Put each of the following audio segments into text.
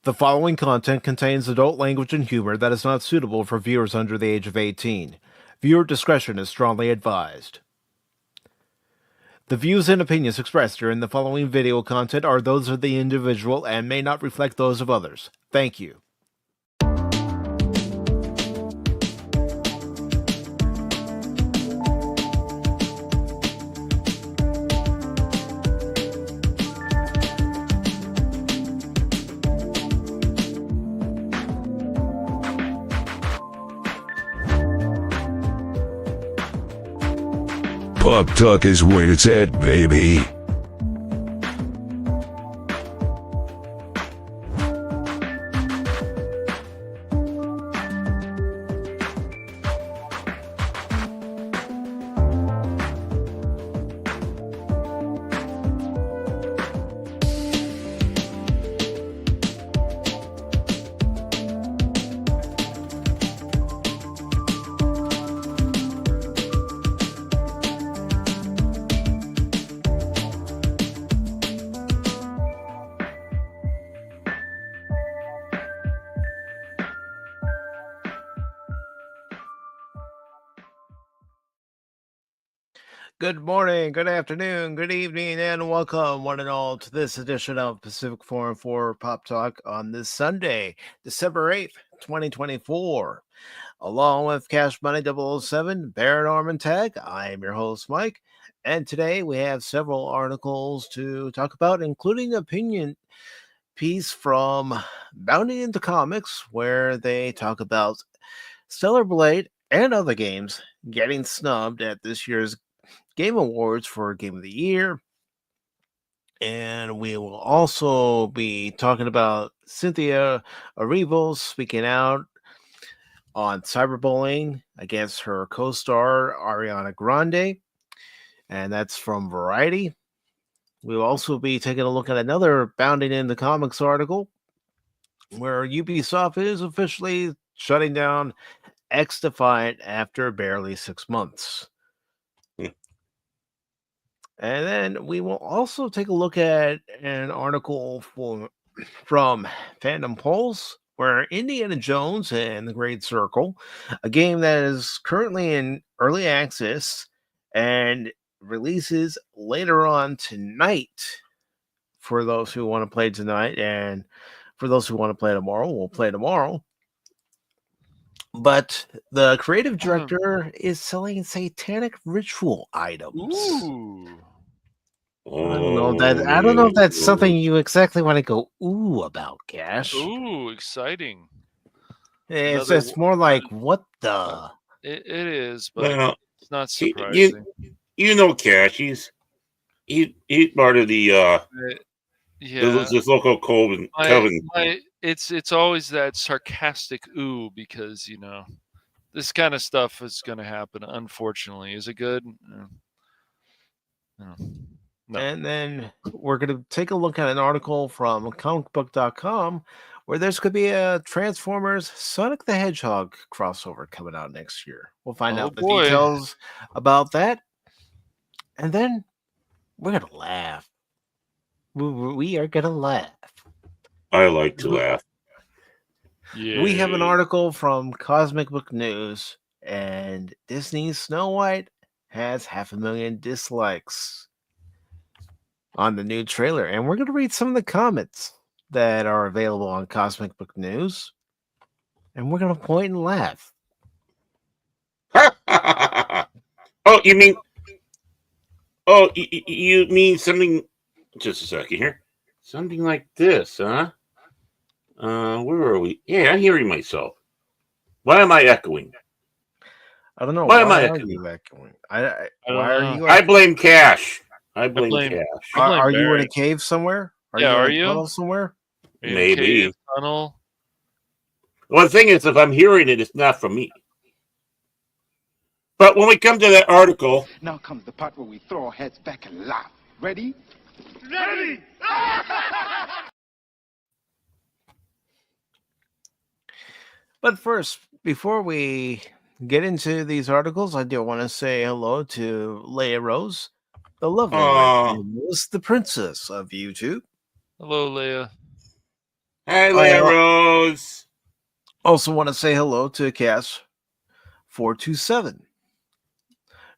The following content contains adult language and humor that is not suitable for viewers under the age of 18. Viewer discretion is strongly advised. The views and opinions expressed during the following video content are those of the individual and may not reflect those of others. Thank you. Pop Talk is where it's at, baby. Good morning, good afternoon, good evening, and welcome, one and all, to this edition of Pacific414 Pop Talk on this Sunday, December 8th, 2024. Along with Cash Money 007, Baron Norman Tag, I am your host, Mike, and today we have several articles to talk about, including an opinion piece from Bounding into Comics, where they talk about Stellar Blade and other games getting snubbed at this year's Game Awards for Game of the Year. And we will also be talking about Cynthia Erivo speaking out on cyberbullying against her co-star Ariana Grande, and that's from Variety. We'll also be taking a look at another Bounding into Comics article where Ubisoft is officially shutting down X Defiant after barely 6 months. And then we will also take a look at an article from Fandom Pulse, where Indiana Jones and the Great Circle, a game that is currently in early access and releases later on tonight for those who want to play tonight, and for those who want to play tomorrow, we'll play tomorrow. But the creative director is selling satanic ritual items. Ooh. I don't know if that's something you exactly want to go ooh about, Cash. Ooh, exciting. It's more like what the. It is, but Well, it's not surprising. You know, Cash. He's part of the this local coven. It's always that sarcastic ooh, because this kind of stuff is going to happen. Unfortunately, is it good? No. And then we're going to take a look at an article from comicbook.com where there's going to be a Transformers Sonic the Hedgehog crossover coming out next year. We'll find out the details about that. And then we're going to laugh. We are going to laugh. I like to laugh. Yeah. We have an article from Cosmic Book News, and Disney's Snow White has 500,000 dislikes on the new trailer. And we're going to read some of the comments that are available on Cosmic Book News, and we're going to point and laugh. Oh, you mean something? Just a second here. Something like this, huh? Where are we? Yeah, I'm hearing myself. Why am I echoing? I don't know. Why am I echoing? Why are you? I blame Cash. I blame Cash. Are you in a cave somewhere? Are you in a tunnel somewhere? Maybe. Tunnel. Well, the thing is, if I'm hearing it, it's not from me. But when we come to that article, now comes the part where we throw our heads back and laugh. Ready? Ready! But first, before we get into these articles, I do want to say hello to Leia Rose, the lovely Rose, the princess of YouTube. Hello, Leia. Hi, Leia Rose. Also want to say hello to Cass 427.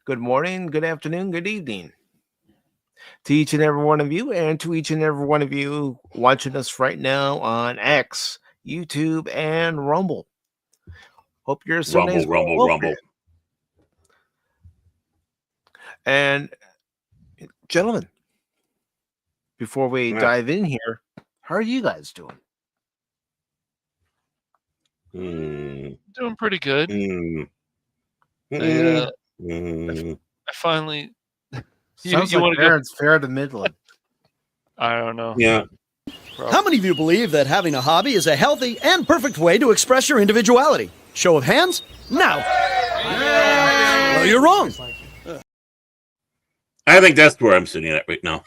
Good morning, good afternoon, good evening to each and every one of you, and to each and every one of you watching us right now on X, YouTube, and Rumble. Hope your Sunday's Rumble. And gentlemen, before we dive in here, how are you guys doing? Doing pretty good. I finally. Sounds like Aaron's fair to middling. I don't know. Yeah. Probably. How many of you believe that having a hobby is a healthy and perfect way to express your individuality? Show of hands? Now. Well, you're wrong. I think that's where I'm sitting at right now.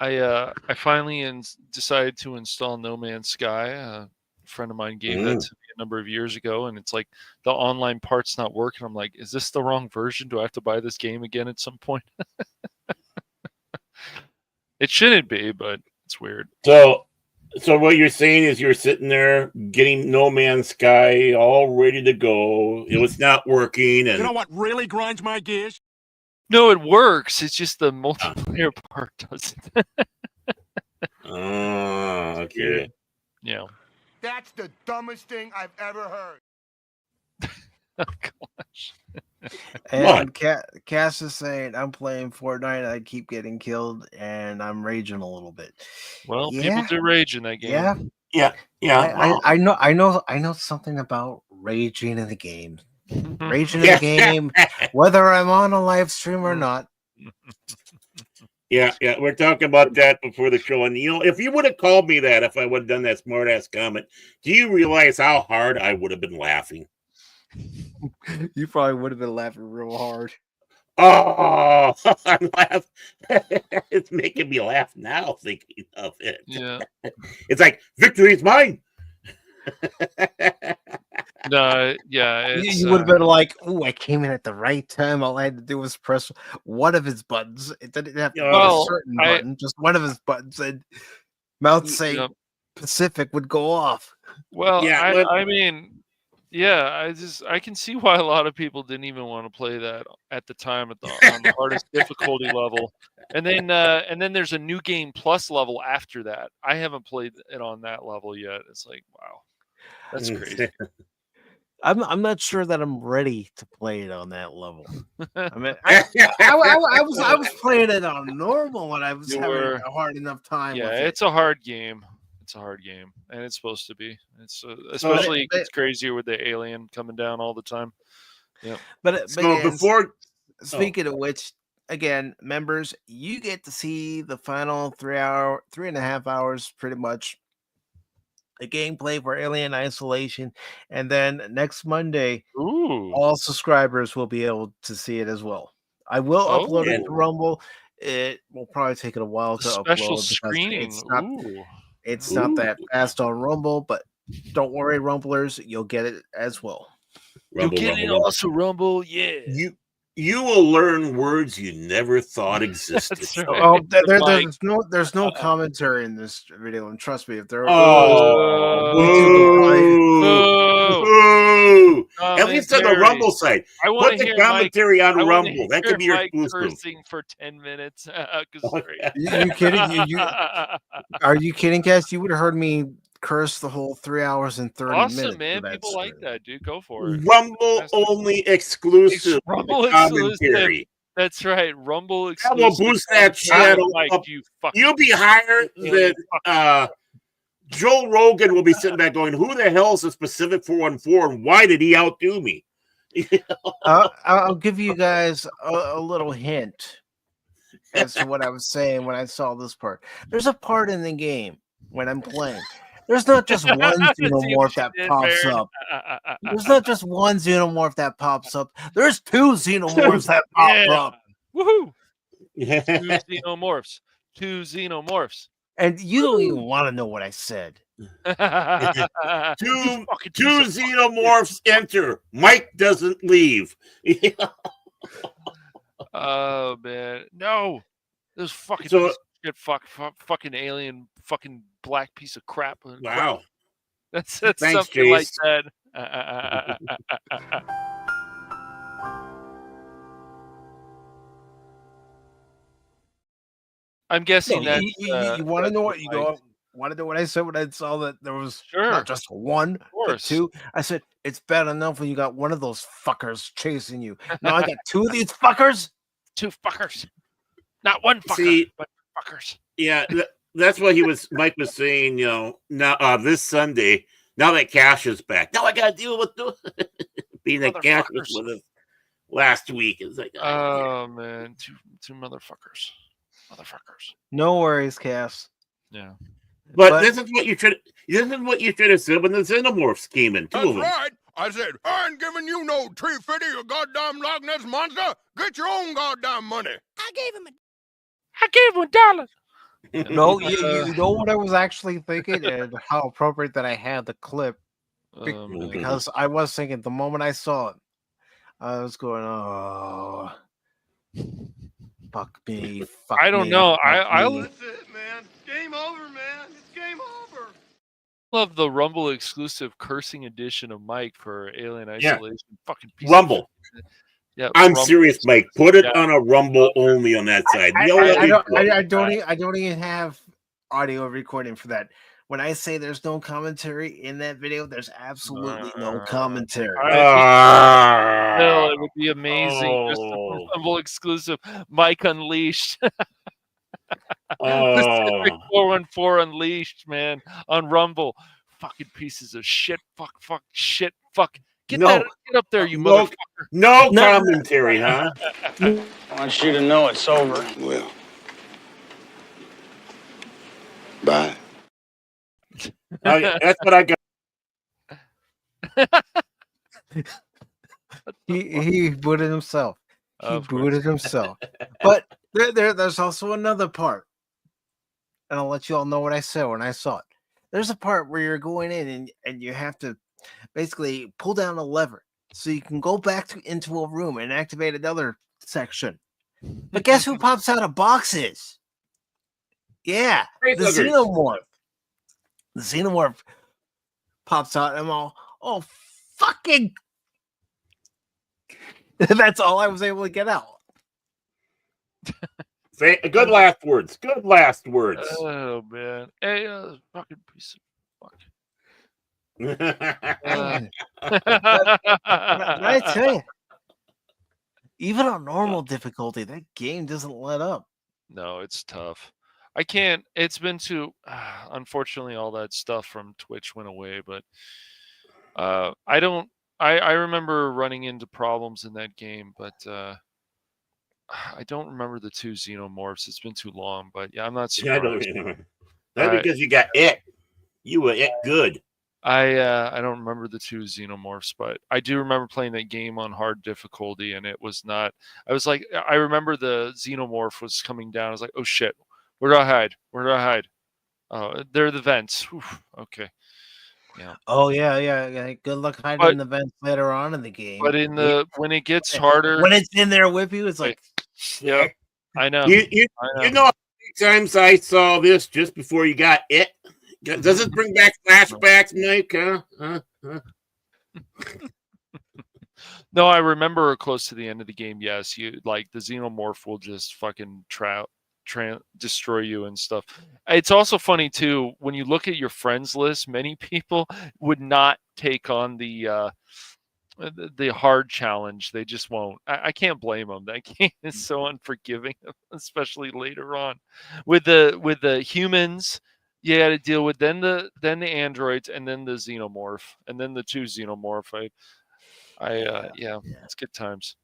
I finally decided to install No Man's Sky. A friend of mine gave that to me a number of years ago, and it's like the online part's not working. I'm like, is this the wrong version? Do I have to buy this game again at some point? It shouldn't be, but it's weird. So what you're saying is you're sitting there getting No Man's Sky all ready to go. It was not working, and you know what really grinds my gears? No, it works. It's just the multiplayer part doesn't. Okay. Yeah. That's the dumbest thing I've ever heard. Oh gosh. And Cass is saying, I'm playing Fortnite, I keep getting killed, and I'm raging a little bit. Well, people do rage in that game. Yeah. I know something about raging in the game. Raging in the game, whether I'm on a live stream or not. Yeah. We're talking about that before the show. And, if you would have called me that, if I would have done that smart-ass comment, do you realize how hard I would have been laughing? You probably would have been laughing real hard. Oh, I'm laughing. It's making me laugh now thinking of it. Yeah. It's like, victory is mine. No, yeah. You would have been like, "Oh, I came in at the right time. All I had to do was press one of his buttons. It didn't have to be a certain button, just one of his buttons, and mouth say Pacific would go off." Well, yeah, I mean, yeah, I can see why a lot of people didn't even want to play that at the time on the hardest difficulty level. And then there's a new game plus level after that. I haven't played it on that level yet. It's like, wow, that's crazy. I'm not sure that I'm ready to play it on that level. I mean, I was playing it on normal when I was having a hard enough time. Yeah, with it. It's a hard game. It's a hard game, and it's supposed to be. It's especially it gets crazier with the alien coming down all the time. Yeah, but before speaking of which, again, members, you get to see the final 3.5 hours, pretty much, the gameplay for Alien Isolation, and then next Monday, all subscribers will be able to see it as well. I will upload it to Rumble. It will probably take it a while to upload. Special screening. It's not that fast on Rumble, but don't worry, Rumblers, you'll get it as well. You'll get it also, Rumble. Yeah. You will learn words you never thought existed. That's right. There's no commentary in this video, and trust me, if there at least on the Rumble site. Put the commentary on Rumble. That could be your exclusive. Cursing for 10 minutes. You kidding? Are you kidding, Cass? You would have heard me curse the whole 3 hours and 30 minutes. Awesome, man. People like that, dude. Go for it. Rumble only exclusive. Rumble exclusive. That's right. Rumble exclusive. I will boost that channel up. You'll be higher than Joe Rogan will be sitting back going, "Who the hell is this Pacific414 and why did he outdo me?" I'll give you guys a little hint as to what I was saying when I saw this part. There's a part in the game when I'm playing. There's not just one xenomorph that pops up. There's not just one xenomorph that pops up. There's two xenomorphs that pop up. Woohoo! Two xenomorphs. And you don't even want to know what I said. Two xenomorphs enter. Mike doesn't leave. Oh man, no! Those fucking Shit, fucking alien, fucking black piece of crap. Wow. That's Thanks, something Jace. like that. I'm guessing that you want to know what you go. Want to know what I said when I saw that there was not just one, but two? I said it's bad enough when you got one of those fuckers chasing you. Now I got two of these fuckers. Two fuckers, not one fucker, See, but fuckers. Yeah, that's what Mike was saying. You know, now this Sunday, now that Cash is back, now I got to deal with being that Cash was with us last week. It's like, oh man, two motherfuckers. No worries, Cass. Yeah, but this is what you should. This is what you should have said when the Xenomorphs came in. That's right. I said, I ain't giving you no tree fitty, you goddamn Loch Ness monster. Get your own goddamn money. I gave him $1. No, you know what I was actually thinking, and how appropriate that I had the clip, because I was thinking the moment I saw it, I was going, "Oh, fuck me, fuck I don't me, know. That's it, man. Game over, man. It's game over. Love the Rumble exclusive cursing edition of Mike for Alien Isolation. Fucking piece Rumble. Yeah, I'm Rumble. serious, Mike. Put it on a Rumble only on that side. I don't even have audio recording for that. When I say there's no commentary in that video, there's absolutely no commentary. Still, it would be amazing. Just a Rumble exclusive. Mike Unleashed. Pacific 414 Unleashed, man, on Rumble. Fucking pieces of shit. Fuck, shit, fuck. Get up there, you motherfucker. No commentary, huh? I want you to know it's over. Well, bye. That's what I got. He booted himself. But there's also another part, and I'll let you all know what I said when I saw it. There's a part where you're going in and you have to basically pull down a lever so you can go back into a room and activate another section. But guess who pops out of boxes? Yeah, the Xenomorph. The Xenomorph pops out, and I'm all, oh, fucking. That's all I was able to get out. Good last words. Good last words. Oh, man. Hey, fucking piece of fuck. But I tell you, even on normal difficulty, that game doesn't let up. No, it's tough. I can't. It's been too. Unfortunately, all that stuff from Twitch went away, but I don't. I remember running into problems in that game, but I don't remember the two Xenomorphs. It's been too long, but yeah, I'm not surprised. I don't remember. That's because you got it. You were it good. I don't remember the two Xenomorphs, but I do remember playing that game on hard difficulty, and it was not. I was like, I remember the Xenomorph was coming down. I was like, oh shit, where do I hide? Where do I hide? Oh, they're the vents. Oof, okay. Yeah. Oh yeah. Good luck hiding in the vents later on in the game. But when it gets harder, when it's in there with you, it's like, yeah, I know. You know how many times I saw this just before you got it? Does it bring back flashbacks, Mike? Huh? No, I remember close to the end of the game. Yes, you like the Xenomorph will just fucking destroy you and stuff. It's also funny too when you look at your friends list. Many people would not take on the hard challenge. They just won't. I can't blame them. That game is so unforgiving, especially later on with the humans. You had to deal with then the androids and then the Xenomorph and then the two Xenomorph. Yeah, it's good times.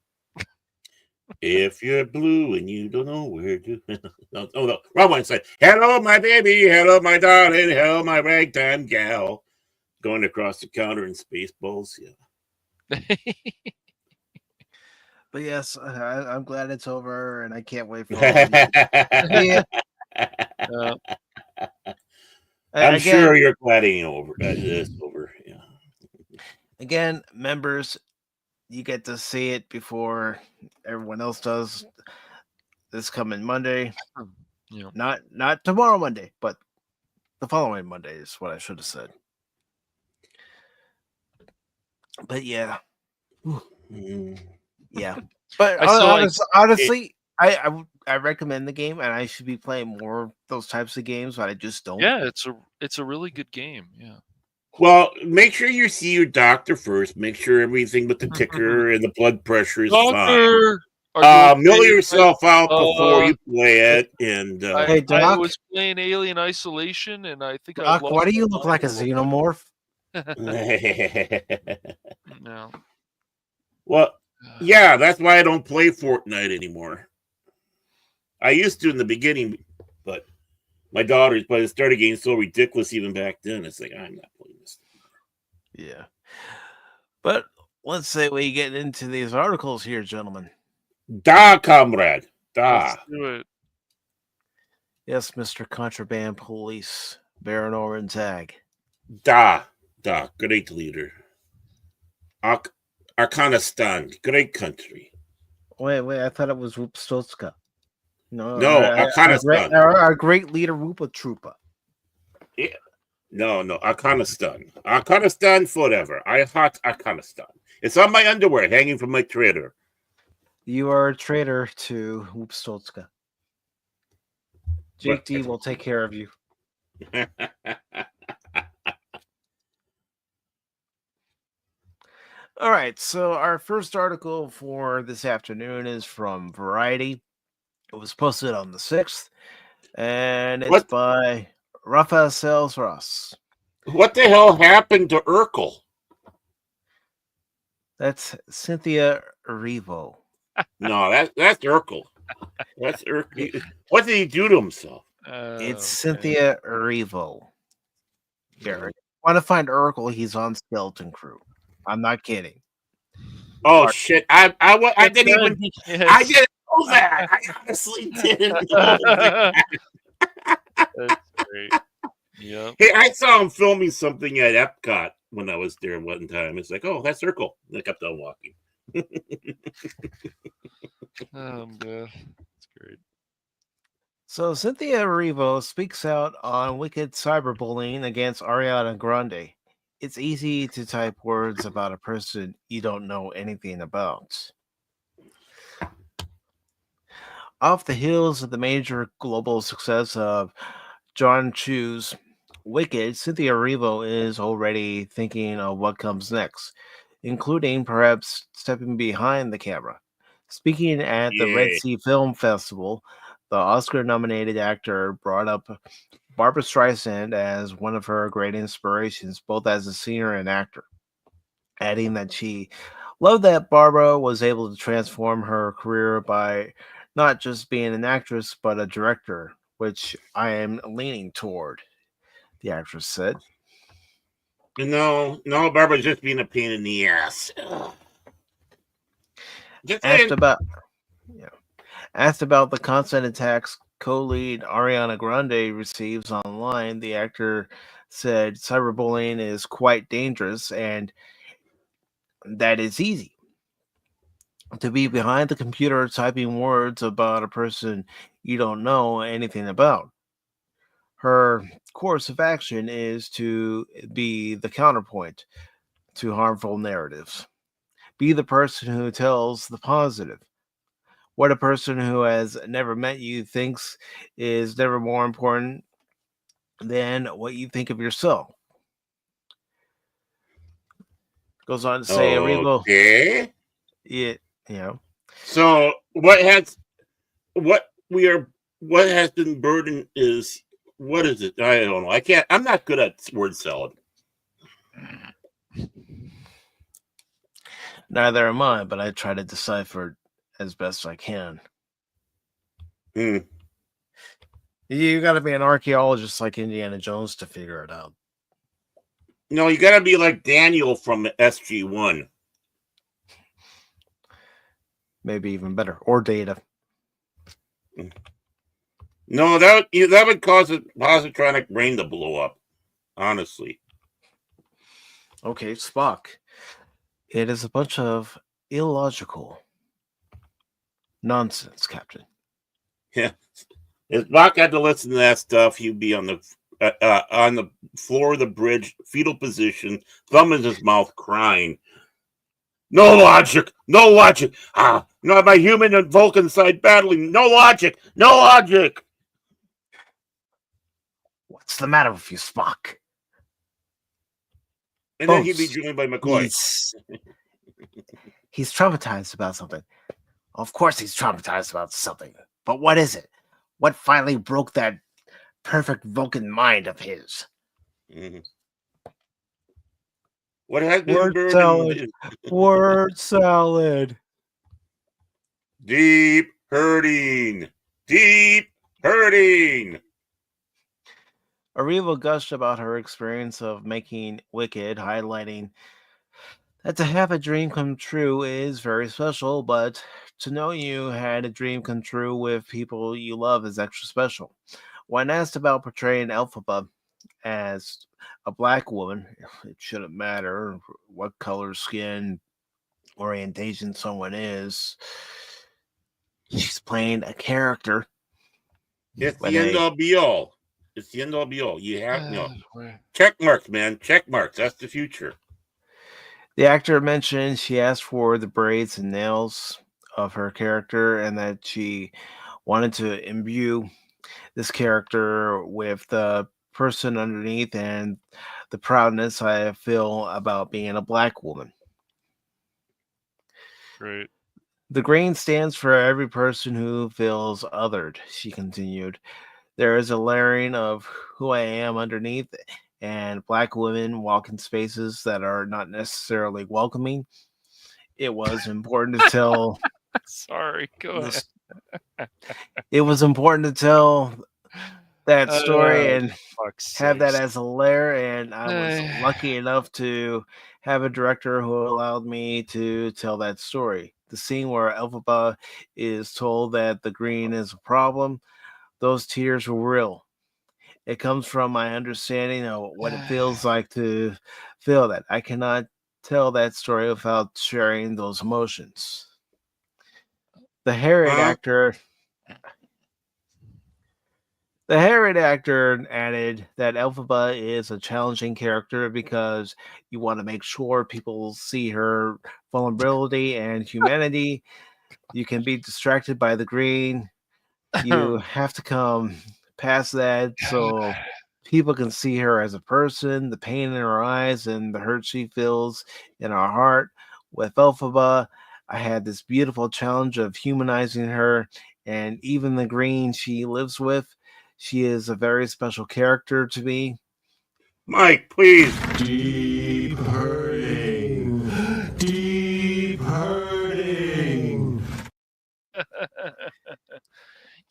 If you're blue and you don't know where to, no, wrong one. Said, "Hello, my baby. Hello, my darling. Hello, my ragtime gal." Going across the counter in Spaceballs. Yeah. But yes, I'm glad it's over, and I can't wait for all of you. I'm sure you're glad it's over. Yeah. Again, members, you get to see it before everyone else does this coming Monday. Yeah. Not tomorrow Monday, but the following Monday is what I should have said. But yeah. Yeah. But I still like honestly, I recommend the game, and I should be playing more of those types of games, but I just don't. Yeah, it's a really good game. Yeah. Well, make sure you see your doctor first. Make sure everything with the ticker and the blood pressure is fine. Doctor, are you Mill okay? yourself out before you play it. And Hey, I Doc. was playing Alien Isolation, and I think I Doc, lost why do you my look like a mind little xenomorph? bit. No. Well, yeah, that's why I don't play Fortnite anymore. I used to in the beginning, but my daughters, by the start of games, so ridiculous even back then. It's like, I'm not playing this. Yeah. But let's say we get into these articles here, gentlemen. Da, comrade. Da. Let's do it. Yes, Mr. Contraband Police, Baron Oren Tag. Da. Great leader. Arkanistan, great country. Wait, I thought it was Wupstotska. No, Arkanistan. Our great leader, Rupa Troopa. Yeah. No, Arkanistan. Arkanistan forever. I hot Arkanistan. It's on my underwear, hanging from my trailer. You are a traitor to Wupstotska. Jake D will take care of you. All right, so our first article for this afternoon is from Variety. It was posted on the 6th, and it's by Rafael Sales Ross. What the hell happened to Urkel? That's Cynthia Erivo. No, that's Urkel. That's Urkel. What did he do to himself? It's Cynthia Erivo. Here, want to find Urkel? He's on Skeleton Crew. I'm not kidding. Oh shit! I didn't even. Yes. I didn't know that. I honestly didn't know that. That's great. Yeah. Hey, I saw him filming something at Epcot when I was there one time. It's like, oh, that's Urkel. And I kept on walking. Oh, man. That's great. So Cynthia Erivo speaks out on wicked cyberbullying against Ariana Grande. It's easy to type words about a person you don't know anything about. Off the heels of the major global success of John Chu's Wicked, Cynthia Erivo is already thinking of what comes next, including perhaps stepping behind the camera. Speaking at the Red Sea Film Festival, the Oscar-nominated actor brought up Barbra Streisand as one of her great inspirations, both as a singer and actor, adding that she loved that Barbara was able to transform her career by not just being an actress, but a director, which I am leaning toward, the actress said. No, Barbara's just being a pain in the ass. Asked about the constant attacks co-lead Ariana Grande receives online, the actor said cyberbullying is quite dangerous and that is easy. To be behind the computer typing words about a person you don't know anything about. Her course of action is to be the counterpoint to harmful narratives. Be the person who tells the positive. What a person who has never met you thinks is never more important than what you think of yourself. Goes on to say, okay. So what has been burdened is, what is it? I don't know. I'm not good at word salad. Neither am I, but I try to decipher it as best I can. You got to be an archaeologist like Indiana Jones to figure it out. No, you got to be like Daniel from SG-1. Maybe even better, or Data. No, that would cause a positronic brain to blow up. Honestly. Okay, Spock. It is a bunch of illogical nonsense, Captain. Yeah. If Bach had to listen to that stuff, he'd be on the floor of the bridge, fetal position, thumb in his mouth, crying. No logic, no logic. Not my human and Vulcan side battling. No logic, no logic. What's the matter with you, Spock? And then he'd be joined by McCoy. He's traumatized about something. Of course he's traumatized about something. But what is it? What finally broke that perfect Vulcan mind of his? Mm-hmm. What has been Word salad. Word salad. Deep hurting. Deep hurting. Erivo gushed about her experience of making Wicked, highlighting that to have a dream come true is very special, but to know you had a dream come true with people you love is extra special. When asked about portraying Elphaba as a black woman, it shouldn't matter what color, skin, orientation someone is. She's playing a character. It's the end all be all. It's the end all be all. You have check marks, man. Check marks. That's the future. The actor mentioned she asked for the braids and nails of her character and that she wanted to imbue this character with the person underneath and the proudness I feel about being a black woman. Great. The green stands for every person who feels othered, she continued. There is a layering of who I am underneath, and black women walk in spaces that are not necessarily welcoming. It was important to tell. Sorry, go ahead. It was important to tell that story and have that as a layer, and I was lucky enough to have a director who allowed me to tell that story. The scene where Elphaba is told that the green is a problem, those tears were real. It comes from my understanding of what it feels like to feel that. I cannot tell that story without sharing those emotions. The harried actor added that Elphaba is a challenging character because you want to make sure people see her vulnerability and humanity. You can be distracted by the green. You have to come past that so people can see her as a person, the pain in her eyes and the hurt she feels in her heart. With Elphaba, I had this beautiful challenge of humanizing her, and even the green she lives with, she is a very special character to me. Mike, please. Deep hurting. Deep hurting.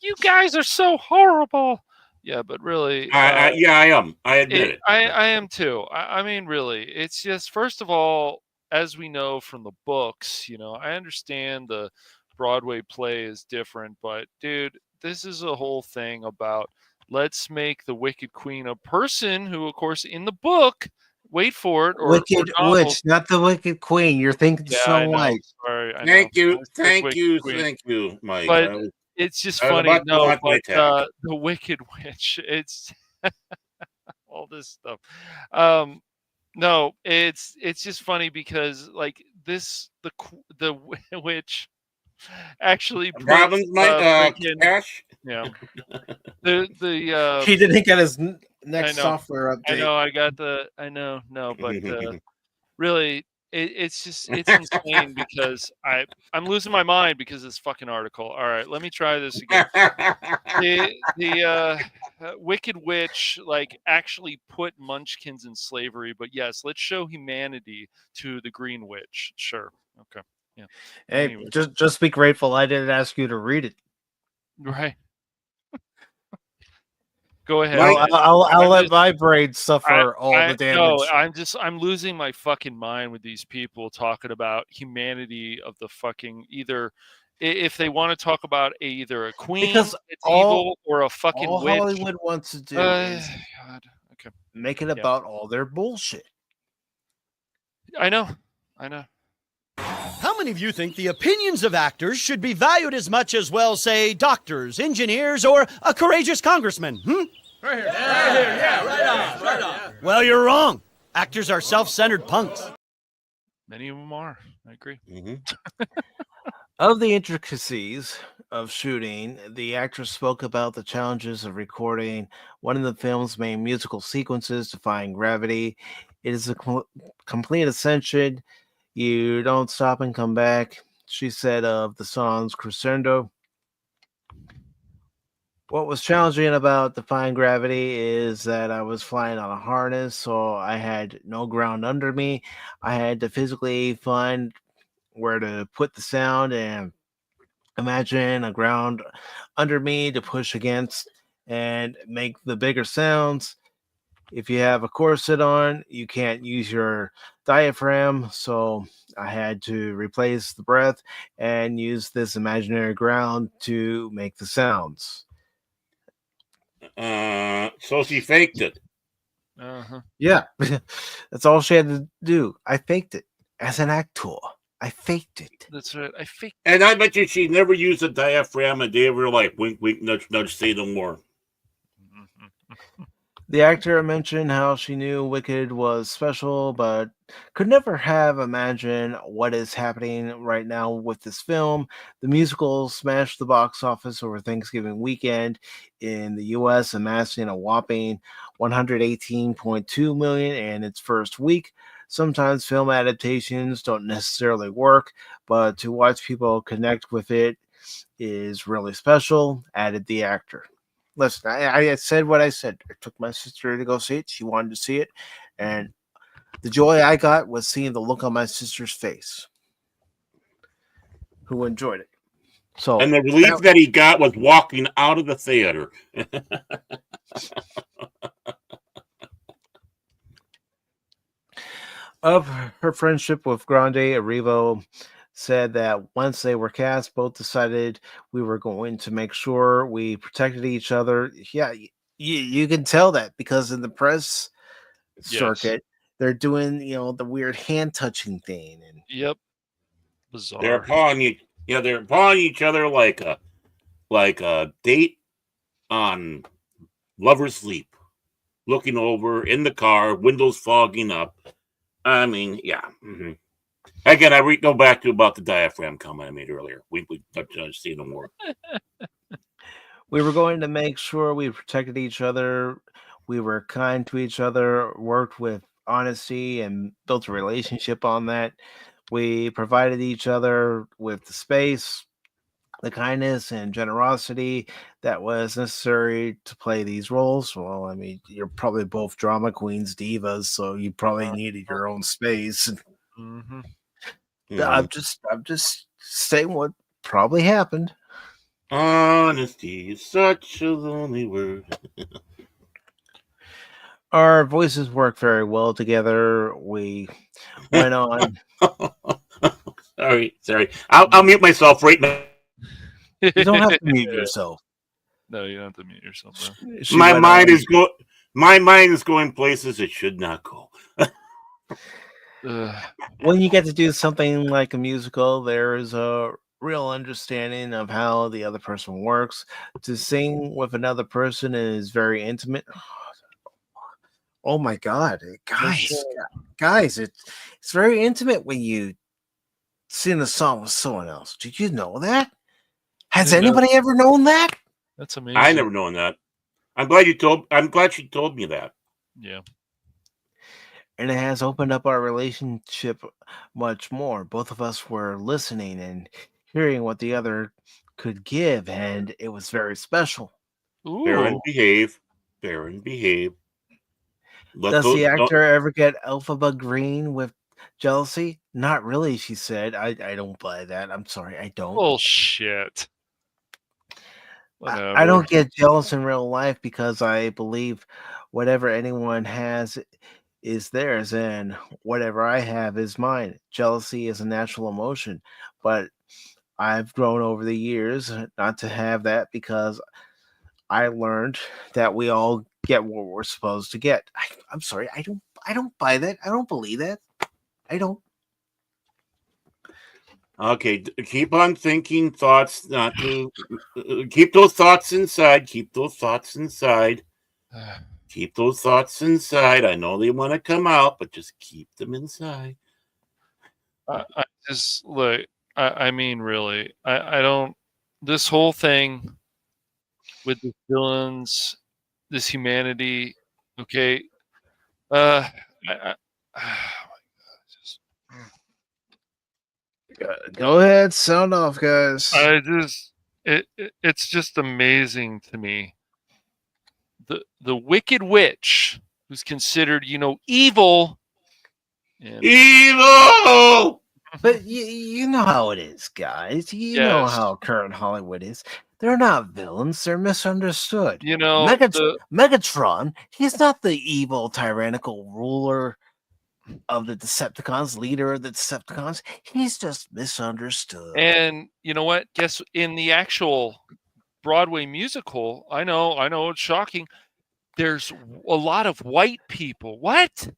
You guys are so horrible. Yeah, but really, I am. I admit it. I am too. I mean, really, it's just, first of all, as we know from the books, I understand the Broadway play is different, but dude, this is a whole thing about let's make the Wicked Queen a person who, of course, in the book, wait for it, Wicked Witch, not the Wicked Queen. You're thinking Snow White. Sorry, Thank you, Mike. But it's just funny. No, but the Wicked Witch. It's all this stuff. No, it's just funny because like this, the witch actually Robin's cash. Yeah. The he didn't get his next software update. I know, but really, it's insane because I'm losing my mind because of this fucking article. All right, let me try this again. The Wicked Witch actually put Munchkins in slavery, but yes, let's show humanity to the Green Witch. Sure, okay, yeah. Hey, anyway. just be grateful I didn't ask you to read it. Right. Go ahead. I'll let my brain suffer all the damage. No, I'm losing my fucking mind with these people talking about humanity of the fucking either. If they want to talk about either a queen that's evil or a fucking all witch. Hollywood wants to do is make it about all their bullshit. I know. How How many of you think the opinions of actors should be valued as much as, well, say, doctors, engineers, or a courageous congressman? Right here. Right on. Well, you're wrong. Actors are self-centered punks. Many of them are. I agree. Of the intricacies of shooting, the actress spoke about the challenges of recording one of the film's main musical sequences, Defying Gravity. It is a complete ascension. You don't stop and come back. She said of the song's crescendo. What was challenging about Defying Gravity is that I was flying on a harness, so I had no ground under me. I had to physically find where to put the sound and imagine a ground under me to push against and make the bigger sounds. If you have a corset on, you can't use your diaphragm, so I had to replace the breath and use this imaginary ground to make the sounds. So she faked it. Yeah, that's all she had to do. I faked it as an actor. I faked it. That's right. I faked. And I bet you she never used a diaphragm, and they were like, wink, wink, nudge, nudge, say no more. The actor mentioned how she knew Wicked was special, but could never have imagined what is happening right now with this film. The musical smashed the box office over Thanksgiving weekend in the US, amassing a whopping $118.2 million in its first week. Sometimes film adaptations don't necessarily work, but to watch people connect with it is really special, added the actor. Listen, I said what I said. I took my sister to go see it. She wanted to see it. And the joy I got was seeing the look on my sister's face, who enjoyed it. So, and the relief that he got was walking out of the theater. Of her friendship with Grande, Erivo said that once they were cast, both decided we were going to make sure we protected each other. Yeah, you can tell that because in the press circuit, they're doing, the weird hand touching thing. And yep, bizarre. They're pawing each other like a date on Lover's Sleep, looking over in the car, windows fogging up. I mean, yeah. Mm-hmm. Again, I go back to about the diaphragm comment I made earlier. We see no more. We were going to make sure we protected each other. We were kind to each other, worked with honesty, and built a relationship on that. We provided each other with the space, the kindness, and generosity that was necessary to play these roles. Well, I mean, you're probably both drama queens, divas, so you probably needed your own space. Mm-hmm. I'm just saying what probably happened. Honesty is such a lonely word. Our voices work very well together. We went on. Sorry. I'll mute myself right now. You don't have to mute yourself. No, you don't have to mute yourself. My mind is going places it should not go. When you get to do something like a musical, there is a real understanding of how the other person works. To sing with another person is very intimate. Oh my God, guys, it's very intimate when you sing a song with someone else. Did you know that? Has anybody ever known that? That's amazing. I never known that. I'm glad she told me that. Yeah. And it has opened up our relationship much more. Both of us were listening and hearing what the other could give, and it was very special. Baron, behave. Does the actor ever get Elphaba green with jealousy? Not really, she said. I don't buy that. I'm sorry, I don't. Bullshit. I don't get jealous in real life because I believe whatever anyone has is theirs and whatever I have is mine. Jealousy is a natural emotion, but I've grown over the years not to have that because I learned that we all get what we're supposed to get. I'm sorry, I don't buy that. I don't believe that. I don't. Okay, keep on thinking thoughts, not to keep those thoughts inside. Keep those thoughts inside. Keep those thoughts inside. I know they want to come out, but just keep them inside. I just look. I mean, really, I don't. This whole thing with the villains, this humanity. Okay, I, just, Go ahead, sound off, guys. it's just amazing to me. The Wicked Witch, who's considered, evil. And Evil! But you know how it is, guys. You know Yes. how current Hollywood is. They're not villains. They're misunderstood. You know, Megatron, he's not the evil, tyrannical ruler of the Decepticons, leader of the Decepticons. He's just misunderstood. and you know what? Guess in the actual Broadway musical, I know it's shocking. There's a lot of white people. What?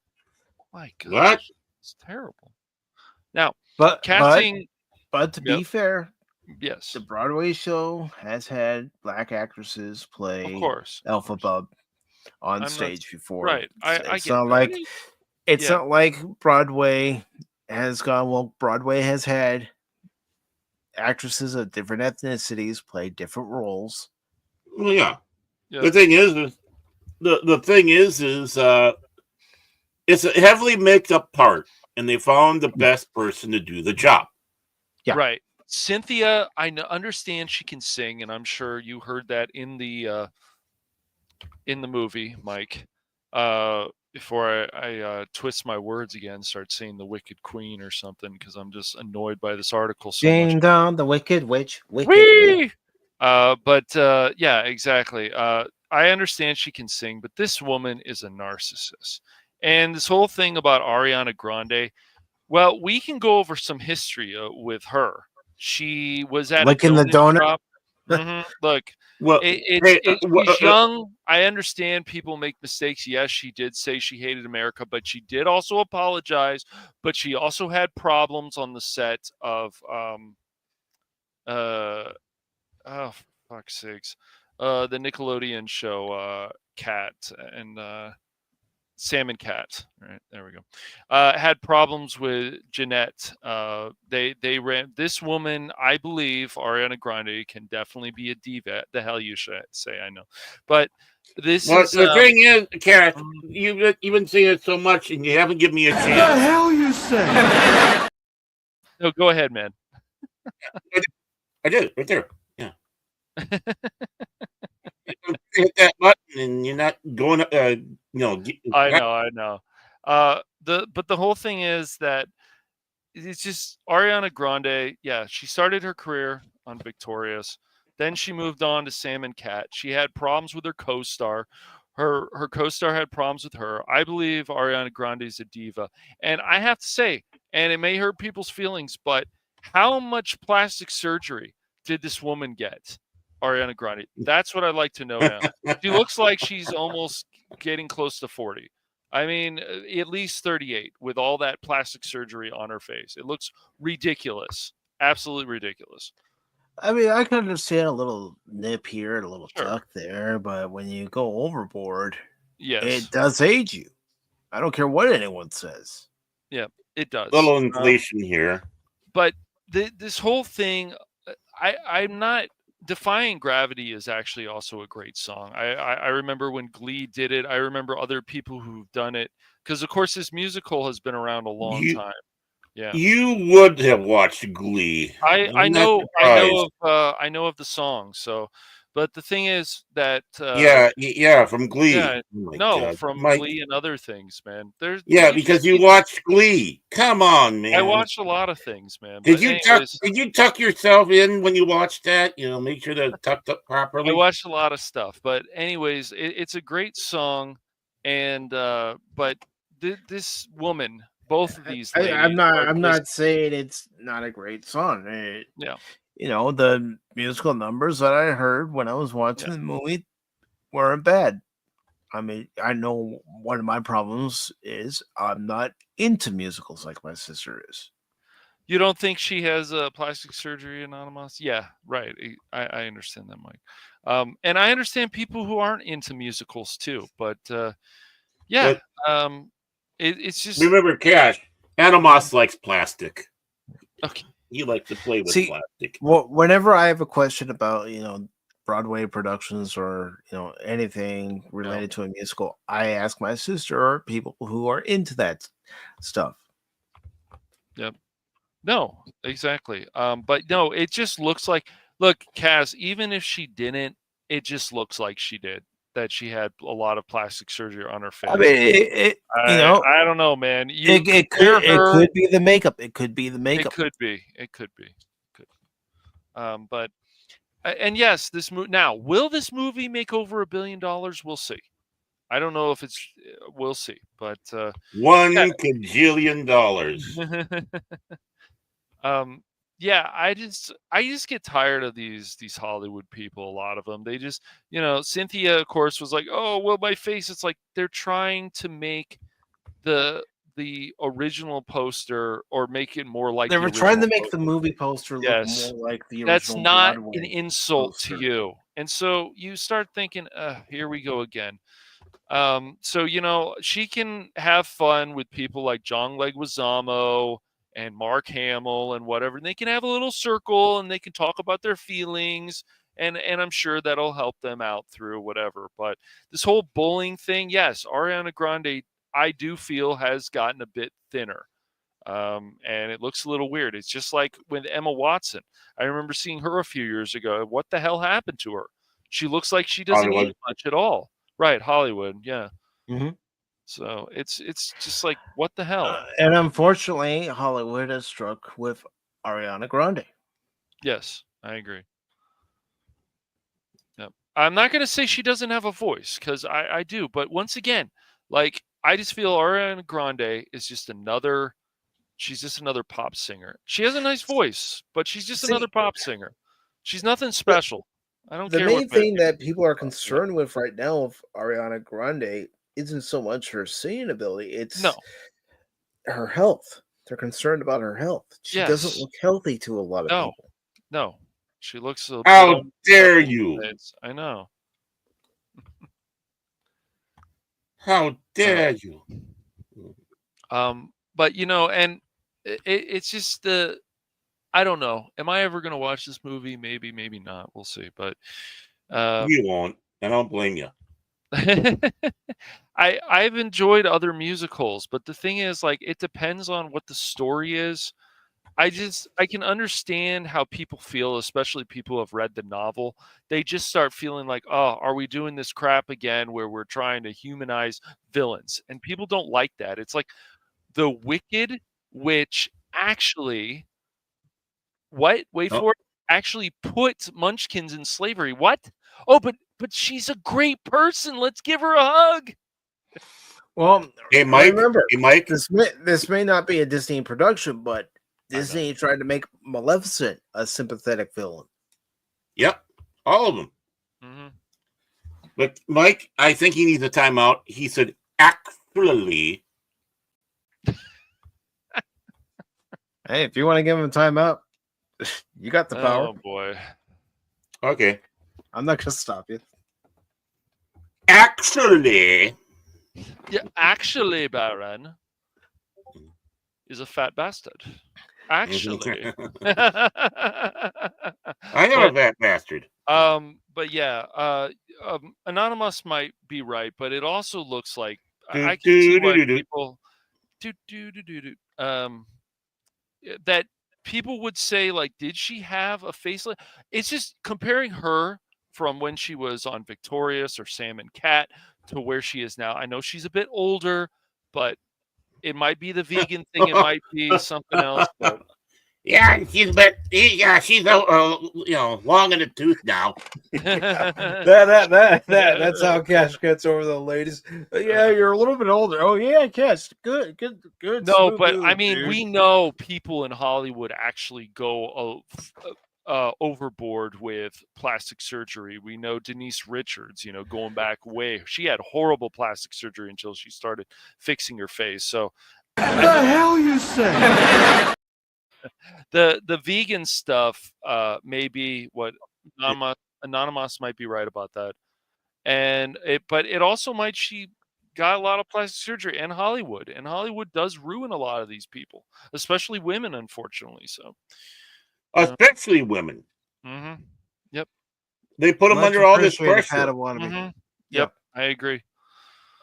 My God, What? it's terrible. Now, But casting. to be fair, Yes, the Broadway show has had black actresses play of course. Alphabub on I'm stage before. Right. I It's get not that. like it's Yeah. not like Broadway has gone. Well, Broadway has had actresses of different ethnicities play different roles. Well, yeah. Yeah. The thing is the thing is it's a heavily mixed up part, and they found the best person to do the job. Yeah. Right. Cynthia, I understand she can sing, and I'm sure you heard that in the movie, Mike. Before I twist my words again, start saying the Wicked Queen or something, because I'm just annoyed by this article so much. Ding dong, the Wicked Witch, Wicked Witch. But yeah, exactly. I understand she can sing, but this woman is a narcissist. And this whole thing about Ariana Grande, well, we can go over some history with her. She was at Licking the donut. shop. Look, Well, she's young. I understand people make mistakes. Yes, she did say she hated America, but she did also apologize. But she also had problems on the set of oh, for fuck's sakes, the Nickelodeon show Cat and Sam and Cat. Right, there we go. Had problems with Jeanette. They ran this woman. I believe Ariana Grande can definitely be a diva. The hell you should say, I know, but this is the thing is, Kat, you've been saying it so much, and you haven't given me a chance. What the hell you say? No, go ahead, man. I did right there. Yeah. Hit that button, and you're not going. I know. But the whole thing is that it's just Ariana Grande. Yeah, she started her career on Victorious. Then she moved on to Sam and Cat. She had problems with her co-star. Her co-star had problems with her. I believe Ariana Grande is a diva. And I have to say, and it may hurt people's feelings, but how much plastic surgery did this woman get? Ariana Grande. That's what I'd like to know now. She looks like she's almost getting close to 40. I mean, at least 38 with all that plastic surgery on her face. It looks ridiculous. Absolutely ridiculous. I mean, I can understand a little nip here, a little tuck there, but when you go overboard, yes, it does age you. I don't care what anyone says. Yeah, it does. A little inflation here. But this whole thing, I'm not... Defying Gravity is actually also a great song. I remember when Glee did it. I remember other people who've done it. Because, of course, this musical has been around a long time. Yeah, you would have watched Glee. I know of the song. So, but the thing is that from Glee. Yeah, God. from Glee and other things, man. Because you watched Glee. Come on, man. I watched a lot of things, man. Did you tuck yourself in when you watched that? Make sure they're tucked up properly. I watched a lot of stuff, but anyways, it's a great song, and but this woman. Both of these ladies. I'm not saying it's not a great song. The musical numbers that I heard when I was watching the movie weren't bad. I mean, I know one of my problems is I'm not into musicals like my sister is. You don't think she has a plastic surgery, Anonymous? Yeah, right. I understand that, Mike. And I understand people who aren't into musicals too. But yeah, But it's just remember, Cash, Anonymous likes plastic. okay. You like to play with See, plastic. well, whenever I have a question about Broadway productions or anything related to a musical, I ask my sister or people who are into that stuff. Yep. No, exactly. But no, it just looks like. Look, Kaz, even if she didn't, it just looks like she did. That she had a lot of plastic surgery on her face. I mean, I don't know, man. it could be the makeup. It could be the makeup. It could be. But and yes, this movie. Now, will this movie make over $1 billion? We'll see. I don't know if it's. We'll see. But $1 cajillion. Yeah, I just get tired of these Hollywood people. A lot of them. They just, Cynthia, of course, was like, "Oh, well, my face." It's like they're trying to make the original poster or make it more like they were trying to make the movie poster look more like the original. That's not Broadway an insult poster to you. And so you start thinking, here we go again. So she can have fun with people like John Leguizamo and Mark Hamill and whatever, and they can have a little circle and they can talk about their feelings, and I'm sure that'll help them out through whatever. But this whole bullying thing, yes, Ariana Grande, I do feel, has gotten a bit thinner. And it looks a little weird. It's just like with Emma Watson. I remember seeing her a few years ago. What the hell happened to her? She looks like she doesn't eat much at all. Right, Hollywood, yeah. Mm-hmm. So it's just like, what the hell? And unfortunately, Hollywood has struck with Ariana Grande. Yes, I agree. Yep. I'm not going to say she doesn't have a voice, because I do. But once again, like, I just feel Ariana Grande is just another. She's just another pop singer. She has a nice voice, but she's just another pop singer. She's nothing special. I don't care. The main thing that people are concerned with right now of Ariana Grande isn't so much her singing ability; it's her health. They're concerned about her health. She doesn't look healthy to a lot of people. No, she looks. How dare you? I know. How dare you? But and it's just I don't know. Am I ever going to watch this movie? Maybe, maybe not. We'll see. But you won't. I don't blame you. I've enjoyed other musicals, but the thing is, like, it depends on what the story is. I can understand how people feel, especially people who have read the novel. They just start feeling like, oh, are we doing this crap again where we're trying to humanize villains? And people don't like that. It's like the Wicked, which actually, wait for it, actually put Munchkins in slavery. What? Oh, but she's a great person. Let's give her a hug. Well, hey Mike, remember, this may not be a Disney production, but Disney tried to make Maleficent a sympathetic villain. Yep, all of them. Mm-hmm. But Mike, I think he needs a timeout. He said, actually. Hey, if you want to give him a timeout, you got the power. Oh boy. Okay. I'm not gonna stop you. Actually. Yeah, actually, Baron is a fat bastard. Actually. I am a fat bastard. But yeah, Anonymous might be right, but it also looks like I can see why people that people would say, like, did she have a facelift? It's just comparing her from when she was on Victorious or Sam and Cat to where she is now. I know she's a bit older, but it might be the vegan thing. It might be something else. But yeah, she's long in the tooth now. That's how Cash gets over the ladies. Yeah, you're a little bit older. Oh yeah, Cash, good. No, but I mean, dude, we know people in Hollywood actually go overboard with plastic surgery. We know Denise Richards, going back way, she had horrible plastic surgery until she started fixing her face. So, what the hell you say? The vegan stuff, maybe what Anonymous might be right about that, but it also might she got a lot of plastic surgery and Hollywood does ruin a lot of these people, especially women, unfortunately. So, especially women. Mm-hmm. Yep. They put them Much under all this appreciated, pressure. Padawan. Mm-hmm. Yep, I agree.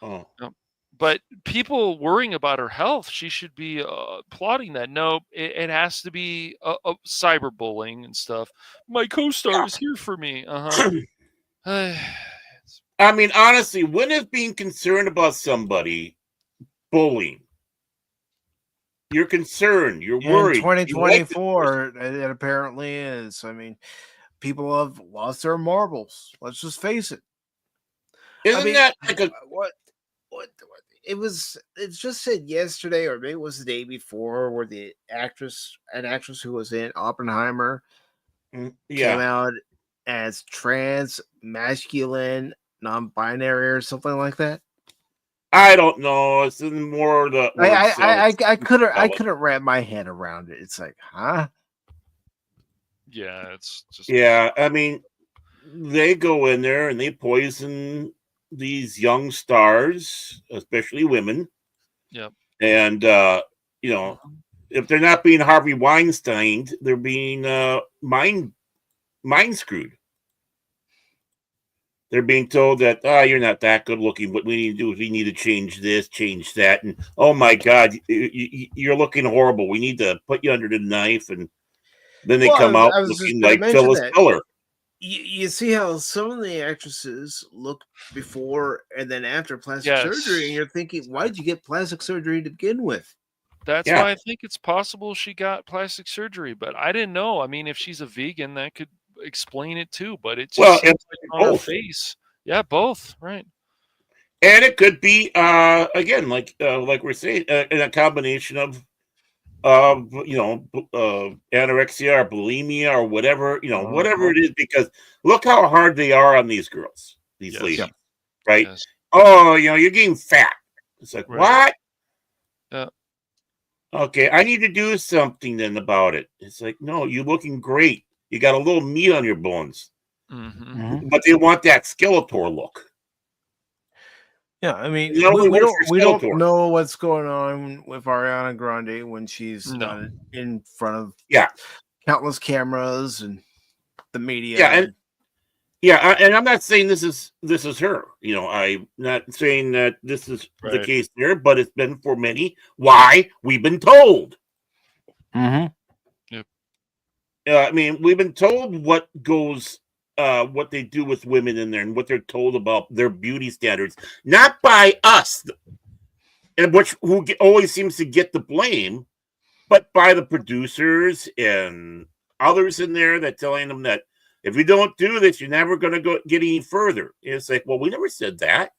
Oh. Yep. But people worrying about her health, she should be applauding that. No, it has to be cyberbullying and stuff. My co-star is here for me. I mean, honestly, when is being concerned about somebody bullying? You're concerned. You're worried. In 2024, it apparently is. I mean, people have lost their marbles. Let's just face it. Isn't that like a what? It was. It's just said yesterday, or maybe it was the day before, where an actress who was in Oppenheimer, came out as trans, masculine, non-binary, or something like that. I don't know. It's more the I couldn't wrap my head around it. It's like, huh? Yeah, it's just I mean, they go in there and they poison these young stars, especially women. Yep. And if they're not being Harvey Weinstein, they're being mind screwed. They're being told that you're not that good looking. What we need to do is we need to change this, change that, and oh my God, you're looking horrible. We need to put you under the knife, and then they come out looking like Phyllis Diller. You see how some of the actresses look before and then after plastic surgery, and you're thinking, why did you get plastic surgery to begin with? That's why I think it's possible she got plastic surgery, but I didn't know. I mean, if she's a vegan, that could explain it too. But it just seems like on her face. Yeah, both, right? And it could be again, like we're saying, in a combination of anorexia or bulimia or whatever, whatever it is, because look how hard they are on these girls, these ladies, right? Yes. Oh, you're getting fat. It's like, what? Yeah. Okay, I need to do something then about it. It's like, no, you're looking great. You got a little meat on your bones. Mm-hmm. But they want that Skeletor look. Yeah, I mean, we don't know what's going on with Ariana Grande when she's in front of countless cameras and the media. And I'm not saying this is her. I'm not saying that this is the case there, but it's been for many. Why? We've been told. Mm-hmm. Yep. I mean, we've been told what goes. What they do with women in there and what they're told about their beauty standards, not by us, and who always seems to get the blame, but by the producers and others in there that telling them that if you don't do this, you're never going to get any further. And it's like, well, we never said that.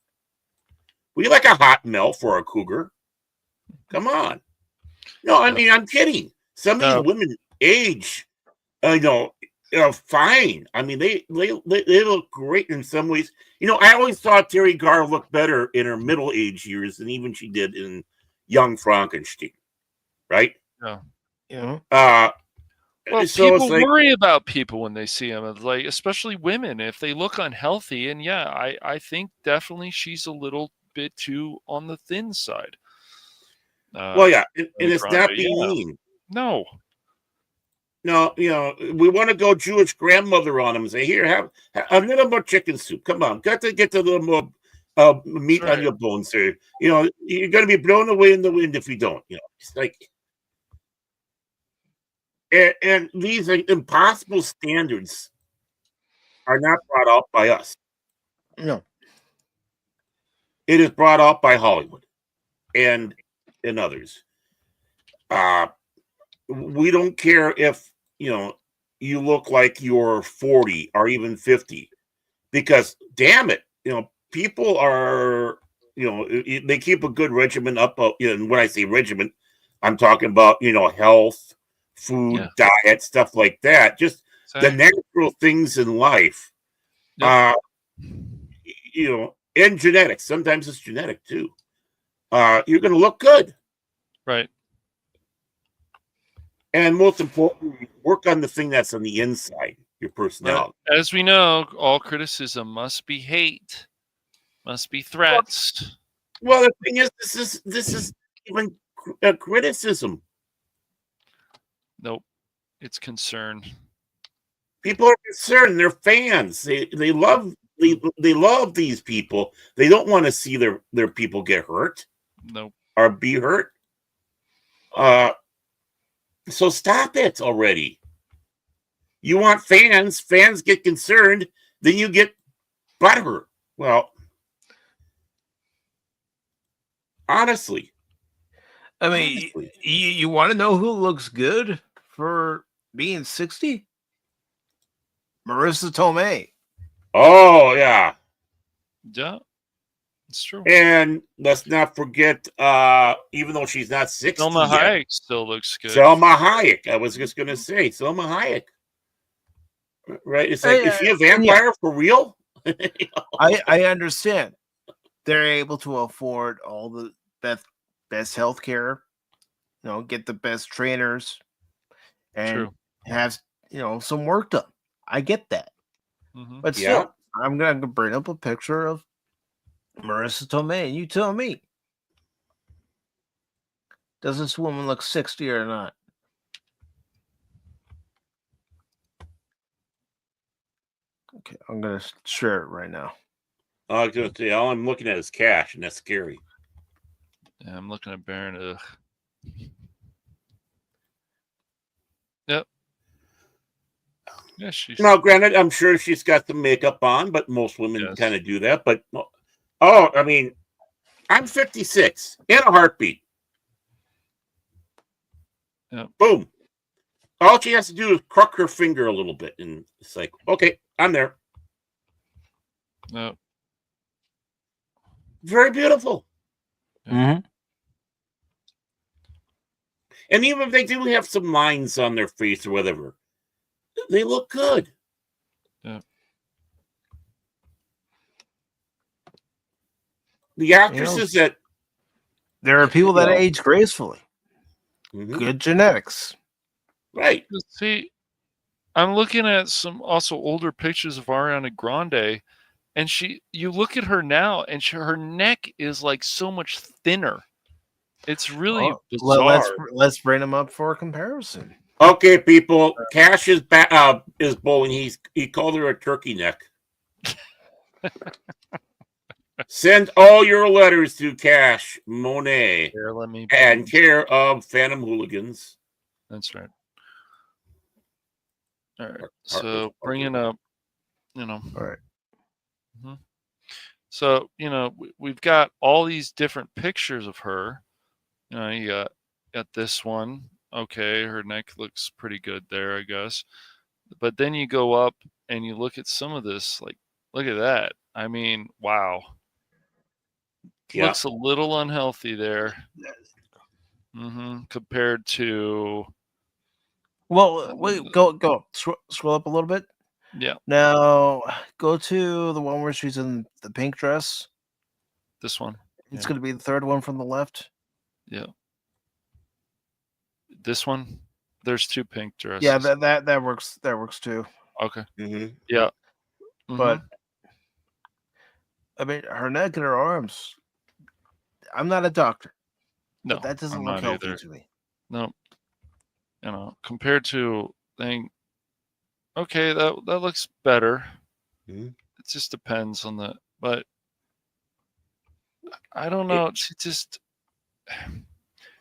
We like a hot melt for a cougar. Come on. No, I mean, I'm kidding. Some of these women age, fine. I mean, they look great in some ways. I always thought Terry Garr looked better in her middle age years than even she did in Young Frankenstein, right? Yeah. Well, so people worry about people when they see them, like especially women, if they look unhealthy. And I think definitely she's a little bit too on the thin side. And it's not being mean. No, we want to go Jewish grandmother on them and say, here, have a little more chicken soup. Come on, got to get a little more meat on your bones, sir. You're going to be blown away in the wind if you don't. It's like, and these impossible standards are not brought out by us. No, it is brought out by Hollywood and others. We don't care if you look like you're 40 or even 50, because damn it, people are, they keep a good regimen up. And when I say regimen, I'm talking about, health, food, diet, stuff like that. Just the natural things in life, and genetics. Sometimes it's genetic too. You're going to look good. Right. And most importantly, work on the thing that's on the inside, your personality. But as we know, all criticism must be hate, must be threats. Well, the thing is, this is even a criticism. Nope, it's concern. People are concerned. They're fans. They love these people. They don't want to see their people get hurt. Nope. Or be hurt. So stop it already. You want fans. Fans get concerned. Then you get butthurt. Well, honestly. I mean, you want to know who looks good for being 60? Marissa Tomei. Oh, yeah. Yeah, it's true. And let's not forget, even though she's not 60 Selma yet, Hayek still looks good. Selma Hayek. I was just going to say, Selma Hayek. Right? It's like, is she a vampire for real? I understand. They're able to afford all the best health care, get the best trainers, and have, some work done. I get that. Mm-hmm. But still, I'm going to bring up a picture of Marissa Tomei, and you tell me, does this woman look 60 or not? Okay, I'm going to share it right now. I was going to say, all I'm looking at is cash, and that's scary. Yeah, I'm looking at Baron. Ugh. Yep. Yeah, she's... Now, granted, I'm sure she's got some makeup on, but most women kind of do that. But, I mean, I'm 56 in a heartbeat. Yep. Boom. All she has to do is crook her finger a little bit, and it's like, okay, I'm there. Yep. Very beautiful. Mm-hmm. And even if they do have some lines on their face or whatever, they look good. Yeah. The actresses that... There are people that age gracefully. Mm-hmm. Good genetics. Right. See, I'm looking at some also older pictures of Ariana Grande, and you look at her now, and her neck is like so much thinner. It's really bizarre. Let's bring them up for a comparison. Okay, people. Cash is bowling. He called her a turkey neck. Send all your letters to Cash Monet and care of Phantom Hooligans. That's right. All right. So bringing up, All right. Mm-hmm. So we've got all these different pictures of her. You got this one. Okay, her neck looks pretty good there, I guess. But then you go up and you look at some of this. Like, look at that. I mean, wow. Yeah. Looks a little unhealthy there. Compared to... Well, wait, go. Scroll up a little bit. Yeah. Now, go to the one where she's in the pink dress. This one. It's going to be the third one from the left. Yeah. This one. There's two pink dresses. Yeah, that works. That works too. Okay. Mm-hmm. Yeah. But I mean, her neck and her arms. I'm not a doctor. No, but that doesn't look healthy to me. No. Compared to okay, that looks better. Mm-hmm. It just depends on but I don't know.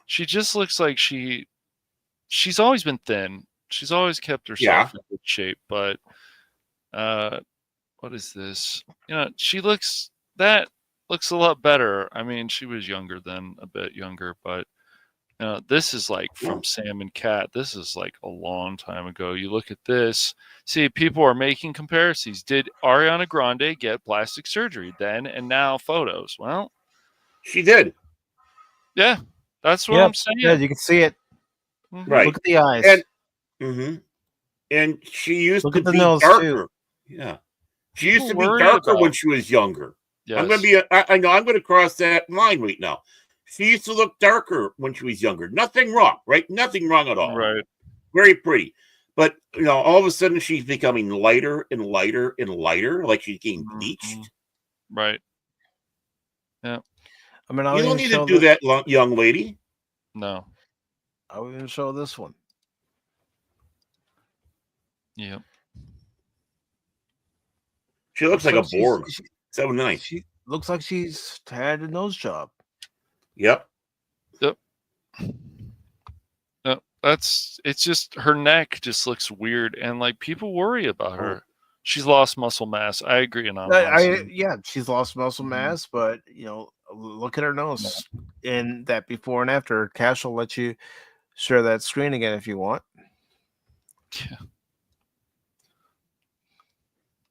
She just looks like she's always been thin. She's always kept herself in good shape. But what is this? She looks a lot better. I mean, she was younger then, a bit younger, but this is like from Sam and Cat. This is like a long time ago. You look at this. See, people are making comparisons. Did Ariana Grande get plastic surgery then and now photos? Well, she did. Yeah, that's what I'm saying. Yeah, you can see it. Right. Look at the eyes. And she used Look to at the be nose darker. too. Yeah. She used to be darker when she was younger. Yes. I'm going to be I know I'm going to cross that line right now. She used to look darker when she was younger. Nothing wrong, right? Nothing wrong at all. Right. very pretty. But all of a sudden she's becoming lighter and lighter and lighter, like she's getting bleached. Right. Yeah. I mean, you don't need to do that, young lady. No. I'll even show this one. Yeah. She looks like a Borg. So nice. She looks like she's had a nose job. Yep. No, it's just her neck just looks weird, and like people worry about her. She's lost muscle mass. I agree, yeah, she's lost muscle mass, but look at her nose in that before and after. Cash will let you share that screen again if you want. Yeah.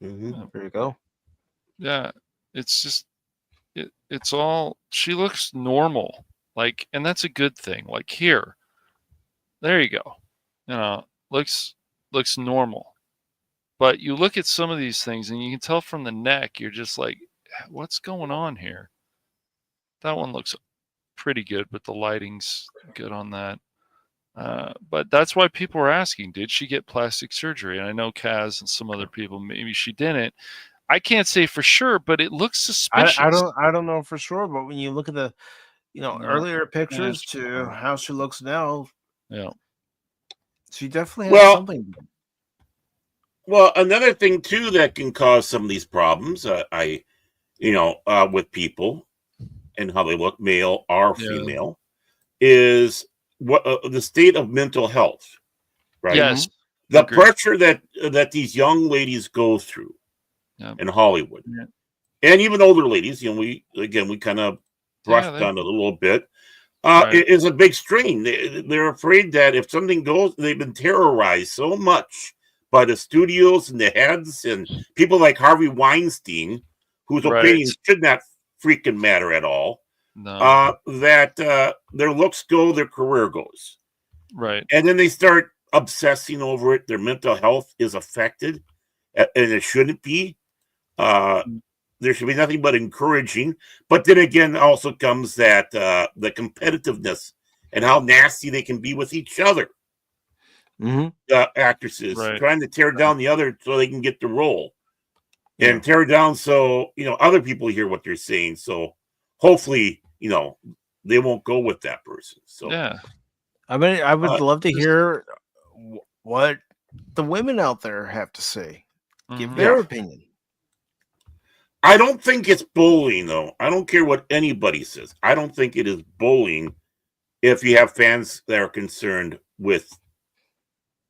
There you go. Yeah, it's just it's all. She looks normal, like, and that's a good thing. Like here, there you go. Looks normal. But you look at some of these things, and you can tell from the neck, you're just like, what's going on here? That one looks pretty good, but the lighting's good on that. But that's why people are asking, did she get plastic surgery? And I know Kaz and some other people, maybe she didn't. I can't say for sure, but it looks suspicious. I don't know for sure, but when you look at the earlier pictures to how she looks now, she definitely has something. Well, another thing too that can cause some of these problems, with people and how they look, male or female, is what the state of mental health, right? Yes, the pressure that these young ladies go through in Hollywood, and even older ladies. We kind of brushed on it a little bit. It is a big strain. They're afraid that if something goes, they've been terrorized so much by the studios and the heads and people like Harvey Weinstein, whose opinions should not freaking matter at all. No. That their looks go, their career goes. Right. And then they start obsessing over it. Their mental health is affected, and it shouldn't be. There should be nothing but encouraging. But then again, also comes that the competitiveness and how nasty they can be with each other. Actresses trying to tear down the other so they can get the role, and tear down so other people hear what they're saying. So hopefully they won't go with that person. So I mean, I would love to hear what the women out there have to say. Give their opinion. I don't think it's bullying, though. I don't care what anybody says. I don't think it is bullying if you have fans that are concerned with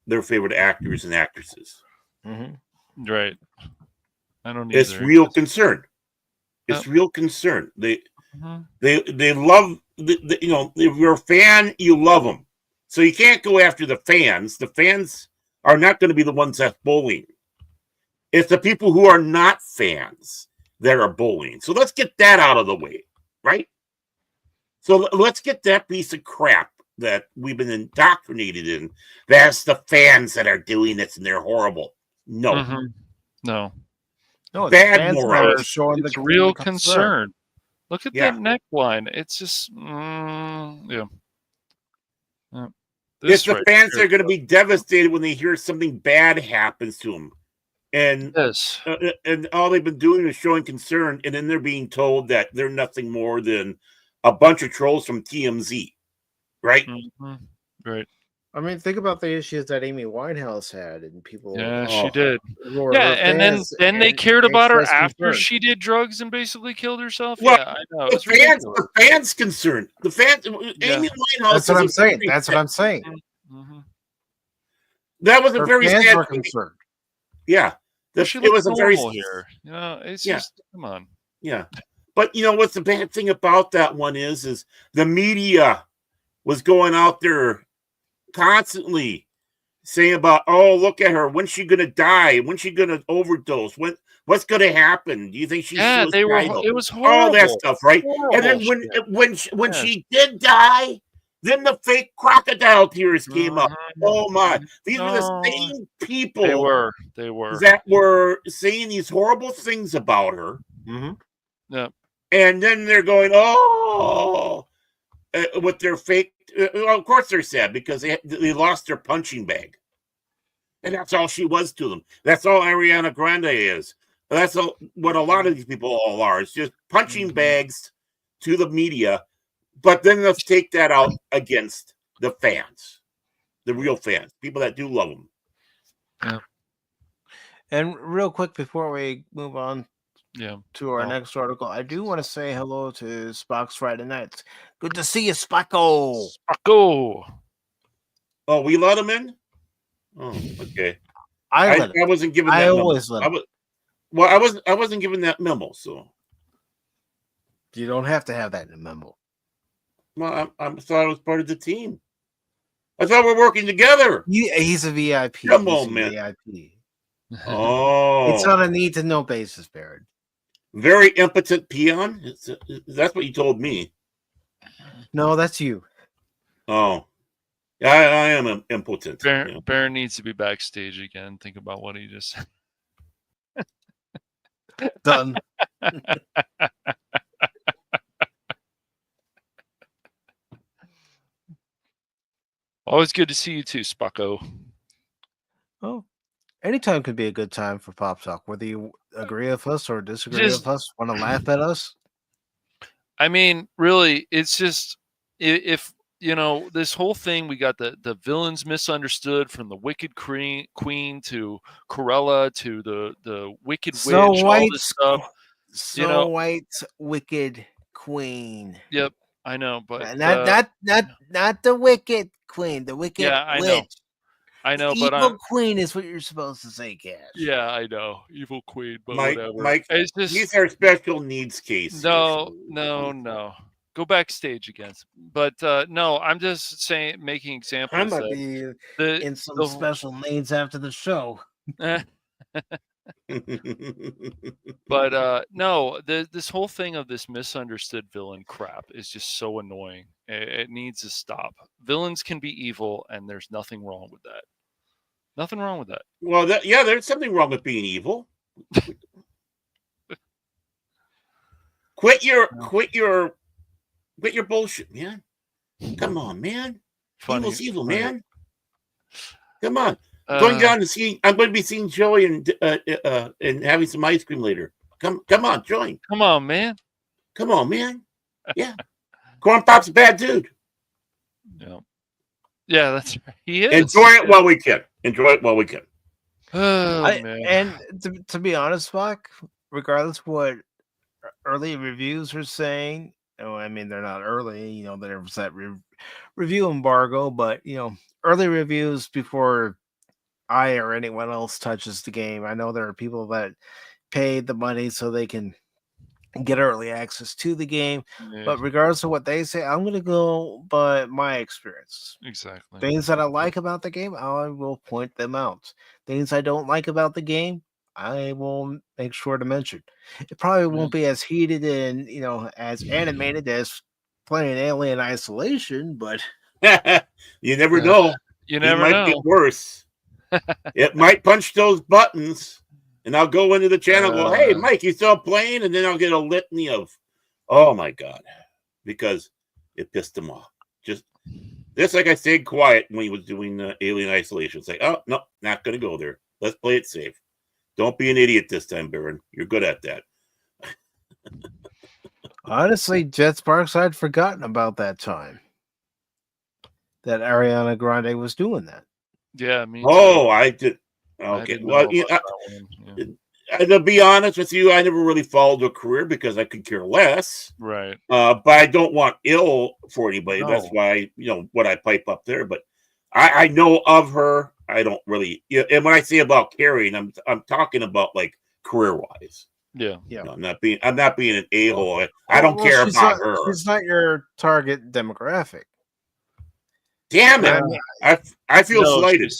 their favorite actors and actresses. Right. I don't either. It's real concern. It's real concern. They love if you're a fan, you love them. So you can't go after the fans. The fans are not going to be the ones that's bullying. It's the people who are not fans that are bullying. So let's get that out of the way, right? So let's get that piece of crap that we've been indoctrinated in. That's the fans that are doing this and they're horrible. No. No. Bad morals. It's real concern. Look at that neckline. It's just, It's the fans that are going to be devastated when they hear something bad happens to them. And and all they've been doing is showing concern, and then they're being told that they're nothing more than a bunch of trolls from TMZ, right? Right. I mean, think about the issues that Amy Winehouse had, and people. Yeah, she did. And then they cared about her after she did drugs and basically killed herself. Well, I know. The fans concerned. The fans. Amy Winehouse. That's what I'm saying. That's what I'm saying. That was a very sad. Were concerned. Yeah. It was a very here. It's just come on. Yeah. But what's the bad thing about that one is the media was going out there constantly saying about, oh, look at her. When's she gonna die? When's she gonna overdose? What's gonna happen? Do you think she's suicidal? It was horrible. All that stuff, right? Horrible. And then when she did die, then the fake crocodile tears came up. Oh my! These were the same people. They were that were saying these horrible things about her. Yeah. And then they're going, oh, with their fake. Well, of course they're sad because they lost their punching bag, and that's all she was to them. That's all Ariana Grande is. That's what a lot of these people all are. It's just punching bags to the media, but then let's take that out against the fans, the real fans, people that do love them. Yeah. And real quick before we move on to our Oh. next article, I do want to say hello to Spock's Friday Nights. Good to see you, Spocko. Spocko. Oh, we let him in? Oh, okay. I wasn't given that I memo. always let him. I wasn't given that memo, so You don't have to have that in the memo. well, I thought I was part of the team. I thought we're working together. He's a VIP. Come He's on, a man. VIP. Oh, It's on a need to know basis, Baird. very impotent peon. That's what you told me. No, that's you. Oh, yeah, I am impotent. Baron needs to be backstage again. Think about what he just said. Done. Always good to see you too, Spocko. Oh, anytime could be a good time for Pop Talk, whether you agree with us or disagree with us, want to laugh at us. I mean, really, it's just if you know this whole thing. We got the villains misunderstood, from the Wicked Queen to Corella to the Wicked Snow Witch, all White, this stuff. Snow White's Wicked Queen. Yep, I know, but not the Wicked Queen, the Wicked I Witch. know. I know, Evil but Queen is what you're supposed to say, Cash. Yeah, I know, Evil Queen, but Mike, whatever. Mike, It's just, these are special needs cases. No. Go backstage again. But no, I'm just saying, making examples. I might be in some special needs after the show. But no, this whole thing of this misunderstood villain crap is just so annoying. It needs to stop. Villains can be evil, and there's nothing wrong with that. Nothing wrong with that. Well, there's something wrong with being evil. Quit your bullshit, man. Come on, man. Evil's evil, man. Come on. Going down to see. I'm going to be seeing Joey and having some ice cream later. Come on, join. Come on, man. Come on, man. Yeah. Corn Pop's a bad dude. Yeah, that's right. He is. Enjoy it while we can. Oh, man. And to be honest, Spock, regardless of what early reviews are saying, I mean, they're not early, there's that review embargo, but, early reviews before I or anyone else touches the game. I know there are people that paid the money so they can get early access to the game, but regardless of what they say, I'm going to go by my experience. Exactly. Things that I like about the game, I will point them out. Things I don't like about the game, I will make sure to mention. It probably won't be as heated and as animated as playing Alien Isolation, but you never know. You never it know. Might get worse. It might punch those buttons, and I'll go into the channel and go, "Hey, Mike, you still playing?" And then I'll get a litany of, "Oh my god," because it pissed him off. Just like I stayed quiet when he was doing Alien Isolation. It's like, "Oh no, not gonna go there. Let's play it safe. Don't be an idiot this time, Baron. You're good at that." Honestly, Jet Sparks, I'd forgotten about that time that Ariana Grande was doing that. Yeah, me too. Oh, I did. Okay. Well, to be honest with you, I never really followed her career because I could care less. Right. But I don't want ill for anybody. No. That's why, what I pipe up there. But I know of her. I don't really. And when I say about caring, I'm talking about like career wise. Yeah. I'm not being an a-hole. I don't care about her. She's not your target demographic. Damn it! I feel slighted.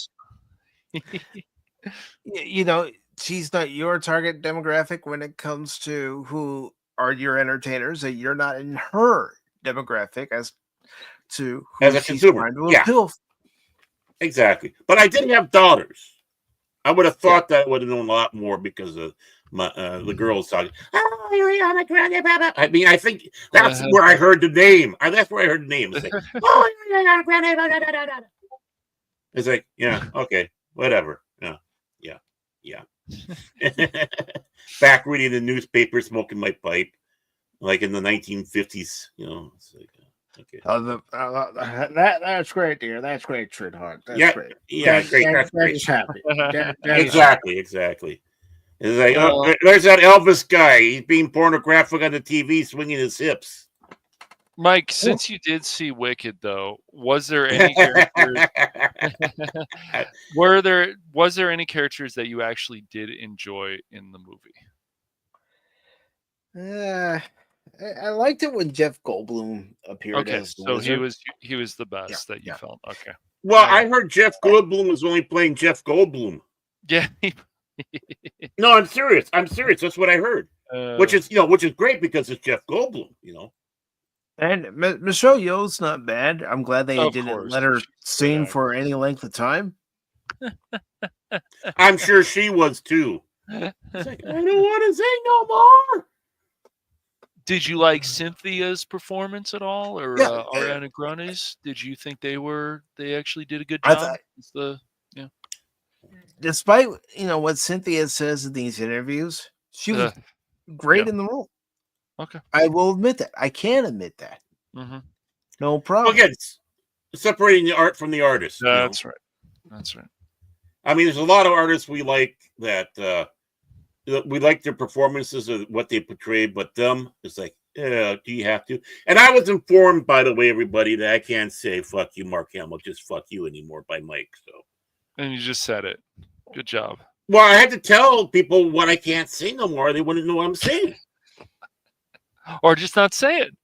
She's not your target demographic when it comes to who are your entertainers. That you're not in her demographic as to who as a she's consumer. trying to appeal. Exactly. But I didn't have daughters. I would have thought that I would have known a lot more because of the girls talking. Oh, Ariana Grande. Blah, blah. I mean, I think that's where I heard the name. That's where I heard the name. It's like, oh, Ariana Grande. Blah, blah, blah, blah. It's like, yeah, okay, whatever. Yeah. Back reading the newspaper, smoking my pipe, like in the 1950s. It's like, okay. That's great, dear. That's great, sweetheart. That's great. Yeah, great. That's great. Happy. Exactly. It's like, there's that Elvis guy. He's being pornographic on the TV, swinging his hips. Mike, since you did see Wicked, though, was there any characters? Was there any characters that you actually did enjoy in the movie? I liked it when Jeff Goldblum appeared. Okay, so he was the best that you felt. Okay. Well, I heard Jeff Goldblum was only playing Jeff Goldblum. Yeah. No, I'm serious. That's what I heard. Which is great because it's Jeff Goldblum. And Michelle Yeoh's not bad. I'm glad they didn't let her sing for any length of time. I'm sure she was too. It's like, I don't want to sing no more. Did you like Cynthia's performance at all, or Ariana Grande's? Did you think they actually did a good job? Despite what Cynthia says in these interviews, she was great in the role. Okay, I will admit that. I can admit that. Mm-hmm. No problem. Again, separating the art from the artist. That's right. That's right. I mean, there's a lot of artists we like that we like their performances or what they portray, but them, it's like, do you have to? And I was informed, by the way, everybody, that I can't say "fuck you, Mark Hamill," just "fuck you" anymore by Mike. So, and you just said it. Good job. Well, I had to tell people what I can't say no more. They wouldn't know what I'm saying. Or just not say it.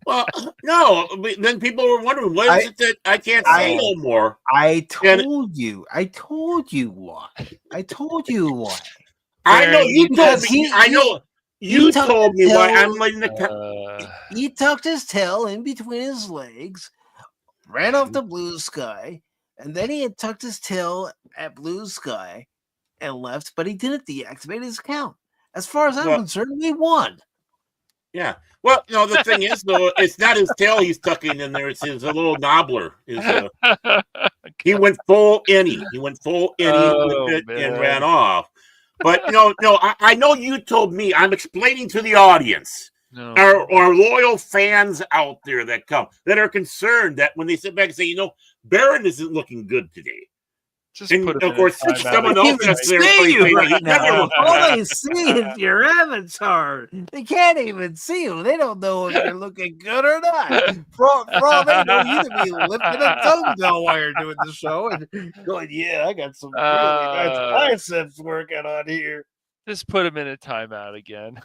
Well, no. Then people were wondering, what is it that I can't say no more? I told you why. I know you told me. I know you told me why. I'm letting the. He tucked his tail in between his legs, ran off the Blue Sky, and then he had tucked his tail at Blue Sky and left, but he didn't deactivate his account. As far as I'm concerned, we won. Yeah. Well, the thing is, though, it's not his tail he's tucking in there. It's his little knobbler. He went full innie. With it and ran off. But, no, I know you told me. I'm explaining to the audience, our loyal fans out there that are concerned that when they sit back and say, Baron isn't looking good today. And of course, someone else that's there. All they see is your avatar. They can't even see you. They don't know if you're looking good or not. For all they know, you to be lifting a thumbnail while you're doing the show and going, "Yeah, I got some really nice biceps working on here." Just put him in a timeout again.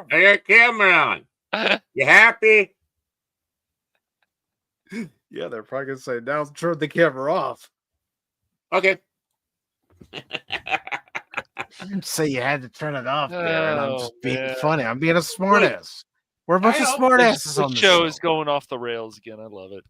Hey, Cameron, you happy? Yeah, they're probably gonna say, "Now turn the camera off." Okay. Say you had to turn it off there, and I'm just being funny. I'm being a smartass. We're a bunch of smartasses on the the show. Is going off the rails again. I love it.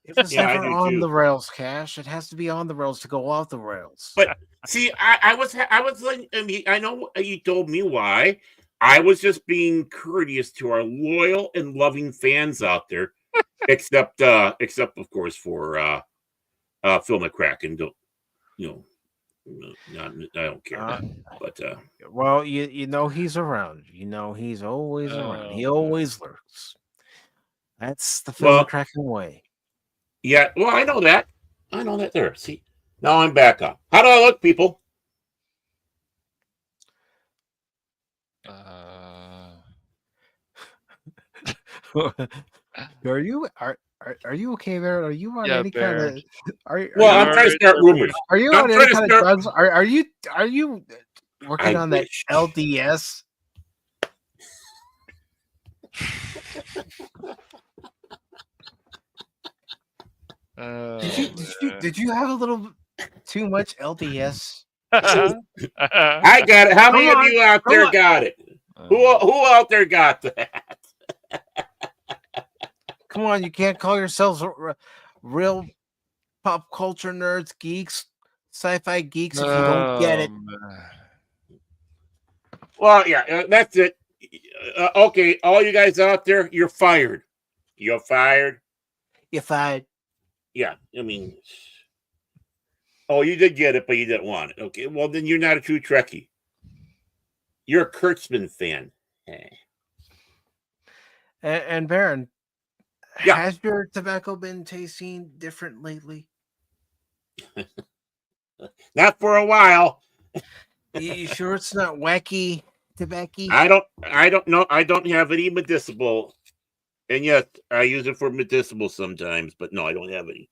If it's never on the rails, Cash, it has to be on the rails to go off the rails. But see, I was like, I know you told me why. I was just being courteous to our loyal and loving fans out there. except of course for Phil McCracken. I don't care. But well, he's around. He's always around. He always lurks. That's the Phil McCracken way. Yeah, well, I know that there. See, now I'm back up. How do I look, people? Are you okay there? Are you on any kind of? I'm trying to start rumors. Are you on any kind of drugs? Are you working on that LDS? Did you have a little too much LDS? I got it. How many of you out there got it? Who out there got that? Come on, you can't call yourselves real pop culture nerds, geeks, sci-fi geeks, if you don't get it. Well, yeah, that's it. Okay, all you guys out there, you're fired. You're fired. You're fired. Yeah, I mean, oh, you did get it, but you didn't want it. Okay, well, then you're not a true Trekkie. You're a Kurtzman fan. And Baron, Yeah. has your tobacco been tasting different lately? Not for a while. You sure it's not wacky tobacco? I don't know. I don't have any medicinal. And yes, I use it for medicinal sometimes, but no, I don't have any.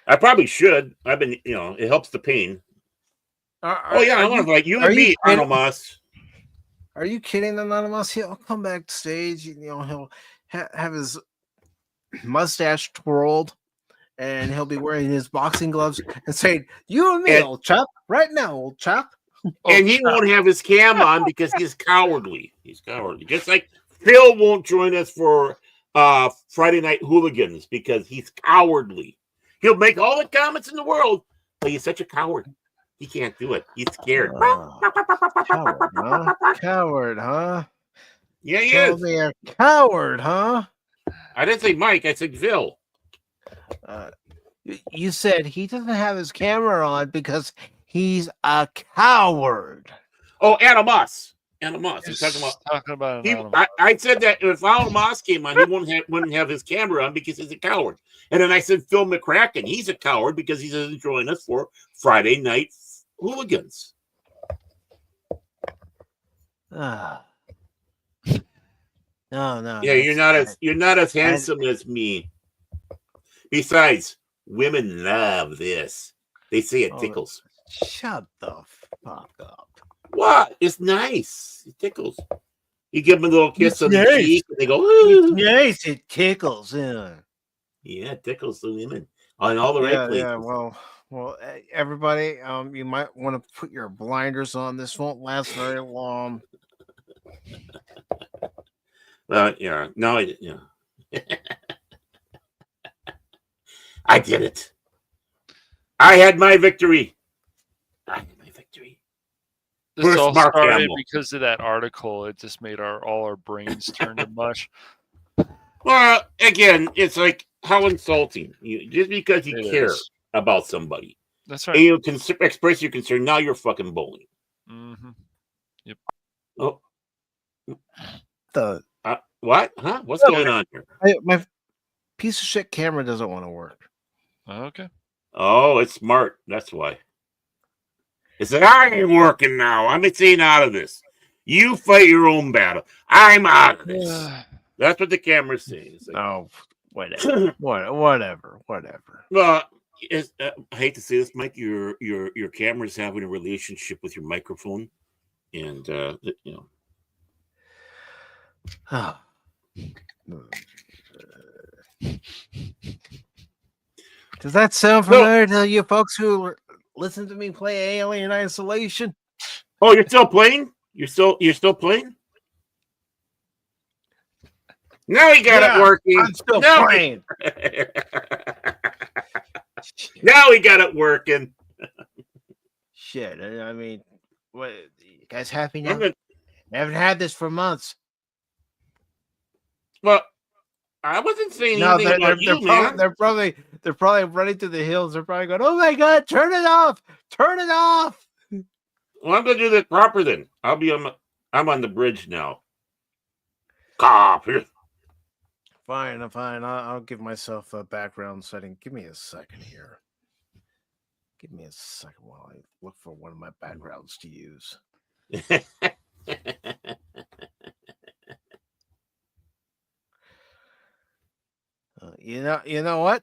I probably should. I've been, it helps the pain. I want to like you and me, Anonymous. Are you kidding, Anonymous? He'll come backstage, he'll have his mustache twirled, and he'll be wearing his boxing gloves and saying, "You and me, old chap, right now, old chap." And he won't have his cam on because he's cowardly. He's cowardly. Just like Phil won't join us for Friday Night Hooligans because he's cowardly. He'll make all the comments in the world, but he's such a coward. He can't do it. He's scared. Coward, huh? Yeah, he is. Me a coward, huh? I didn't say Mike. I said Phil. You said he doesn't have his camera on because he's a coward. Oh, Anonymous. Anonymous. He's talking about I said that if Anonymous came on, he wouldn't have his camera on because he's a coward. And then I said Phil McCracken. He's a coward because he doesn't join us for Friday Night Hooligans. No. Yeah, you're not as handsome as me. Besides, women love this. They say it tickles. Shut the fuck up. What? It's nice. It tickles. You give them a little kiss on the cheek, and they go, "Ooh." It's nice. It tickles. Yeah, it tickles the women on all the right places. Yeah. Well, everybody, you might want to put your blinders on. This won't last very long. Well, yeah. No, yeah. I did it. I had my victory. This all started because of that article. It just made all our brains turn to mush. Well, again, it's like how insulting. Just because you care about somebody. That's right. And you can express your concern. Now you're fucking bullying. Mm-hmm. Yep. Oh. The what? Huh? What's going on here? My piece of shit camera doesn't want to work. Okay. Oh, it's smart. That's why. It said, I ain't working now. I'm staying out of this. You fight your own battle. I'm out of this. That's what the camera's saying. Like, oh, whatever. whatever. Well, I hate to say this, Mike. Your camera's having a relationship with your microphone, and Does that sound familiar to you folks who listen to me play Alien Isolation? Oh, you're still playing? You're still playing? Now we got it working. I'm still playing. Now we got it working. Shit. I mean, what, you guys happy now? I haven't had this for months. Well, I wasn't saying anything about you, man. They're probably running through the hills. They're probably going, "Oh my god, turn it off! Turn it off!" Well, I'm gonna do that proper then. I'm on the bridge now. Copy. Fine. I'll give myself a background setting. Give me a second here. Give me a second while I look for one of my backgrounds to use. You know what?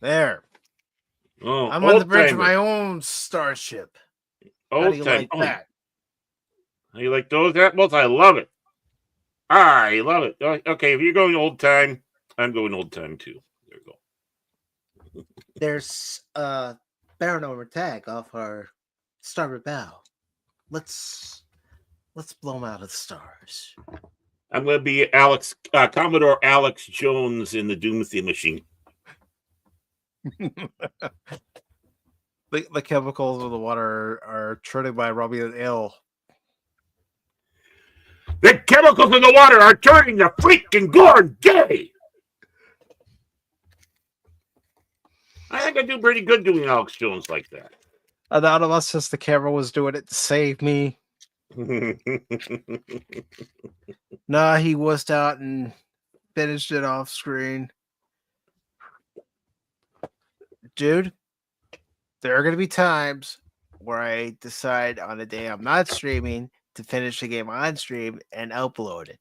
There. Oh, I'm on the bridge of my own starship. How do you like that? You like those apples? I love it. I love it. Okay, if you're going old time, I'm going old time too. There you go. There's Baron attack off our starboard bow. Let's blow them out of the stars. I'm going to be Commodore Alex Jones in the Doomsday Machine. The chemicals of the water are turning my Robbie ill. The chemicals in the water are turning the freaking Gorn gay. I think I do pretty good doing Alex Jones like that. Out of us, just the camera was doing it to save me. Nah, he wussed out and finished it off screen. Dude, there are going to be times where I decide on a day I'm not streaming to finish the game on stream and upload it.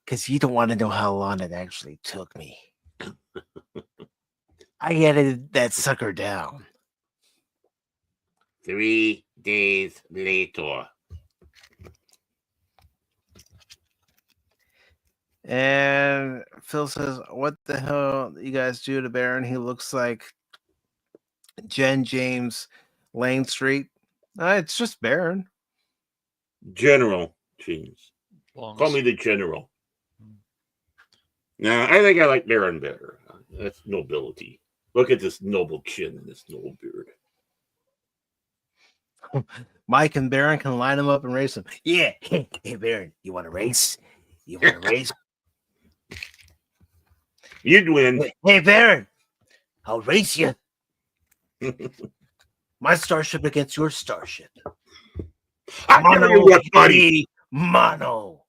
Because you don't want to know how long it actually took me. I edited that sucker down. 3 days later. And Phil says, what the hell you guys do to Baron? He looks like Jen James Lane Street. It's just Baron. General James. Call me the General. Now, I think I like Baron better. That's nobility. Look at this noble chin and this noble beard. Mike and Baron can line him up and race him. Yeah. Hey, Baron, you want to race? You want to race? You'd win. Hey, Baron, I'll race you. My starship against your starship. I'll tell you what, buddy. Mono.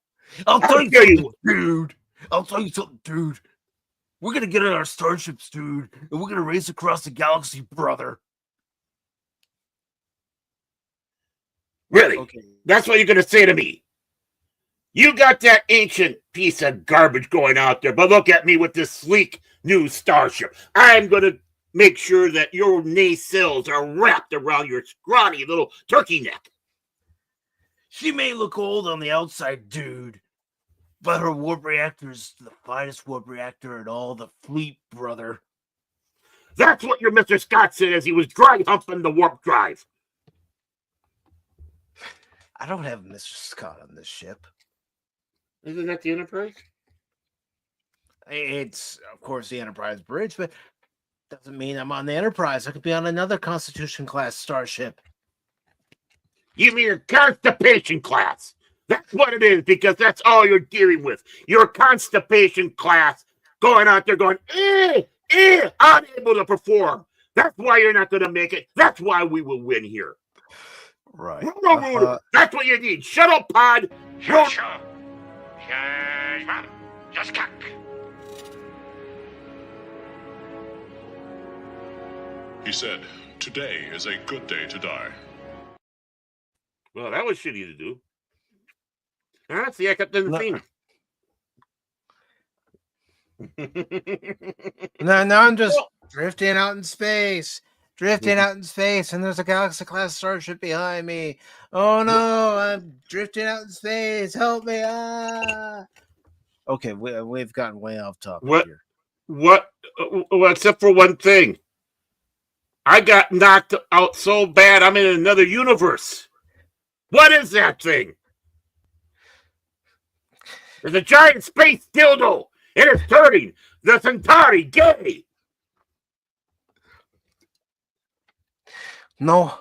I'll tell you something, dude. I'll tell you something, dude. We're going to get in our starships, dude, and we're going to race across the galaxy, brother. Really? Okay. That's what you're going to say to me? You got that ancient piece of garbage going out there, but look at me with this sleek new starship. I'm going to make sure that your nacelles are wrapped around your scrawny little turkey neck. She may look old on the outside, dude, but her warp reactor is the finest warp reactor in all the fleet, brother. That's what your Mr. Scott said as he was dry humping the warp drive. I don't have Mr. Scott on this ship. Isn't that the Enterprise? It's, of course, the Enterprise bridge, but doesn't mean I'm on the Enterprise. I could be on another Constitution-class starship. You mean a constipation class? That's what it is, because that's all you're dealing with. Your constipation class going out there going, unable to perform. That's why you're not going to make it. That's why we will win here. Right. That's what you need. Shuttle pod. He said, today is a good day to die. Well, that was shitty to do. See, I kept in the theme. Now I'm just drifting out in space. And there's a Galaxy-class starship behind me. Oh, no, I'm drifting out in space. Help me. Okay, we've gotten way off topic here. Well, except for one thing. I got knocked out so bad, I'm in another universe. What is that thing? There's a giant space dildo, and it's turning the Centauri gay. No,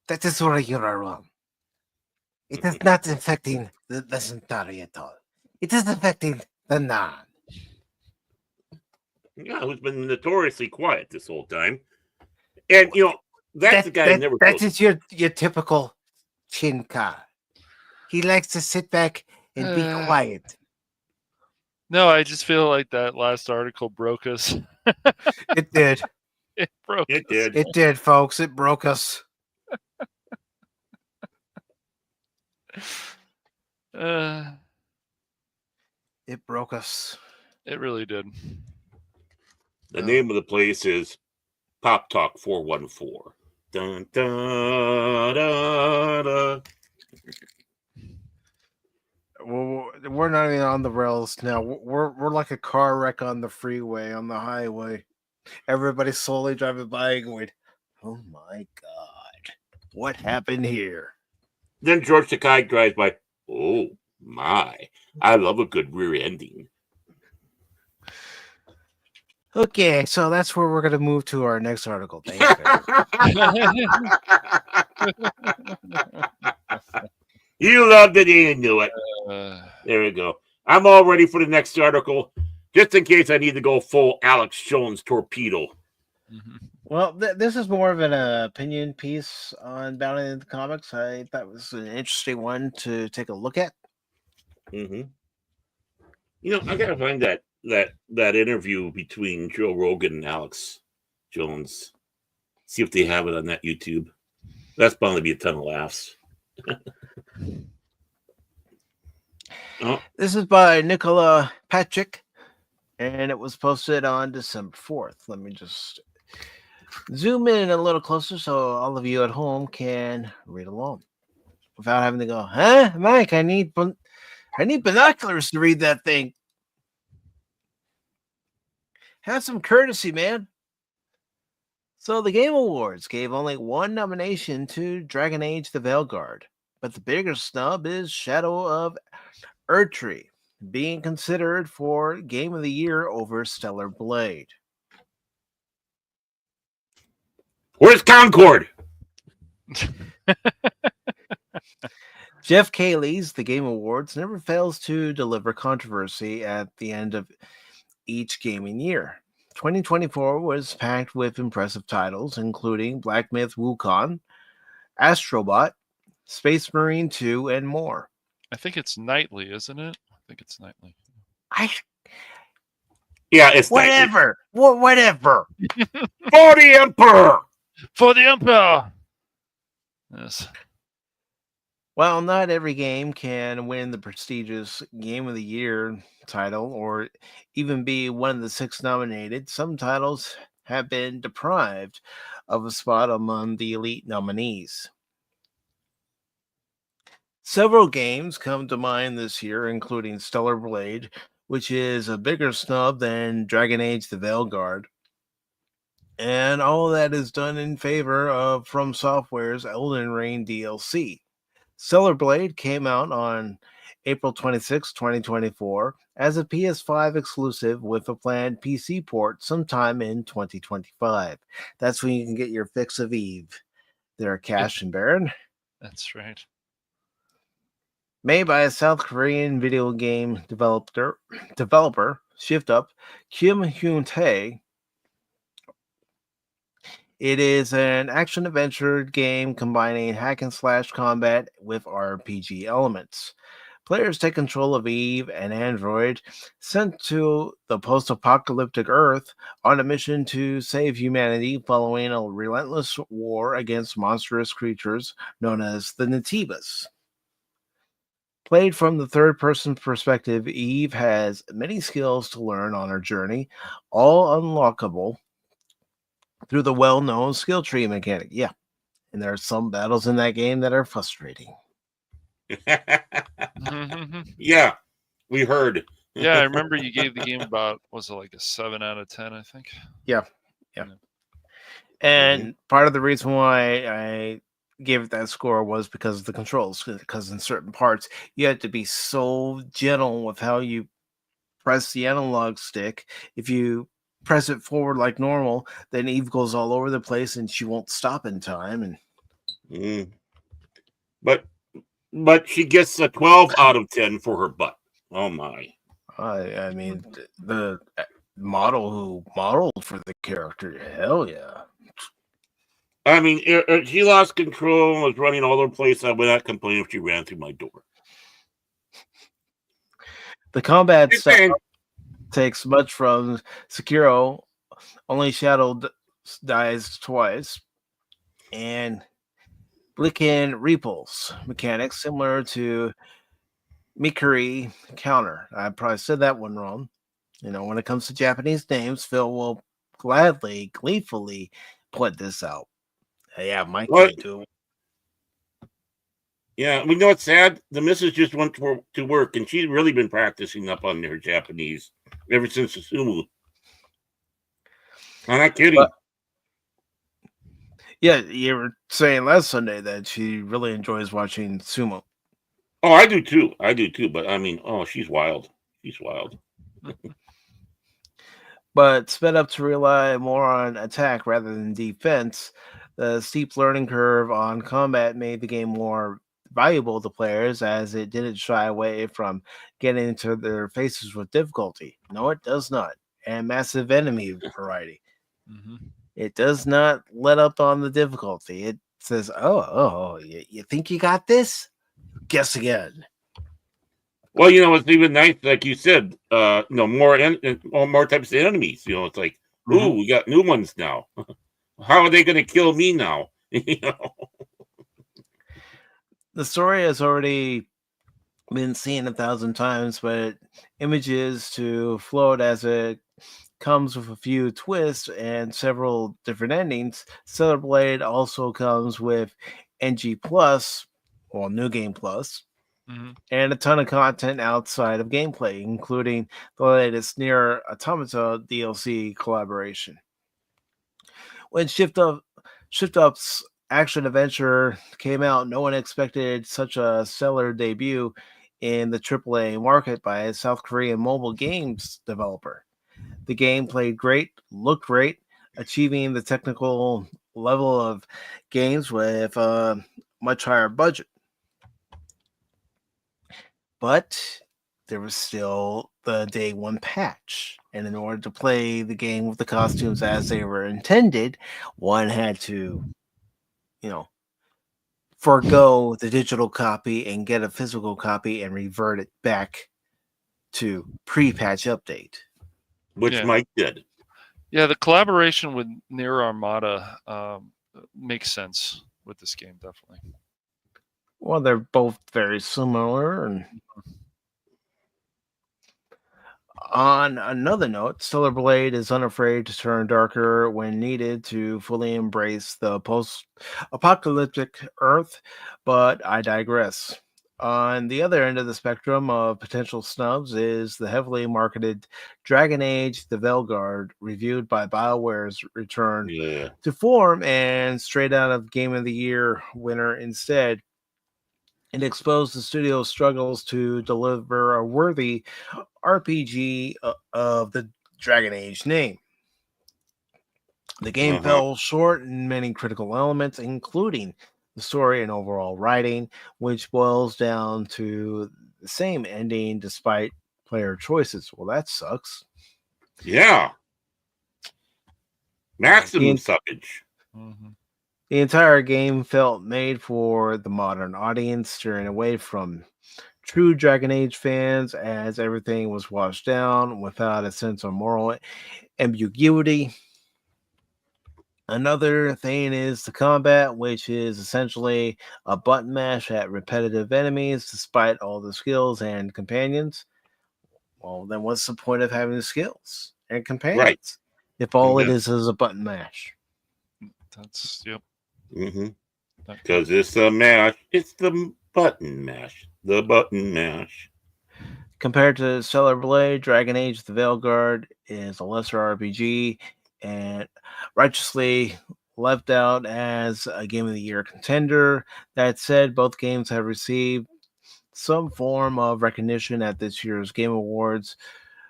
that is where you are wrong. It is not affecting the Centauri at all. It is affecting the non. Yeah, who's been notoriously quiet this whole time. And, you know, that's the guy who never... That is your typical Chinka. He likes to sit back and be quiet. No, I just feel like that last article broke us. It did. It broke us. It did, folks. It broke us. It broke us. It really did. The name of the place is Pop Talk 414. Dun, dun, dun, dun. Well, we're not even on the rails now. We're like a car wreck on the freeway, on the highway. Everybody's slowly driving by and going, oh my God, what happened here? Then George Takei drives by. Oh My, I love a good rear ending. Okay, so that's where we're going to move to our next article. Thanks, Barry. You loved it, you knew it. There we go. I'm all ready for the next article, just in case I need to go full Alex Jones torpedo. Well, this is more of an opinion piece on Bounty in the Comics. I thought it was an interesting one to take a look at. You know, I gotta find that interview between Joe Rogan and Alex Jones. See if they have it on that YouTube. That's bound to be a ton of laughs. This is by Nikola Pajtic, and it was posted on December 4th. Let me just zoom in a little closer so all of you at home can read along without having to go, huh, Mike, I need binoculars to read that thing. Have some courtesy, man. So the Game Awards gave only one nomination to Dragon Age the Veilguard, but the bigger snub is Shadow of Erdtree, being considered for Game of the Year over Stellar Blade. Where's Concord? Jeff Keighley's The Game Awards never fails to deliver controversy at the end of each gaming year. 2024 was packed with impressive titles, including Black Myth Wukong, Astrobot, Space Marine 2, and more. I think it's nightly, isn't it? I think it's nightly. Yeah, it's whatever. Whatever. For the Emperor. For the Emperor. Yes. While not every game can win the prestigious Game of the Year title or even be one of the 6 nominated, some titles have been deprived of a spot among the elite nominees. Several games come to mind this year, including Stellar Blade, which is a bigger snub than Dragon Age the Veilguard. And all of that is done in favor of From Software's Elden Ring DLC. Stellar Blade came out on April 26, 2024 as a PS5 exclusive with a planned PC port sometime in 2025. That's when you can get your fix of Eve. There, Cash and Baron. That's right. Made by a South Korean video game developer Shift Up Kim Hyun Tae. It is an action-adventure game combining hack-and-slash combat with RPG elements. Players take control of Eve, an android sent to the post-apocalyptic Earth on a mission to save humanity following a relentless war against monstrous creatures known as the Nativas. Played from the third-person perspective, Eve has many skills to learn on her journey, all unlockable through the well-known skill tree mechanic. Yeah, and there are some battles in that game that are frustrating. Yeah, we heard. Yeah, I remember you gave the game about, was it like a 7 out of 10, I think? Yeah. And part of the reason why I gave it that score was because of the controls, because in certain parts, you had to be so gentle with how you press the analog stick. If you press it forward like normal, then Eve goes all over the place and she won't stop in time. And but she gets a 12 out of 10 for her butt. Oh my! I mean, the model who modeled for the character, hell yeah. I mean, she lost control and was running all over the place. I would not complain if she ran through my door. The combat style takes much from Sekiro, only Shadow dies twice, and Blicken Repulse mechanics similar to Mikiri Counter. I probably said that one wrong. You know, when it comes to Japanese names, Phil will gleefully point this out. Yeah, Mike can't do it. Yeah, we know it's sad. The missus just went to work, and she's really been practicing up on her Japanese ever since the sumo. I'm not kidding. Yeah, you were saying last Sunday that she really enjoys watching sumo. Oh, I do too. But I mean, oh, she's wild. She's wild. But sped up to rely more on attack rather than defense. The steep learning curve on combat made the game more valuable to players as it didn't shy away from getting into their faces with difficulty. No, it does not. And massive enemy variety. Mm-hmm. It does not let up on the difficulty. It says, oh, you think you got this? Guess again. Well, it's even nice, like you said, more types of enemies. It's like, ooh, we got new ones now. How are they going to kill me now? The story has already been seen 1,000 times, but images to float as it comes with a few twists and several different endings. Stellar Blade also comes with NG Plus, or New Game Plus, and a ton of content outside of gameplay, including the latest Nier Automata DLC collaboration. When Shift Up's action adventure came out, no one expected such a stellar debut in the AAA market by a South Korean mobile games developer. The game played great, looked great, achieving the technical level of games with a much higher budget. But there was still the day one patch. And in order to play the game with the costumes as they were intended, one had to, forego the digital copy and get a physical copy and revert it back to pre-patch update. Which Mike did. Yeah, the collaboration with Nier Automata makes sense with this game, definitely. Well, they're both very similar. And on another note, Stellar Blade is unafraid to turn darker when needed to fully embrace the post-apocalyptic Earth, but I digress. On the other end of the spectrum of potential snubs is the heavily marketed Dragon Age The Veilguard, reviewed by BioWare's return to form and straight out of Game of the Year winner instead. It exposed the studio's struggles to deliver a worthy RPG of the Dragon Age name. The game fell short in many critical elements, including the story and overall writing, which boils down to the same ending despite player choices. Well, that sucks. Yeah. Maximum suckage. The entire game felt made for the modern audience, steering away from true Dragon Age fans as everything was washed down without a sense of moral ambiguity. Another thing is the combat, which is essentially a button mash at repetitive enemies despite all the skills and companions. Well, then what's the point of having the skills and companions if all it is a button mash? That's, yep. Because it's the mash. It's the button mash. The button mash. Compared to Stellar Blade, Dragon Age The Veilguard is a lesser RPG and righteously left out as a Game of the Year contender. That said, both games have received some form of recognition at this year's Game Awards.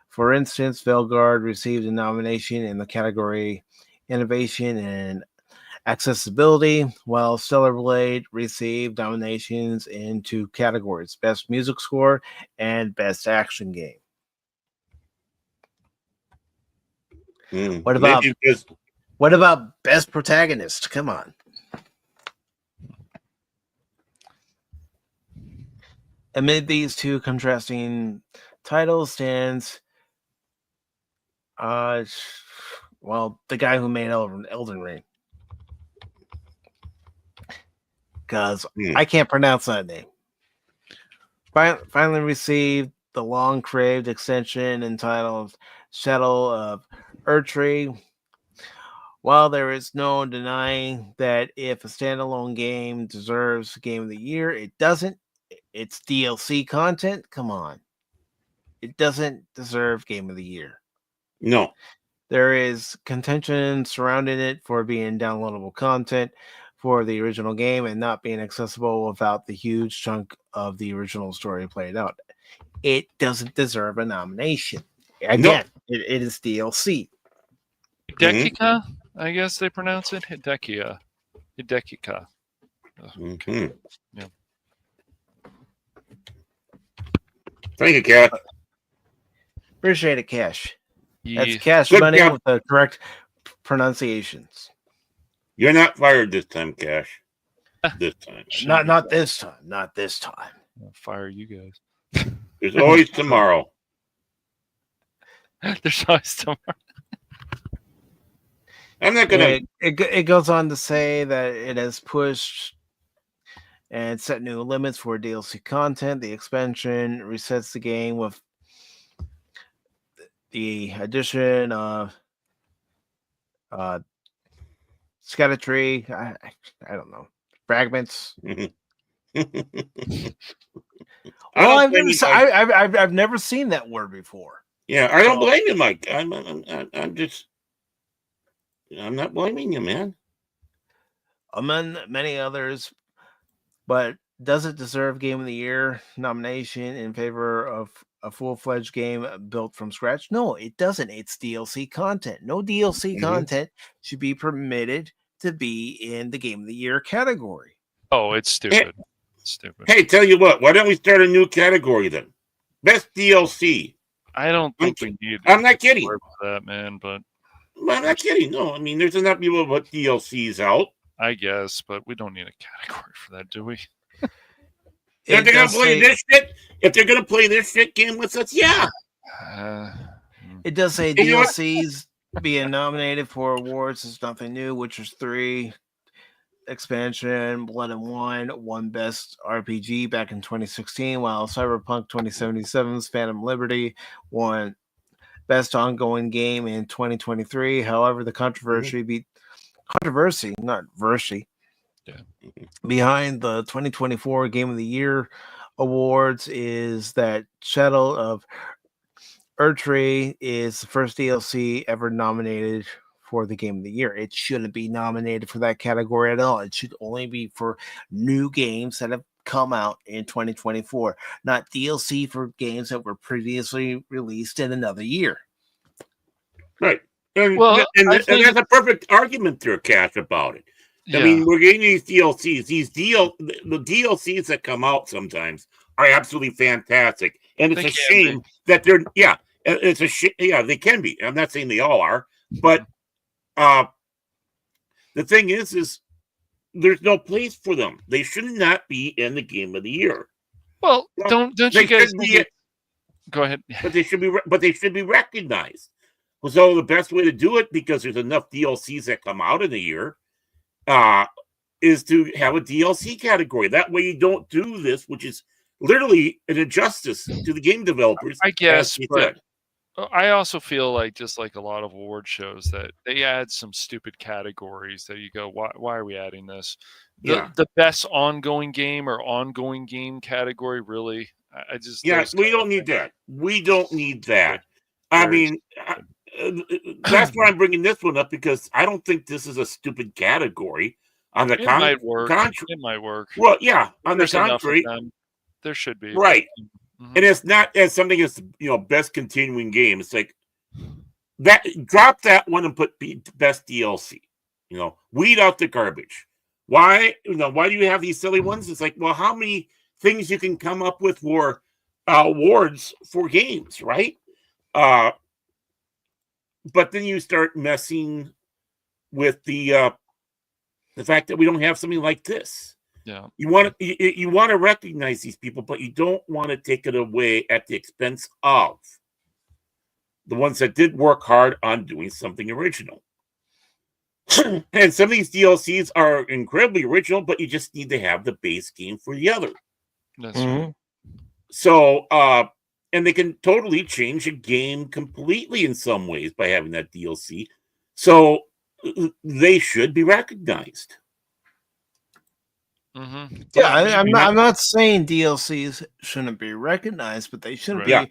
For instance, Veilguard received a nomination in the category Innovation and Accessibility, while Stellar Blade received nominations in 2 categories: Best Music Score and Best Action Game. What about Best Protagonist? Come on. Amid these 2 contrasting titles stands the guy who made Elden Ring. Because I can't pronounce that name. Finally received the long-craved extension entitled Shadow of Erdtree. While there is no denying that if a standalone game deserves Game of the Year, it doesn't. It's DLC content. Come on. It doesn't deserve Game of the Year. No. There is contention surrounding it for being downloadable content. for the original game and not being accessible without the huge chunk of the original story played out. It doesn't deserve a nomination. Again, it is DLC. Hidekika, I guess they pronounce it. Hidekika. Mm-hmm. Yeah. Thank you, Cat. Appreciate it, Cash. That's Yeah. Cash Good Money job. with the correct pronunciations. You're not fired this time, Cash. This time. Not this time. Not this time. I'll fire you guys. There's always tomorrow. There's always tomorrow. I'm not gonna. It goes on to say that it has pushed and set new limits for DLC content. The expansion resets the game with the addition of Scattertree. I don't know, fragments. Well, I've never seen that word before. Yeah, I don't blame you, Mike. I'm not blaming you, man. Among many others, but does it deserve Game of the Year nomination in favor of a full-fledged game built from scratch? No, it doesn't. It's DLC content. No DLC content should be permitted to be in the Game of the Year category. Oh, it's stupid. Stupid. Hey, tell you what, why don't we start a new category then? Best DLC. I don't think we need. I'm not kidding. For that, man, but I'm not kidding. No, I mean, there's enough people put DLCs out. I guess, but we don't need a category for that, do we? If they're gonna play this shit, if they're gonna play this shit game with us, yeah. It does say DLCs being nominated for awards is nothing new. Witcher 3 expansion, Blood and Wine won Best RPG back in 2016, while Cyberpunk 2077's Phantom Liberty won Best Ongoing Game in 2023. However, the controversy behind the 2024 Game of the Year awards is that Shadow of Erdtree is the first DLC ever nominated for the Game of the Year. It shouldn't be nominated for that category at all. It should only be for new games that have come out in 2024, not DLC for games that were previously released in another year. Right. And, Well, and that's a perfect argument there, Cash, about it. Yeah. I mean, we're getting these DLCs. The DLCs that come out sometimes are absolutely fantastic. And it's a shame that they're, it's a shame. Yeah, they can be. I'm not saying they all are, but the thing is there's no place for them. They should not be in the Game of the Year. Well, don't you guys go ahead? But they should be recognized. So the best way to do it, because there's enough DLCs that come out in a year, is to have a DLC category. That way you don't do this, which is literally an injustice to the game developers. I guess, but I also feel like, just like a lot of award shows, that they add some stupid categories that you go, why are we adding this? The best ongoing game or ongoing game category, really? I just... we don't need that. We don't need that. I mean... that's why I'm bringing this one up, because I don't think this is a stupid category. On the it might work. It might work. Well, yeah. On the contrary, there should be, right. Mm-hmm. And it's not as something as best continuing game. It's like that. Drop that one and put best DLC. Weed out the garbage. Why? Why do you have these silly ones? It's like, well, how many things you can come up with for awards for games, right? But then you start messing with the fact that we don't have something like this. Yeah, you want to recognize these people, but you don't want to take it away at the expense of the ones that did work hard on doing something original. And some of these DLCs are incredibly original, but you just need to have the base game for the other. That's right. So, and they can totally change a game completely in some ways by having that DLC. So they should be recognized. Mm-hmm. Yeah, I'm not saying DLCs shouldn't be recognized, but they shouldn't be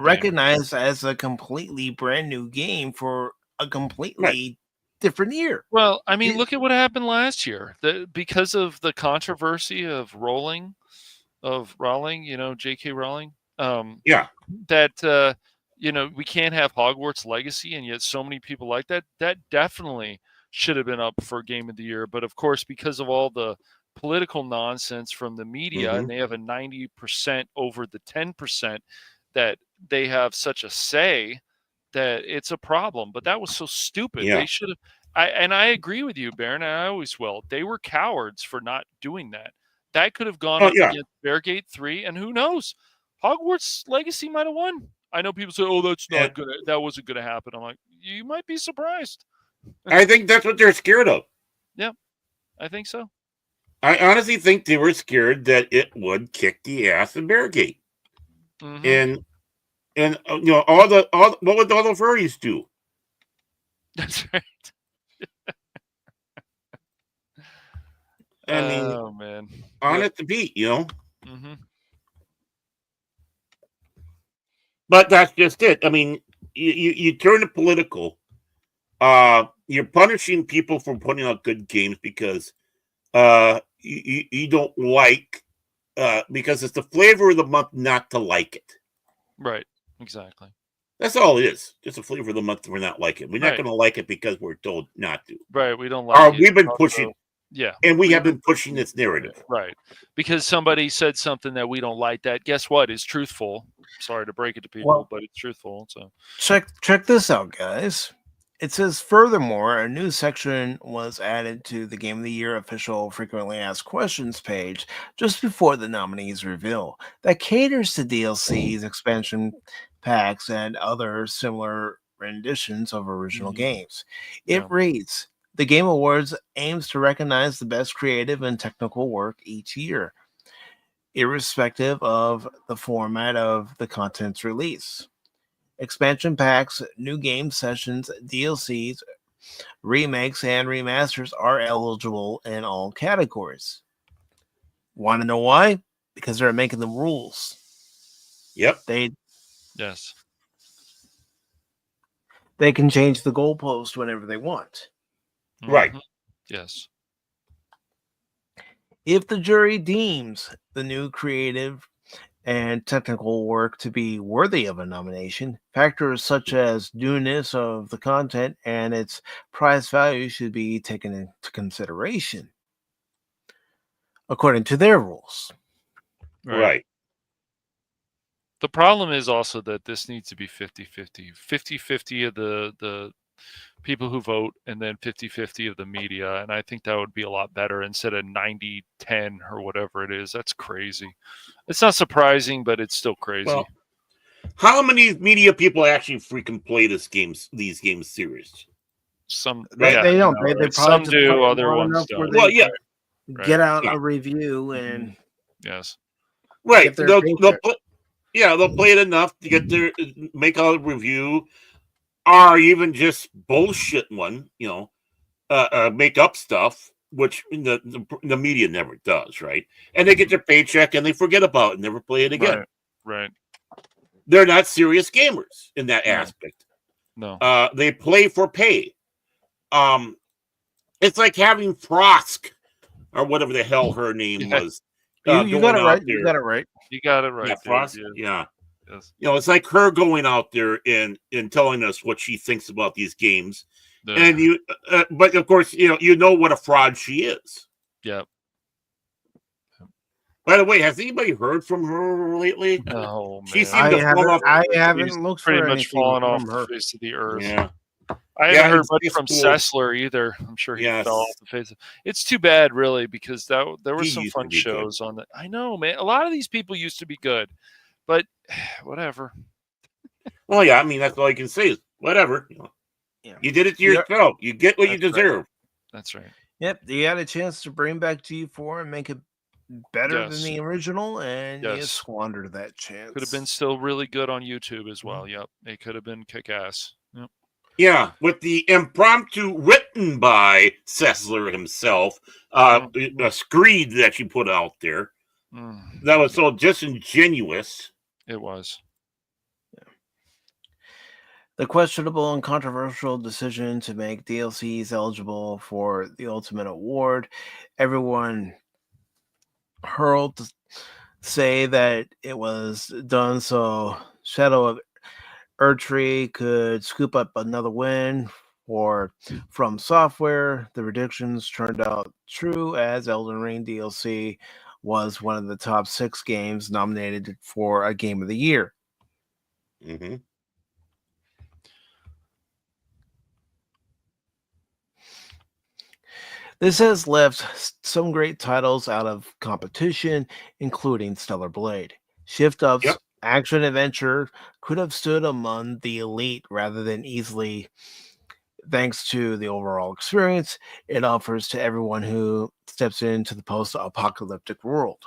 recognized as a completely brand new game for a completely different year. Well, I mean, look at what happened last year. Because of the controversy of Rowling, J.K. Rowling. That we can't have Hogwarts Legacy, and yet so many people like that. That definitely should have been up for Game of the Year, but of course, because of all the political nonsense from the media, and they have a 90% over the 10% that they have such a say, that it's a problem. But that was so stupid. Yeah. They should have. I agree with you, Baron. I always will. They were cowards for not doing that. That could have gone up against Beargate 3, and who knows? Hogwarts Legacy might have won. I know people say, "Oh, that's not good. That wasn't going to happen." I'm like, you might be surprised. I think that's what they're scared of. Yeah, I think so. I honestly think they were scared that it would kick the ass of Beargate, and what would all the furries do? That's right. I mean, oh man, on it to beat, Mm-hmm. But that's just it. I mean, you turn it political. You're punishing people for putting out good games because you don't like because it's the flavor of the month not to like it. Right. Exactly. That's all it is. Just a flavor of the month we're not like it. We're not going to like it because we're told not to. Right. We don't like it. We've been pushing. Yeah. And we have been pushing this narrative. Right. Because somebody said something that we don't like, that guess what is truthful. Sorry to break it to people, but it's truthful. So check this out, guys. It says, furthermore, a new section was added to the Game of the Year official frequently asked questions page just before the nominees reveal that caters to DLCs, expansion packs, and other similar renditions of original games. It reads, the Game Awards aims to recognize the best creative and technical work each year, irrespective of the format of the content's release. Expansion packs, new game sessions, DLCs, remakes, and remasters are eligible in all categories. Want to know why? Because they're making the rules. Yep. They can change the goalpost whenever they want. Right. Yes. If the jury deems the new creative and technical work to be worthy of a nomination, factors such as newness of the content and its price value should be taken into consideration according to their rules. Right. The problem is also that this needs to be 50-50. 50-50 of the people who vote, and then 50-50 of the media. And I think that would be a lot better instead of 90-10 or whatever it is. That's crazy. It's not surprising, but it's still crazy. Well, how many media people actually freaking play these games serious? Some they don't. They probably some do, other ones don't. Well, yeah. Get out a review and yes. Right. They'll play it enough to get make out a review, or even just bullshit one, make up stuff, which the media never does, right? And they get their paycheck and they forget about it and never play it again. Right. They're not serious gamers in that aspect. No. They play for pay. It's like having Frosk or whatever the hell her name was. You got it right. You got it right. You got it right. Yeah, Frost. Yeah. Yes. It's like her going out there and telling us what she thinks about these games, and but of course, you know what a fraud she is. Yeah. By the way, has anybody heard from her lately? Oh man, she seemed I haven't looked pretty for much fallen off her. the face of the earth. Yeah. I haven't heard much from Sessler either. I'm sure he fell off the face. It's too bad, really, because there were some fun shows on that. I know, man. A lot of these people used to be good, but whatever. Well, yeah, I mean, that's all you can say is whatever. You did it to yourself. You get what you deserve. Right. That's right. Yep, you had a chance to bring back G4 and make it better than the original, and you squandered that chance. Could have been still really good on YouTube as well. Yep, it could have been kick-ass. Yep. Yeah, with the impromptu written by Sessler himself, a screed that you put out there. That was so disingenuous. It was. The questionable and controversial decision to make DLCs eligible for the Ultimate Award. Everyone hurled to say that it was done so Shadow of Erdtree could scoop up another win from Software. The predictions turned out true, as Elden Ring DLC was one of the top 6 games nominated for a Game of the Year. Mm-hmm. This has left some great titles out of competition, including Stellar Blade. Shift Up's action adventure could have stood among the elite rather than easily, thanks to the overall experience it offers to everyone who steps into the post-apocalyptic world.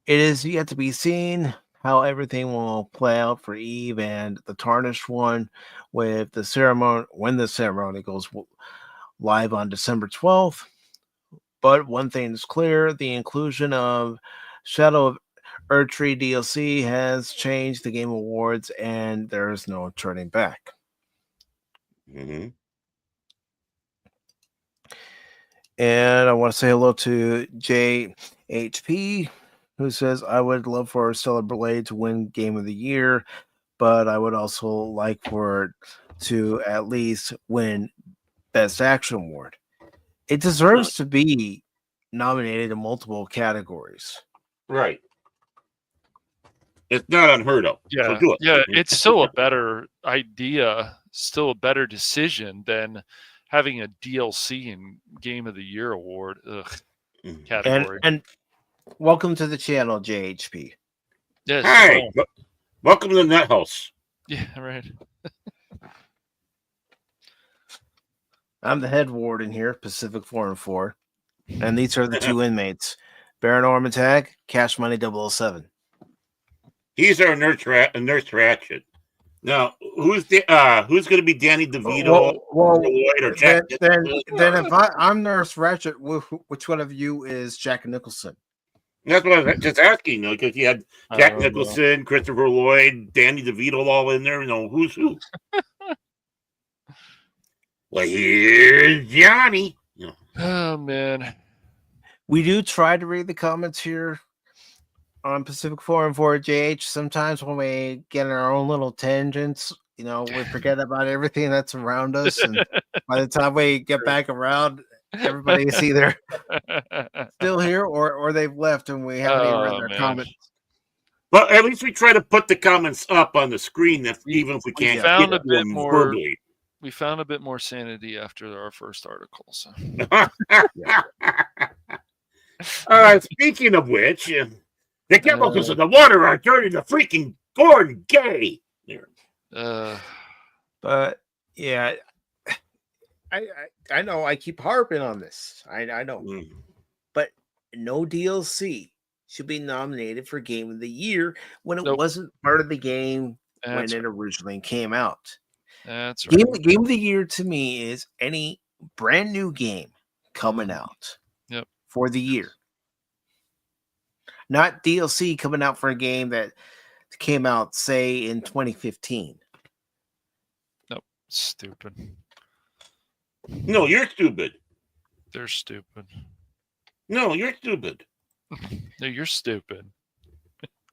It is yet to be seen how everything will play out for Eve and the Tarnished One with the ceremony when the ceremony goes live on December 12th. But one thing is clear, the inclusion of Shadow of Erdtree DLC has changed the Game Awards, and there's no turning back. Mm-hmm. And I want to say hello to JHP, who says, I would love for Stellar Blade to win Game of the Year, but I would also like for it to at least win Best Action Award. It deserves to be nominated in multiple categories. Right. It's not unheard of. Yeah, So do it. yeah, it's still a better idea, still a better decision than having a DLC in Game of the Year award category. And welcome to the channel, JHP. Yes. Hi, welcome to the Net House. Yeah, right. I'm the head warden here, Pacific414, and these are the 2 inmates, Baron Ormatag, Cash Money 007. He's our Nurse Ratchet. Now, who's going to be Danny DeVito? Or Jack? Then if I'm Nurse Ratchet, which one of you is Jack Nicholson? That's what I was just asking, because you had Jack Nicholson, Christopher Lloyd, Danny DeVito all in there. Who's who? Well, here's Johnny. Oh, man. We do try to read the comments here on Pacific414 JH. Sometimes when we get in our own little tangents, we forget about everything that's around us. And by the time we get back around, everybody is either still here or they've left and we haven't even read their comments. Well, at least we try to put the comments up on the screen, even if we can't found a bit more verbally. We found a bit more sanity after our first article. So. Speaking of which, the chemicals in the water are turning the freaking corn gay. But yeah, I know I keep harping on this. I know, but no DLC should be nominated for Game of the Year when it wasn't part of the game when it originally came out. That's right. Game of the Year to me is any brand new game coming out for the year. Not DLC coming out for a game that came out, say, in 2015. Nope. Stupid. No, you're stupid. They're stupid. No, you're stupid. No, you're stupid.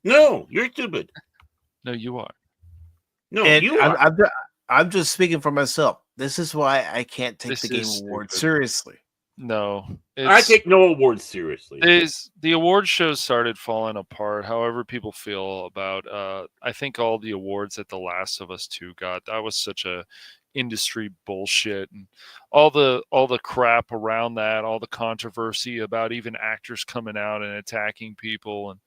No, you're stupid. No, you are. No, you are. I'm just speaking for myself. This is why I can't take the Game Award seriously. No. I take no awards seriously. The award shows started falling apart, however people feel about I think all the awards that The Last of Us 2 got, that was such a industry bullshit, and all the crap around that, all the controversy about even actors coming out and attacking people and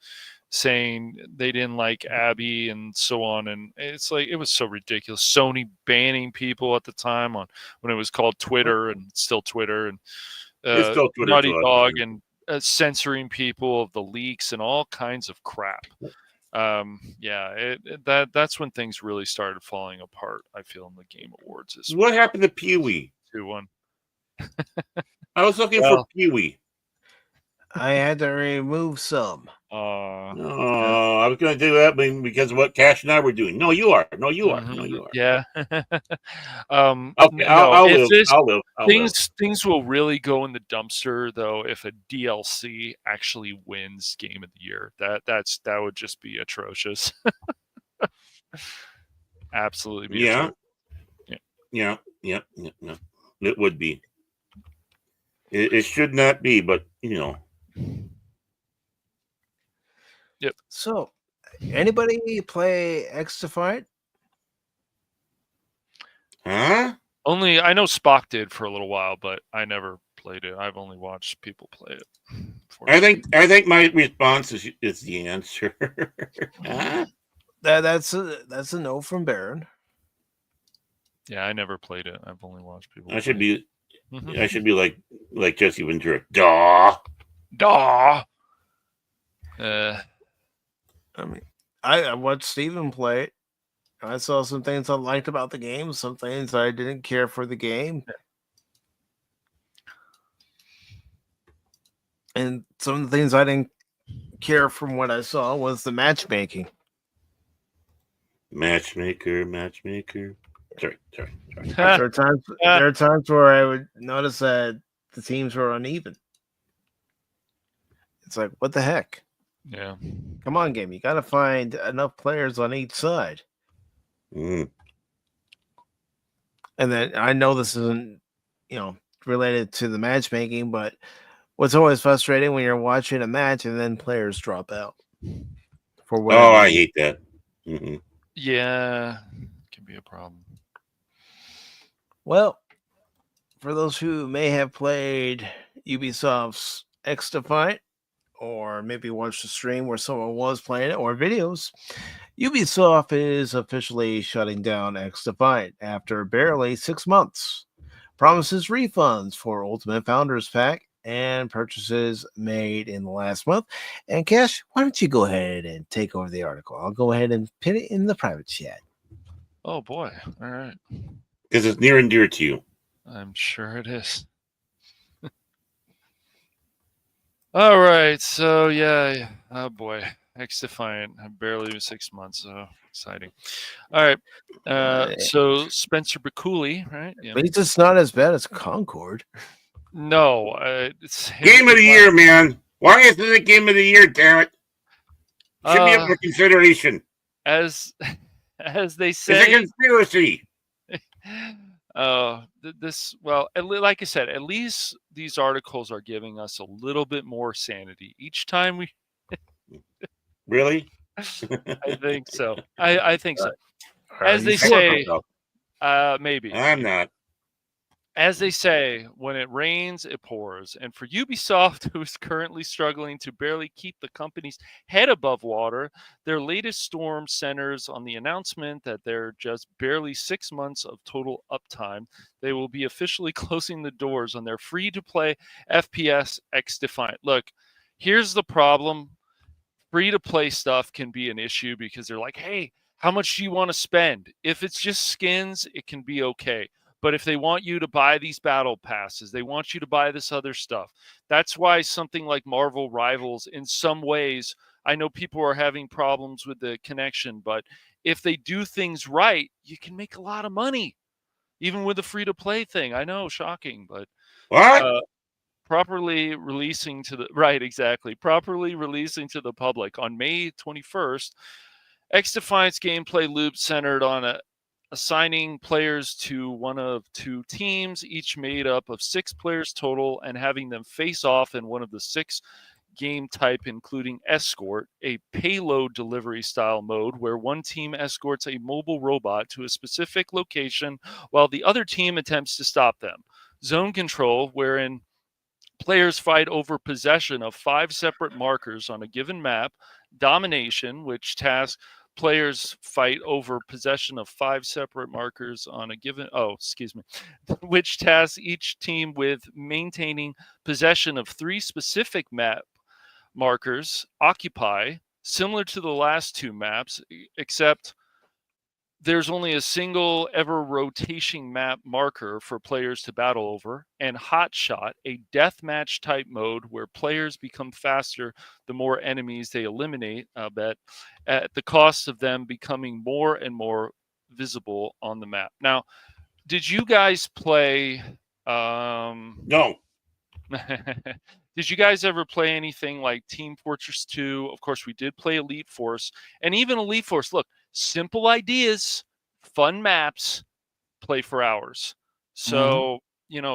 saying they didn't like Abby and so on, and it's like it was so ridiculous. Sony banning people at the time on when it was called Twitter and still Twitter, and Naughty Dog and censoring people of the leaks and all kinds of crap. That's when things really started falling apart, I feel, in the Game Awards. What happened to Pee-wee? 2-1. I was looking for Pee-wee. I had to remove some. Oh, I was going to do that because of what Cash and I were doing. No, you are. No, you are. No, you are. Yeah. Okay, I'll live. I'll live. Things will really go in the dumpster though if a DLC actually wins Game of the Year. That would just be atrocious. Absolutely be atrocious. Yeah. It would be. It should not be, but Yep. So, anybody play X-Defiant? Huh? Only I know Spock did for a little while, but I never played it. I've only watched people play it. I think my response is the answer. Huh? That's a no from Baron. Yeah, I never played it. I've only watched people. I should be like Jesse Ventura. Daw. I mean, I watched Steven play it. I saw some things I liked about the game, some things I didn't care for the game. And some of the things I didn't care from what I saw was the matchmaking. Matchmaker. Sorry. There are times where I would notice that the teams were uneven. It's like, what the heck? Yeah. Come on, game. You got to find enough players on each side. Mm. And then I know this isn't, related to the matchmaking, but what's always frustrating when you're watching a match and then players drop out. I hate that. Mm-hmm. Yeah, can be a problem. Well, for those who may have played Ubisoft's X-Defiant, or maybe watched a stream where someone was playing it, or videos, Ubisoft is officially shutting down X-Defiant after barely 6 months. Promises refunds for Ultimate Founders Pack and purchases made in the last month. And Cash, why don't you go ahead and take over the article? I'll go ahead and pin it in the private chat. Oh boy. All right. Because it's near and dear to you. I'm sure it is. All right. So yeah. Oh boy. X-Defiant. Barely 6 months. So exciting. All right. So Spencer Baculi, right? Yeah. At least it's not as bad as Concord. No. It's Game of the Year, man. Why isn't it Game of the Year, damn it? Should be up for consideration. As they say. It's a conspiracy. Like I said, at least these articles are giving us a little bit more sanity each time we. Really? I think so. I think so. As they say, maybe. I'm not. As they say, when it rains, it pours. And for Ubisoft, who is currently struggling to barely keep the company's head above water, their latest storm centers on the announcement that they're just barely 6 months of total uptime. They will be officially closing the doors on their free-to-play FPS X-Defiant. Look, here's the problem. Free-to-play stuff can be an issue because they're like, hey, how much do you want to spend? If it's just skins, it can be okay. But if they want you to buy these battle passes, they want you to buy this other stuff. That's why something like Marvel Rivals, in some ways, I know people are having problems with the connection, but if they do things right, you can make a lot of money, even with the free-to-play thing. I know, shocking, but properly releasing to the public on May 21st, X-Defiant's gameplay loop centered on assigning players to one of two teams, each made up of 6 players total, and having them face off in one of the 6 game type, including escort, a payload delivery style mode where one team escorts a mobile robot to a specific location while the other team attempts to stop them. Zone control, wherein players fight over possession of 5 separate markers on a given map. Domination, which tasks players fight over possession of 5 separate markers on a given which tasks each team with maintaining possession of 3 specific map markers. Occupy, similar to the last 2 maps, except there's only a single ever rotation map marker for players to battle over, and Hot Shot, a deathmatch type mode where players become faster the more enemies they eliminate, I bet, at the cost of them becoming more and more visible on the map. Now, did you guys play? No. Did you guys ever play anything like Team Fortress 2? Of course, we did play Elite Force, and even Elite Force. Look, simple ideas, fun maps, play for hours. So,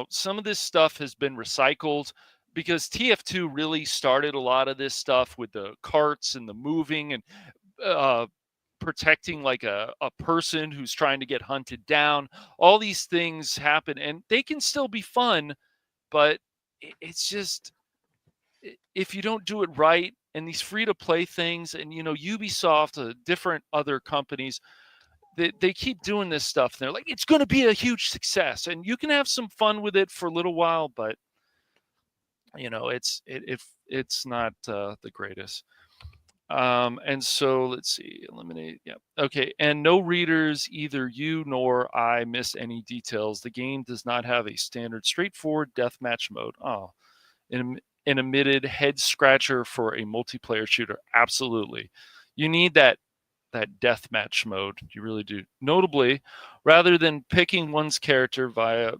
some of this stuff has been recycled because TF2 really started a lot of this stuff with the carts and the moving and protecting like a person who's trying to get hunted down. All these things happen, and they can still be fun, but it's just, if you don't do it right, and these free-to-play things, and Ubisoft, different other companies, they keep doing this stuff. And they're like, it's going to be a huge success, and you can have some fun with it for a little while, but it's not the greatest. And so let's see, eliminate. Yeah. Okay. And no readers, either you nor I miss any details. The game does not have a standard straightforward deathmatch mode. Oh, an admitted head scratcher for a multiplayer shooter. Absolutely. You need that deathmatch mode. You really do. Notably, rather than picking one's character via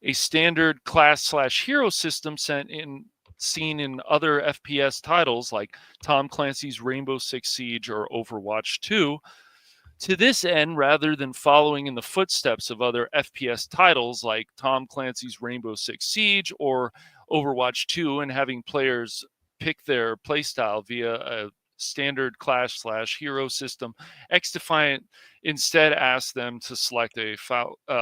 a standard class/hero system seen in other FPS titles like Tom Clancy's Rainbow Six Siege or Overwatch 2, to this end, rather than following in the footsteps of other FPS titles like Tom Clancy's Rainbow Six Siege or Overwatch 2 and having players pick their playstyle via a standard class/hero system, XDefiant instead asked them to select a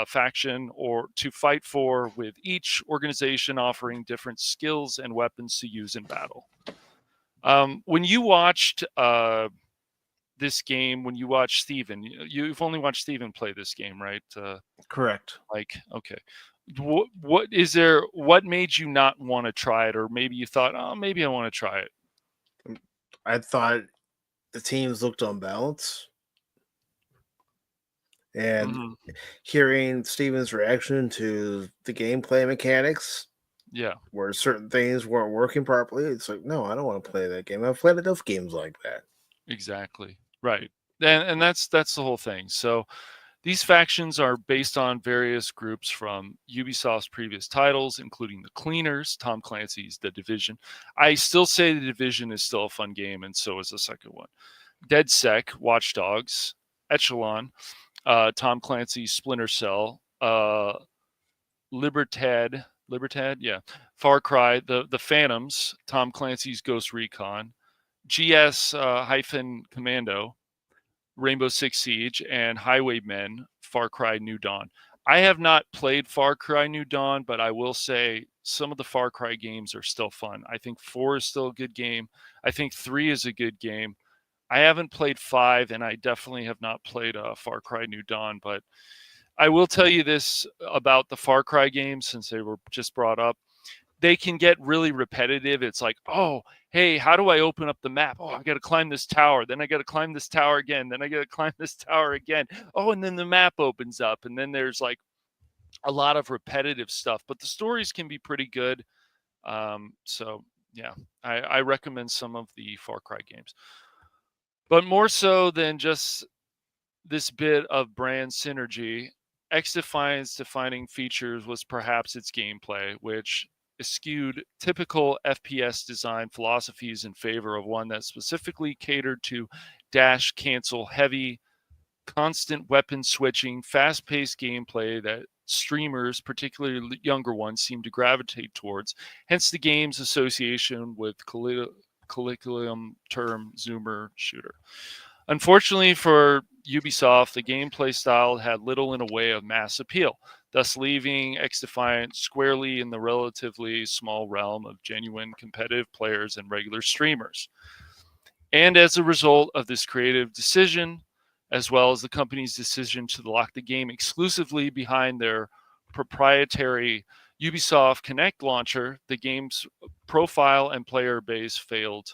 faction or to fight for, with each organization offering different skills and weapons to use in battle. When you watched this game, when you watched Steven, you've only watched Steven play this game, right? Correct. Okay. What made you not want to try it? Or maybe you thought, oh, maybe I want to try it. I thought the teams looked unbalanced. And hearing Steven's reaction to the gameplay mechanics, where certain things weren't working properly, it's like, no, I don't want to play that game. I've played enough games like that. Exactly. Right. And that's the whole thing. So these factions are based on various groups from Ubisoft's previous titles, including The Cleaners, Tom Clancy's The Division. I still say The Division is still a fun game, and so is the second one. DedSec, Watch Dogs, Echelon, Tom Clancy's Splinter Cell, Libertad, yeah, Far Cry, the Phantoms, Tom Clancy's Ghost Recon, GS-Commando, Rainbow Six Siege, and Highwaymen, Far Cry New Dawn. I have not played Far Cry New Dawn, but I will say some of the Far Cry games are still fun. I think 4 is still a good game. I think 3 is a good game. I haven't played 5, and I definitely have not played Far Cry New Dawn, but I will tell you this about the Far Cry games, since they were just brought up. They can get really repetitive. It's like, oh, hey, how do I open up the map? Oh, I got to climb this tower. Then I got to climb this tower again. Then I got to climb this tower again. Oh, and then the map opens up. And then there's like a lot of repetitive stuff. But the stories can be pretty good. So, yeah, I recommend some of the Far Cry games. But more so than just this bit of brand synergy, XDefiant's defining features was perhaps its gameplay, which eschewed typical FPS design philosophies in favor of one that specifically catered to dash cancel heavy, constant weapon switching, fast-paced gameplay that streamers, particularly younger ones, seem to gravitate towards, hence the game's association with colloquium term zoomer shooter. Unfortunately for Ubisoft, the gameplay style had little in a way of mass appeal, thus leaving XDefiant squarely in the relatively small realm of genuine competitive players and regular streamers. And as a result of this creative decision, as well as the company's decision to lock the game exclusively behind their proprietary Ubisoft Connect launcher, the game's profile and player base failed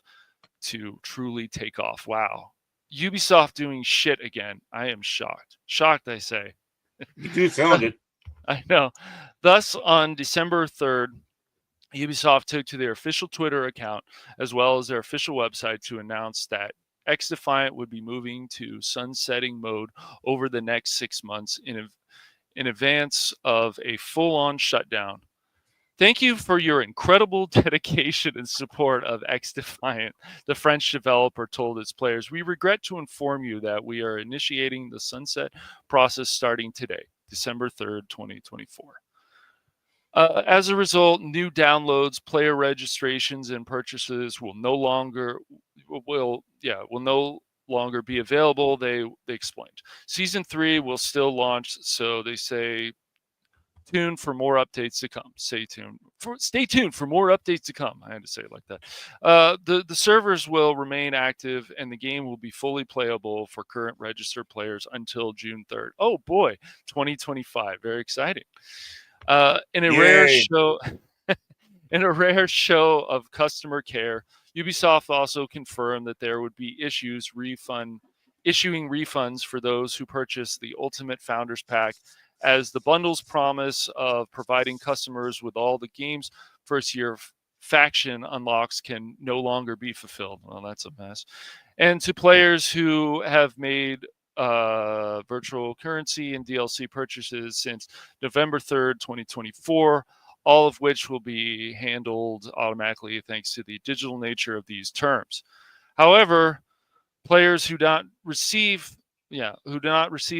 to truly take off. Wow. Ubisoft doing shit again. I am shocked. Shocked, I say. You do sound it. I know. Thus, on December 3rd, Ubisoft took to their official Twitter account as well as their official website to announce that X-Defiant would be moving to sunsetting mode over the next 6 months in advance of a full-on shutdown. Thank you for your incredible dedication and support of X-Defiant, the French developer told its players. We regret to inform you that we are initiating the sunset process starting today, December 3rd, 2024. As a result, new downloads, player registrations, and purchases will no longer be available. They explained. Season 3 will still launch, so they say tuned for more updates to come. Stay tuned for more updates to come. I had to say it like that. The servers will remain active, and the game will be fully playable for current registered players until June 3rd. Oh boy, 2025. Very exciting. In a rare show of customer care, Ubisoft also confirmed that there would be issuing refunds for those who purchased the Ultimate Founders Pack, as the bundle's promise of providing customers with all the game's first year faction unlocks can no longer be fulfilled. Well, that's a mess. And to players who have made virtual currency and DLC purchases since November 3rd, 2024, all of which will be handled automatically thanks to the digital nature of these terms. However, players who do not receive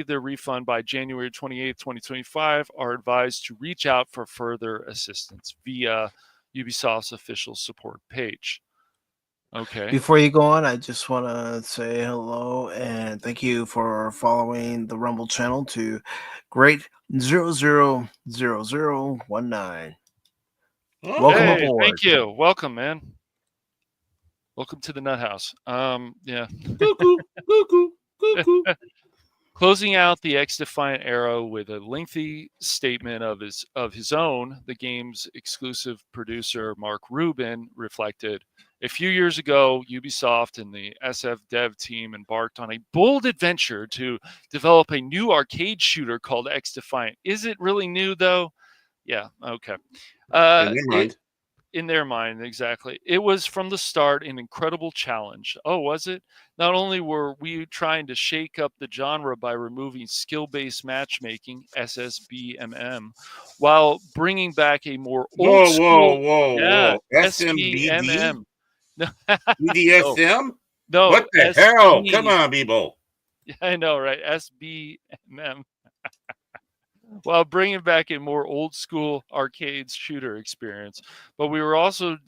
their refund by January 28th, 2025 are advised to reach out for further assistance via Ubisoft's official support page. Okay. Before you go on, I just want to say hello and thank you for following the Rumble channel to Great 000019. Welcome aboard. Thank you. Welcome, man. Welcome to the Nut House. Yeah. Cuckoo. Closing out the X-Defiant era with a lengthy statement of his own, the game's exclusive producer Mark Rubin reflected, a few years ago, Ubisoft and the SF dev team embarked on a bold adventure to develop a new arcade shooter called X-Defiant. Is it really new, though? Yeah, okay. In their mind, exactly. It was from the start an incredible challenge. Oh, was it? Not only were we trying to shake up the genre by removing skill-based matchmaking, SSBMM, while bringing back a more old school... Whoa. SMBMM. BDSM? No. What the hell? Come on, people. Yeah, I know, right? SBMM. While bringing back a more old school arcade shooter experience. But we were also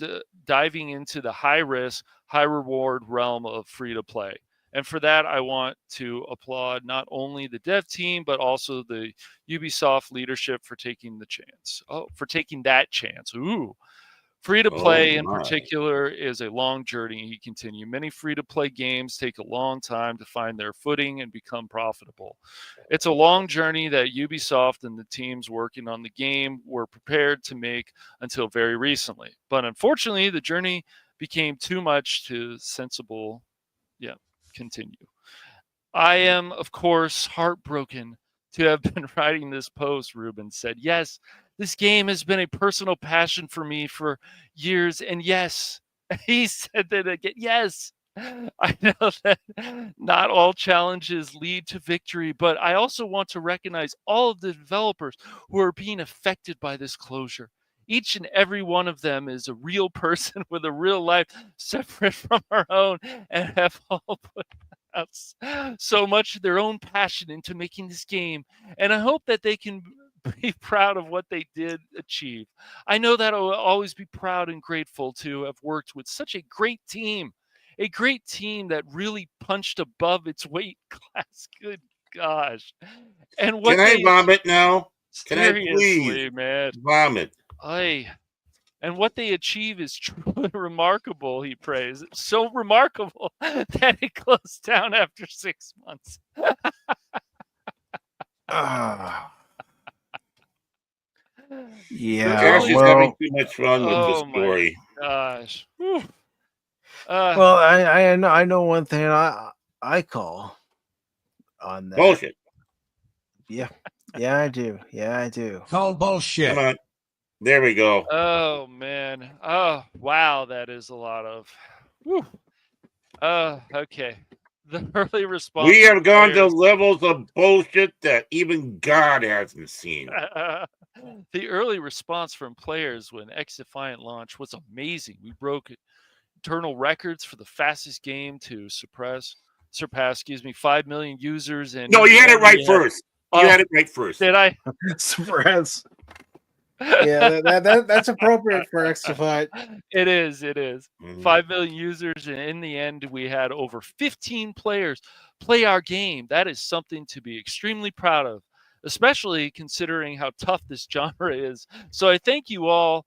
diving into the high risk, high reward realm of free to play. And for that, I want to applaud not only the dev team, but also the Ubisoft leadership for taking the chance. Oh, for taking that chance. Ooh. Free to play in particular is a long journey, he continued. Many free to play games take a long time to find their footing and become profitable. It's a long journey that Ubisoft and the teams working on the game were prepared to make until very recently. But unfortunately, the journey became too much to continue. I am, of course, heartbroken to have been writing this post, Rubin said. Yes, this game has been a personal passion for me for years. And yes, he said that again. Yes, I know that not all challenges lead to victory, but I also want to recognize all of the developers who are being affected by this closure. Each and every one of them is a real person with a real life separate from our own and have all put out so much of their own passion into making this game. And I hope that they can be proud of what they did achieve. I know that I'll always be proud and grateful to have worked with such a great team that really punched above its weight class. Good gosh. And what Can I vomit now? Can I seriously, please man. vomit? And what they achieve is truly remarkable, he praised. So remarkable that it closed down after 6 months. Yeah, Josh is having too much fun with this story. Gosh. Well, I know one thing. I call on that. Bullshit. Yeah, I do. Yeah, I do. Call bullshit. Come on. There we go. Oh man. Oh wow, that is a lot of. Whew. Okay. The early response. We have from gone to players- levels of bullshit that even God hasn't seen. The early response from players when X Defiant launched was amazing. We broke internal records for the fastest game to surpass 5 million users. And No, you had it right we first. You had it right first. Did I? Surprise. Yeah, that's appropriate for X Defiant. It is. Mhm. 5 million users, and in the end, we had over 15 players play our game. That is something to be extremely proud of, especially considering how tough this genre is. So I thank you all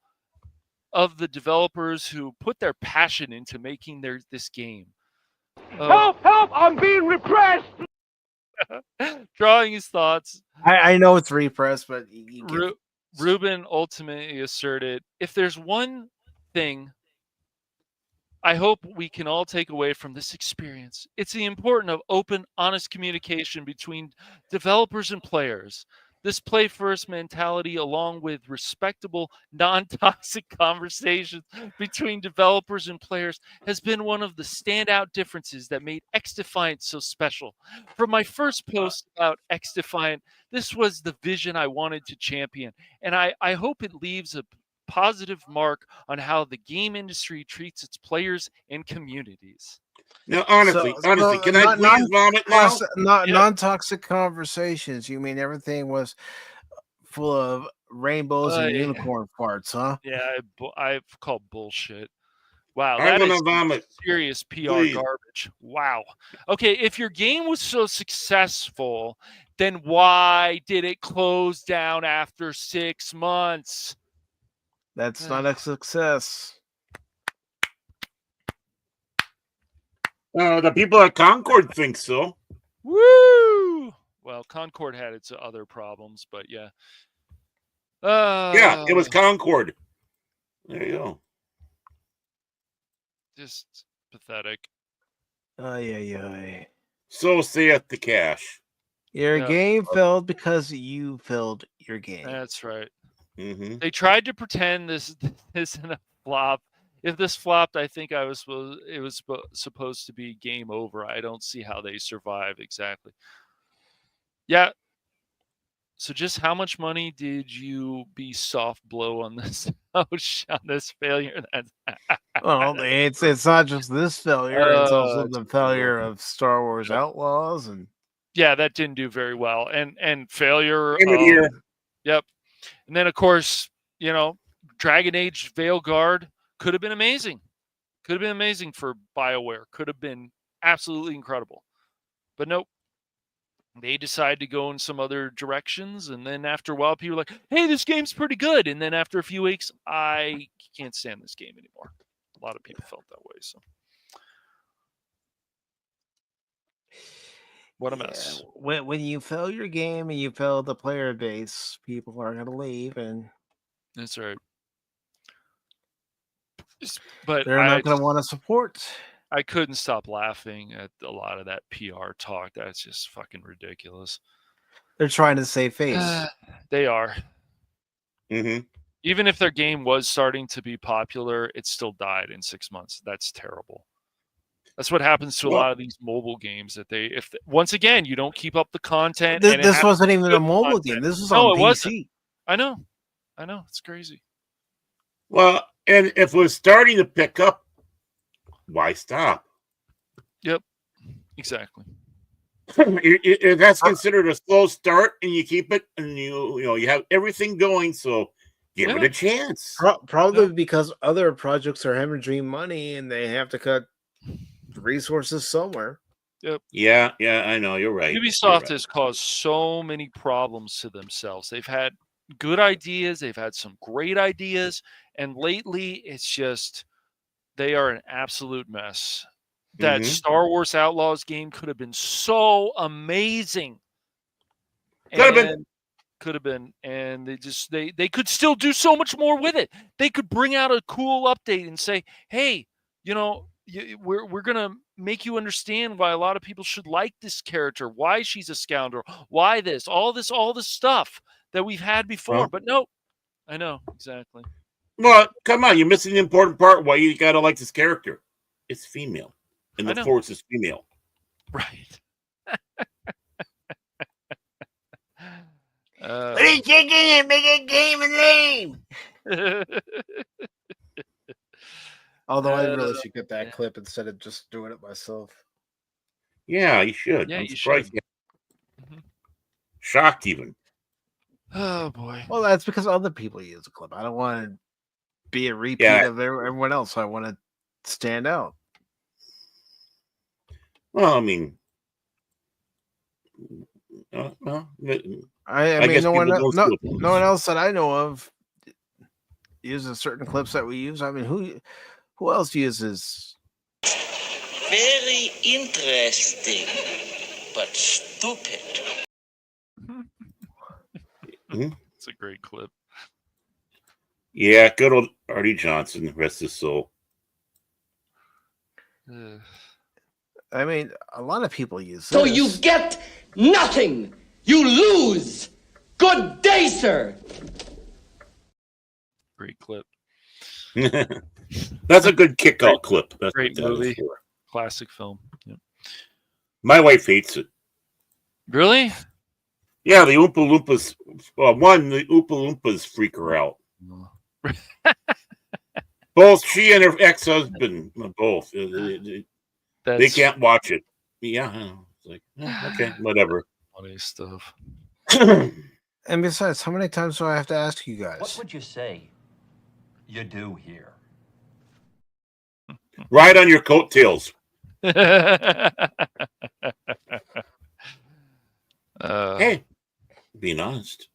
of the developers who put their passion into making this game. Help! I'm being repressed! Drawing his thoughts, I know it's repressed, but you get it. Ruben ultimately asserted, if there's one thing I hope we can all take away from this experience, it's the importance of open, honest communication between developers and players. This play first mentality, along with respectable, non-toxic conversations between developers and players, has been one of the standout differences that made X Defiant so special. From my first post about X Defiant, this was the vision I wanted to champion, and I hope it leaves a positive mark on how the game industry treats its players and communities. Now, honestly, can I please vomit now? Non-toxic conversations. You mean everything was full of rainbows and unicorn farts, huh? Yeah, I've called bullshit. Wow, I'm that gonna is vomit. serious PR Please. garbage. Wow. Okay, if your game was so successful, then why did it close down after 6 months? That's not a success. The people at Concord think so. Woo! Well, Concord had its other problems, but yeah. Yeah, it was Concord. There you go. Just pathetic. Ay. So saith the cash. Your game failed because you failed your game. That's right. Mm-hmm. They tried to pretend this isn't a flop. If this flopped, I think it was supposed to be game over. I don't see how they survive exactly. Yeah. So just how much money did you be soft blow on this on this failure? Well, it's not just this failure; it's also the failure of Star Wars Outlaws, and yeah, that didn't do very well. And failure. Yep. And then of course, Dragon Age Veilguard could have been amazing. Could have been amazing for BioWare. Could have been absolutely incredible. But nope. They decide to go in some other directions, and then after a while, people are like, hey, this game's pretty good. And then after a few weeks, I can't stand this game anymore. A lot of people felt that way. So what a mess. When you fail your game and you fail the player base, people are going to leave, and that's right. But they're not going to want to support. I couldn't stop laughing at a lot of that PR talk. That's just fucking ridiculous. They're trying to save face. They are. Mm-hmm. Even if their game was starting to be popular, it still died in 6 months. That's terrible. That's what happens to a lot of these mobile games. Once again, you don't keep up the content. This wasn't even a mobile game. This was on PC. Wasn't. I know. It's crazy. Well, and if it was starting to pick up, why stop? Yep, exactly. That's considered a slow start, and you keep it, and you have everything going. So give it a chance. Probably because other projects are hemorrhaging money, and they have to cut resources somewhere. Yep. Yeah, I know. You're right. Ubisoft has caused so many problems to themselves. They've had good ideas. They've had some great ideas, and lately it's just. They are an absolute mess. That Star Wars Outlaws game could have been so amazing. Could have been. And they could still do so much more with it. They could bring out a cool update and say, hey, we're gonna make you understand why a lot of people should like this character, why she's a scoundrel, why all this stuff that we've had before. Well, but no, I know exactly. Well, come on, you're missing the important part. Why you gotta like this character? It's female, and the force is female. Right. What are you taking and make a game and lame? Although I really should get that clip instead of just doing it myself. Yeah, you should. Yeah, I'm you surprised. should. Shocked even. Oh boy. Well, that's because other people use a clip. I don't want to be a repeat of everyone else. I want to stand out. Well, I mean, I mean, no one else that I know of uses certain clips that we use. I mean, who else uses? Very interesting, but stupid. It's a great clip. Yeah, good old Artie Johnson, rest his soul. I mean, a lot of people use So you get nothing. You lose. Good day, sir. Great clip. That's a good kick-out clip. That's great movie. Classic film. Yep. My wife hates it. Really? Yeah, the Oompa Loompas. The Oompa Loompas freak her out. Both she and her ex-husband, both. They can't watch it. Yeah, it's like okay, whatever. Funny stuff. And besides, how many times do I have to ask you guys? What would you say you do here? Ride on your coattails. Hey, being honest.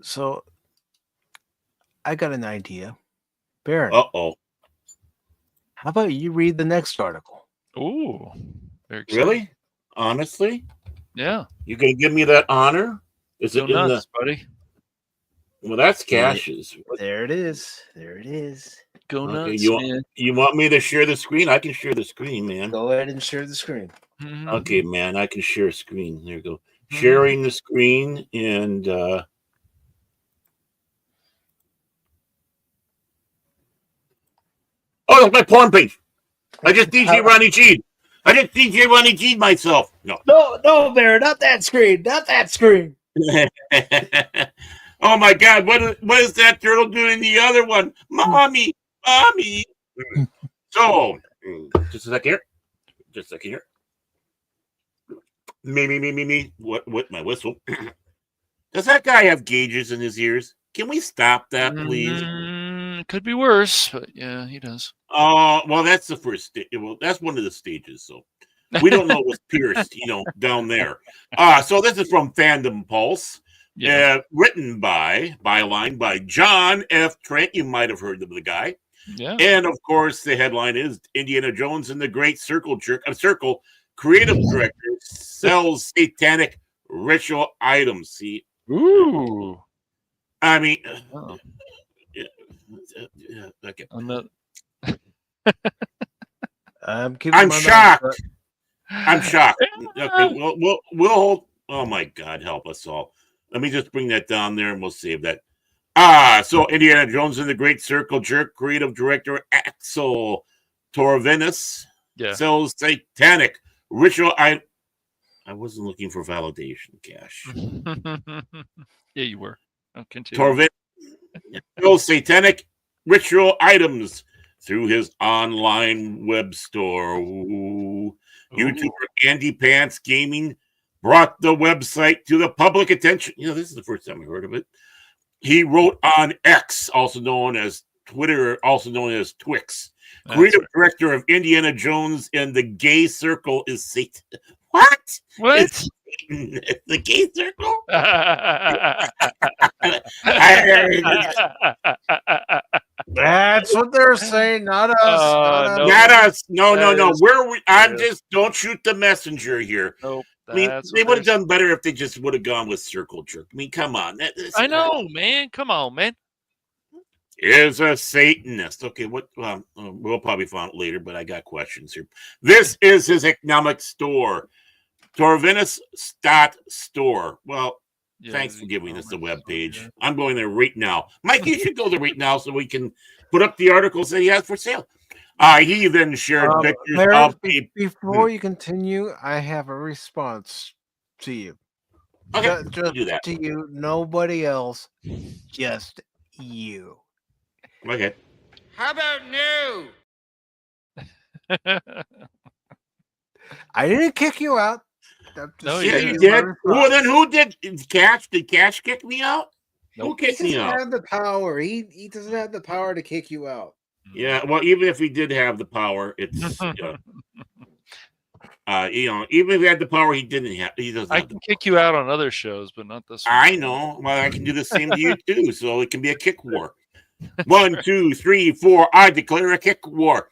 So, I got an idea. Baron. Uh-oh. How about you read the next article? Ooh. Really? Honestly? Yeah. You gonna give me that honor? Is it Go in nuts, the buddy? Well, that's Cash's. There it is. There it is. Go nuts, man. You want me to share the screen? I can share the screen, man. Go ahead and share the screen. Mm-hmm. Okay, man. I can share screen. There you go. Mm-hmm. Sharing the screen and oh, that's my porn page. I just DJ Ronnie G. myself. No, Baron, not that screen. Not that screen. Oh my God! What is that turtle doing? The other one, mommy. So, just a second here. Me. What? My whistle. Does that guy have gauges in his ears? Can we stop that, please? Could be worse, but yeah, he does. Oh, well, that's the first stage. Well, that's one of the stages. So we don't know what's pierced, down there. So this is from Fandom Pulse. Yeah. Written byline by John F. Trent. You might have heard of the guy. Yeah. And of course, the headline is Indiana Jones and the Great Circle creative director sells satanic ritual items. See? Ooh. I mean, okay. I'm shocked. I'm shocked. Okay, we'll hold. Oh my God, help us all. Let me just bring that down there and we'll save that. So Indiana Jones and the Great Circle Jerk creative director Axel Torvenus sells satanic ritual. I wasn't looking for validation, Cash. Yeah, you were. I'll continue. Torvenus sells satanic ritual items through his online web store. Ooh. YouTuber Andy Pants Gaming brought the website to the public attention. This is the first time I heard of it. He wrote on X, also known as Twitter, also known as Twix. Creative director of Indiana Jones and the Gay Circle is Satan. What? What? The Gay Circle? That's what they're saying, not us. Not us. No. Don't shoot the messenger here. Nope. I mean, they would have done better if they just would have gone with Circle Jerk. I mean, come on. I know, man. Come on, man. is a Satanist. Okay, what? We'll probably find it later, but I got questions here. This is his economic store, Torvinus Stat Store. Well, thanks for giving us the webpage. I'm going there right now. Mike, you should go there right now so we can put up the articles that he has for sale. He then shared pictures of before you continue, I have a response to you. Okay, just do that. to you, nobody else, just you. Okay. How about no? I didn't kick you out. No, yeah, you did. Well, then who did? Cash? Did Cash kick me out? Who kicked me out? He doesn't have the power. He doesn't have the power to kick you out. Yeah, well, even if he did have the power, it's even if he had the power, he didn't have. He doesn't. I can kick you out on other shows, but not this one. I know. Well, I can do the same to you too. So it can be a kick war. 1, 2, 3, 4. I declare a kick war.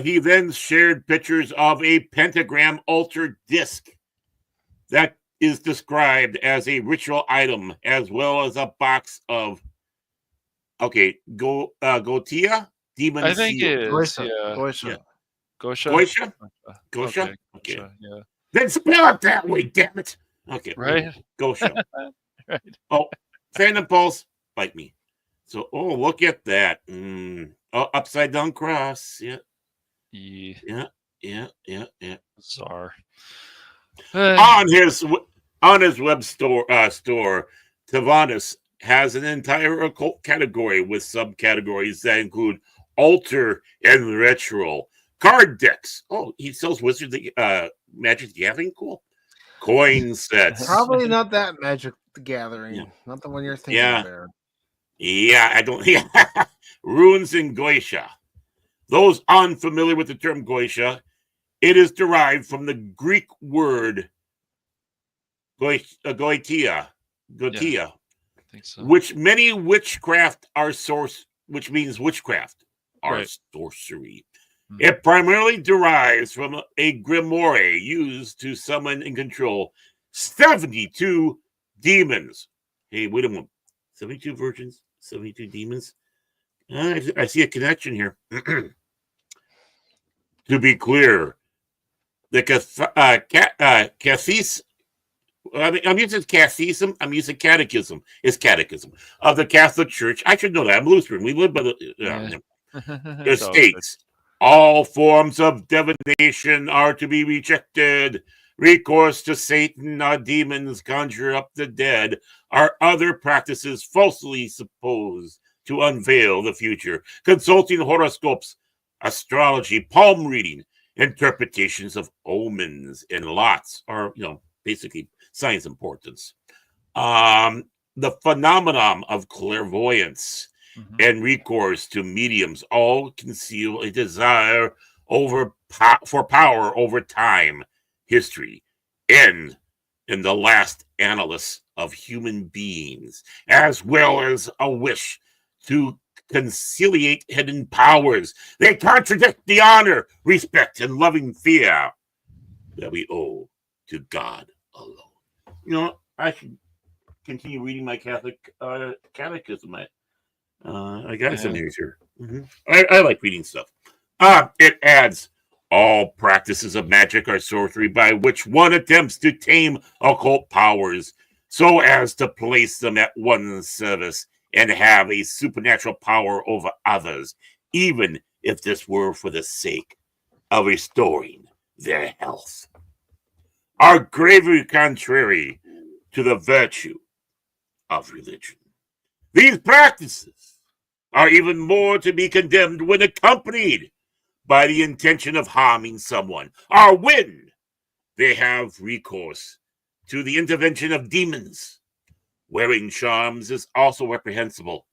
He then shared pictures of a pentagram altar disc that is described as a ritual item, as well as a box of Gotia demon. I think seal. it is. Gosha. Gosha. Gosha. Okay. Yeah. Then spell it that way, damn it. Okay. Right. Gosha. Right. Oh, Fandom Pulse, bite me. So, look at that. Upside down cross. Yeah. Bizarre. On his web store, Tavanus has an entire occult category with subcategories that include altar and ritual card decks. Oh, he sells Wizard Magic the Gathering. Cool. Coin sets. Probably not that Magic the Gathering. Not the one you're thinking of. Yeah, I don't. Yeah. Runes in Goetia. Those unfamiliar with the term Goetia, it is derived from the Greek word Goetia, I think so. which many witchcraft are which means witchcraft are sorcery. Mm-hmm. It primarily derives from a grimoire used to summon and control 72 demons. Hey, wait a moment. 72 virgins, 72 demons. I see a connection here. To be clear, the I'm using catechism. I'm using catechism. It's catechism of the Catholic Church. I should know that. I'm Lutheran. We live by the it states all forms of divination are to be rejected. Recourse to Satan or demons, conjure up the dead, or other practices falsely supposed to unveil the future. Consulting horoscopes, astrology, palm reading, interpretations of omens and lots, or basically science importance. The phenomenon of clairvoyance and recourse to mediums all conceal a desire for power over time, history, and in the last annals of human beings, as well as a wish to conciliate hidden powers. They contradict the honor, respect, and loving fear that we owe to God alone. I should continue reading my Catholic catechism. I got some news here. I like reading stuff. It adds, all practices of magic are sorcery by which one attempts to tame occult powers so as to place them at one's service and have a supernatural power over others, even if this were for the sake of restoring their health, are gravely contrary to the virtue of religion. These practices are even more to be condemned when accompanied by the intention of harming someone, or when they have recourse to the intervention of demons. Wearing charms is also reprehensible.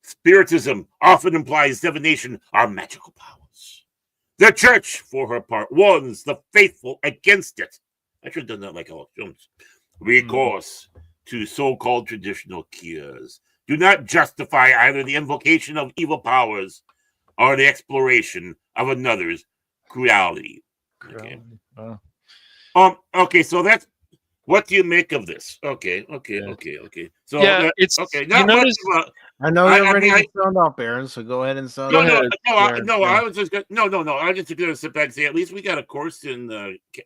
Spiritism often implies divination or magical powers. The church, for her part, warns the faithful against it. I should have done that like Alex Jones. Recourse to so-called traditional cures do not justify either the invocation of evil powers or the exploration of another's cruelty. Okay. Okay, so What do you make of this? Okay. So yeah, it's okay. you Not much notice about. I know you're ready I to sound off, Aaron. So go ahead and sound Go off. ahead. Aaron. I was just gonna, no. I was just gonna sit back and say, at least we got a course in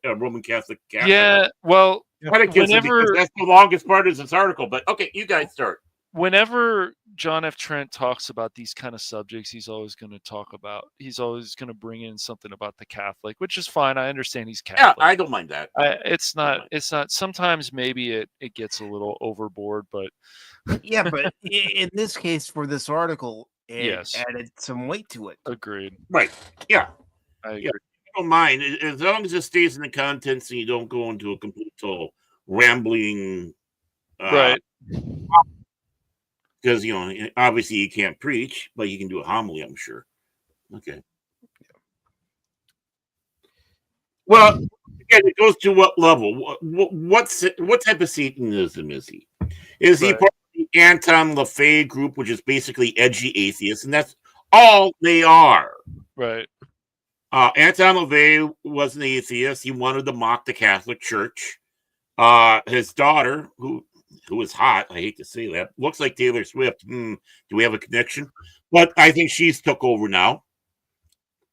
Roman Catholic. Yeah, well, Catechism, because that's the longest part of this article. But okay, you guys start. Whenever John F. Trent talks about these kind of subjects, he's always going to bring in something about the Catholic, which is fine. I understand he's Catholic. Yeah, I don't mind that. It's not. Sometimes maybe it gets a little overboard, but yeah, but in this case, for this article, it added some weight to it. Agreed. Right. Yeah. I agree. Yeah. I don't mind as long as it stays in the contents and you don't go into a complete total rambling. Right. Because obviously you can't preach, but you can do a homily, I'm sure. Okay. Well, again, it goes to what level? What type of Satanism is he? Is he part of the Anton LaFey group, which is basically edgy atheists, and that's all they are. Right. Anton LaFey was an atheist. He wanted to mock the Catholic Church. His daughter, who is hot, I hate to say that, looks like Taylor Swift. Do we have a connection? But I think she's took over now.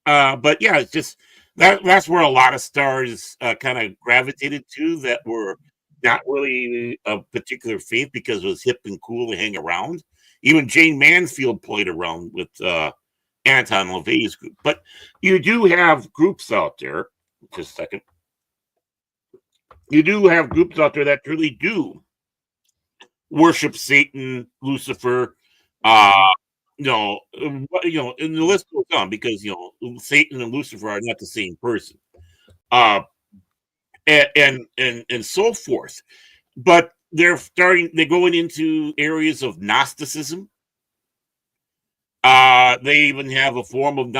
But yeah, it's just that's where a lot of stars kind of gravitated to that were not really a particular faith because it was hip and cool to hang around. Even Jane Mansfield played around with Anton LaVey's group. But you do have groups out there. Just a second. You do have groups out there that really do worship Satan, Lucifer, and the list goes on because Satan and Lucifer are not the same person, and so forth. But they're going into areas of Gnosticism. They even have a form of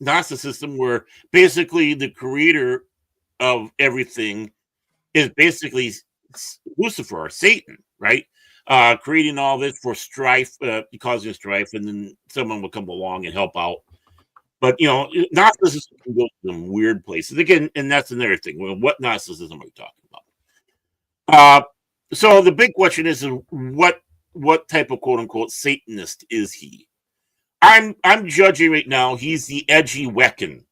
Gnosticism where basically the creator of everything is basically Lucifer or Satan, right? Creating all this for strife, causing strife, and then someone will come along and help out. But Gnosticism can go to some weird places again, and that's another thing. Well, what Gnosticism are we talking about? So the big question is what type of quote unquote Satanist is he? I'm judging right now. He's the edgy Wiccan.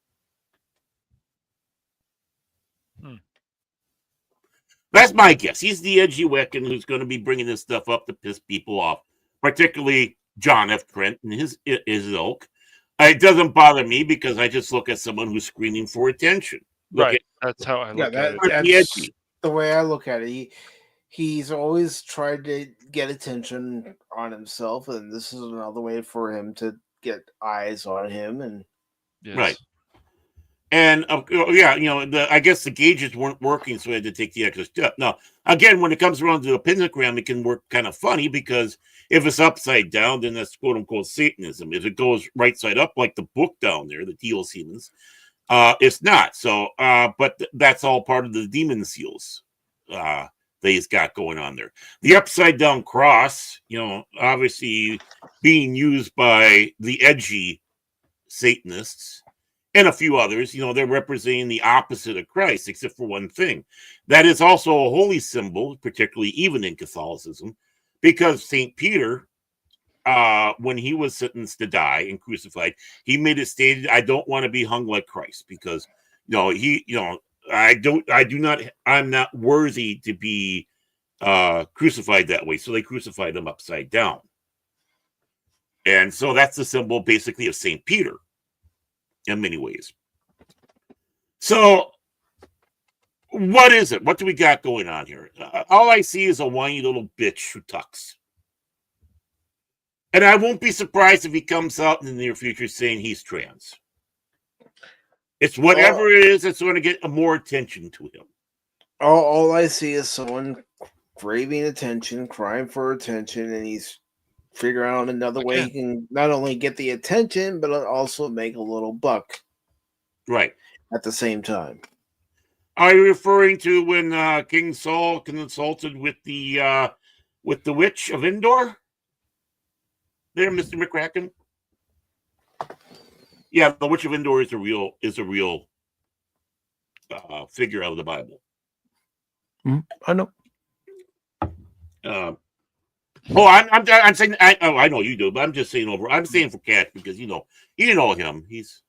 That's my guess. He's the edgy Wiccan who's going to be bringing this stuff up to piss people off, particularly John F. Trent and his ilk. It doesn't bother me because I just look at someone who's screaming for attention. That's how I look at it. That's the way I look at it. He's always tried to get attention on himself, and this is another way for him to get eyes on him. And right. And I guess the gauges weren't working, so I had to take the extra step. Now, again, when it comes around to the pentagram, it can work kind of funny because if it's upside down, then that's quote unquote Satanism. If it goes right side up, like the book down there, the Teal Siemens, it's not. So, but that's all part of the demon seals that he's got going on there. The upside down cross, obviously being used by the edgy Satanists. And a few others, they're representing the opposite of Christ, except for one thing. That is also a holy symbol, particularly even in Catholicism, because St. Peter, when he was sentenced to die and crucified, he made it stated, I don't want to be hung like Christ because, I'm not worthy to be crucified that way. So they crucified him upside down. And so that's the symbol basically of St. Peter. In many ways. So, what is it? What do we got going on here? All I see is a whiny little bitch who tucks. And I won't be surprised if he comes out in the near future saying he's trans. It's whatever it is that's going to get more attention to him. All I see is someone craving attention, crying for attention, and he's figure out another way he can not only get the attention, but also make a little buck. Right. At the same time. Are you referring to when King Saul consulted with the witch of Endor? There, Mr. McCracken? Yeah, the witch of Endor is a real figure out of the Bible. I know. I'm saying I know you do, but I'm just saying over. I'm saying for Cash because you know him. He's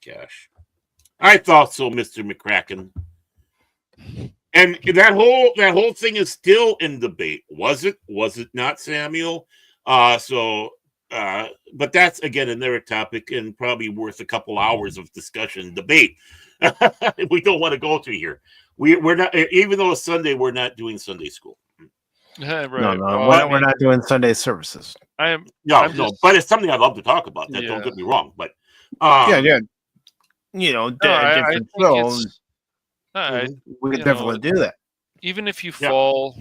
Cash. I thought so, Mr. McCracken. And that whole thing is still in debate. Was it not, Samuel? But that's again another topic and probably worth a couple hours of discussion and debate. We don't want to go through here. We're not, even though it's Sunday, we're not doing Sunday school. Right. No, Well, we're not doing Sunday services. No, but it's something I'd love to talk about. That don't get me wrong, but yeah, you know, different films. We could definitely do that. Even if you fall,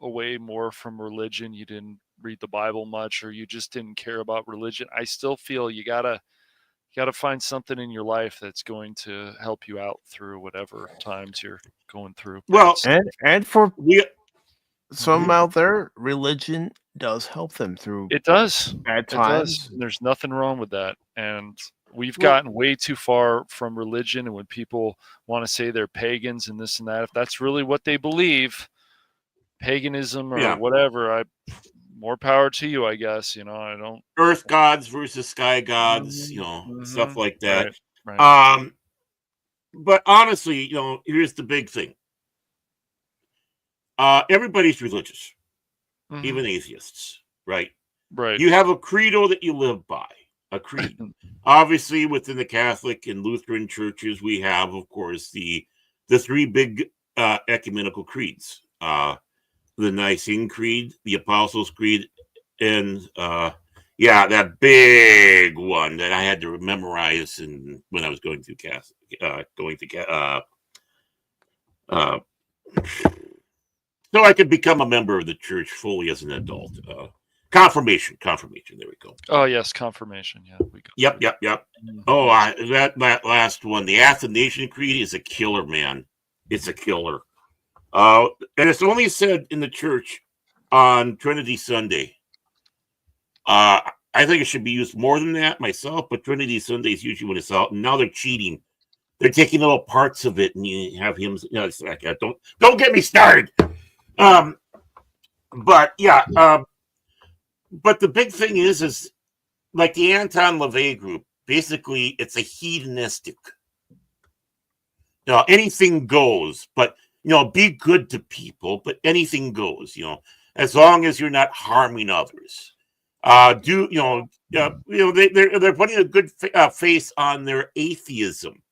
away more from religion, you didn't read the Bible much, or you just didn't care about religion. I still feel you gotta find something in your life that's going to help you out through whatever times you're going through. Well, and for some out there, religion does help them through. It does. Bad times. It does. There's nothing wrong with that, and we've gotten way too far from religion. And when people want to say they're pagans and this and that, if that's really what they believe, paganism or whatever, more power to you, I guess. I don't. Earth gods versus sky gods, stuff like that. Right. But honestly, here's the big thing. Everybody's religious, even atheists, right? Right. You have a credo that you live by. A creed. Obviously, within the Catholic and Lutheran churches, we have, of course, the three big ecumenical creeds: the Nicene Creed, the Apostles' Creed, and that big one that I had to memorize when I was going through so I could become a member of the church fully as an adult. Confirmation. There we go. Oh yes, confirmation. Yeah, we go. Yep. Oh, that last one, the Athanasian Creed, is a killer, man. It's a killer. And it's only said in the church on Trinity Sunday. I think it should be used more than that myself, but Trinity Sunday is usually when it's out. And now they're cheating. They're taking little parts of it, and you have hymns. It's like, don't get me started. But the big thing is like the Anton LaVey group. Basically, it's a hedonistic. Anything goes, but be good to people. But anything goes. As long as you're not harming others. They're putting a good face on their atheism.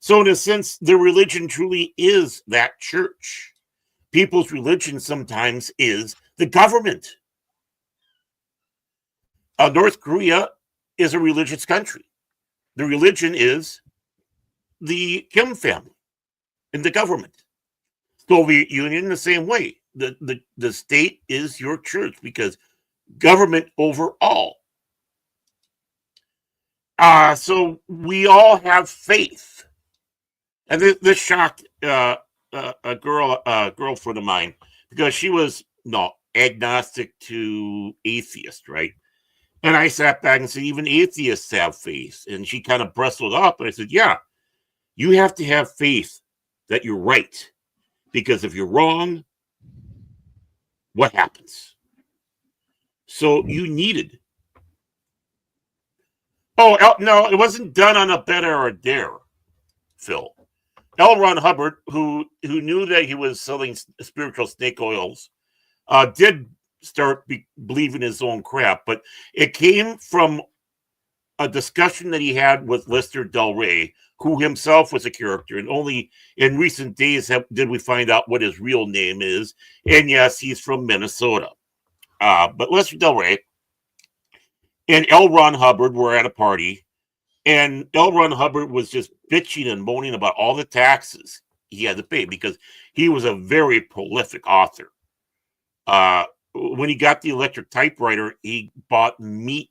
So in a sense, their religion truly is that church. People's religion sometimes is the government. North Korea is a religious country. The religion is the Kim family and the government. Soviet Union the same way. The state is your church because government over all. So we all have faith. And this shocked a girlfriend of mine because she was agnostic to atheist, right? And I sat back and said, even atheists have faith. And she kind of bristled up. And I said, yeah, you have to have faith that you're right. Because if you're wrong, what happens? So you needed. Oh, no, it wasn't done on a bet or a dare, Phil. L. Ron Hubbard, who knew that he was selling spiritual snake oils, did start believing his own crap, but it came from a discussion that he had with Lester Del Rey, who himself was a character, and only in recent days did we find out what his real name is. And yes, he's from Minnesota. But Lester Del Rey and L. Ron Hubbard were at a party, and L. Ron Hubbard was just bitching and moaning about all the taxes he had to pay because he was a very prolific author. When he got the electric typewriter, he bought the meat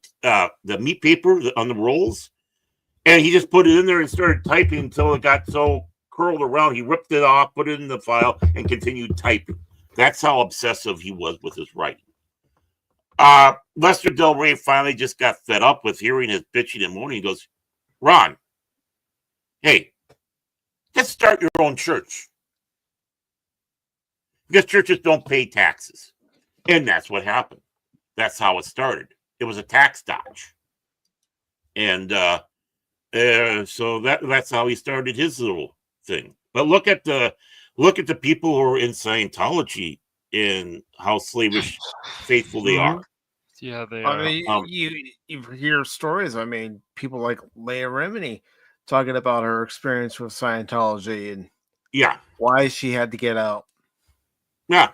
paper on the rolls, and he just put it in there and started typing until it got so curled around. He ripped it off, put it in the file, and continued typing. That's how obsessive he was with his writing. Lester Del Rey finally just got fed up with hearing his bitching and moaning. He goes, Ron, hey, let's start your own church. because churches don't pay taxes. And that's what happened. That's how it started. It was a tax dodge. And so that's how he started his little thing. But look at the people who are in Scientology and how slavish faithful they are. Yeah, they are. I mean, you hear stories. I mean, people like Leah Remini talking about her experience with Scientology and why she had to get out. Yeah,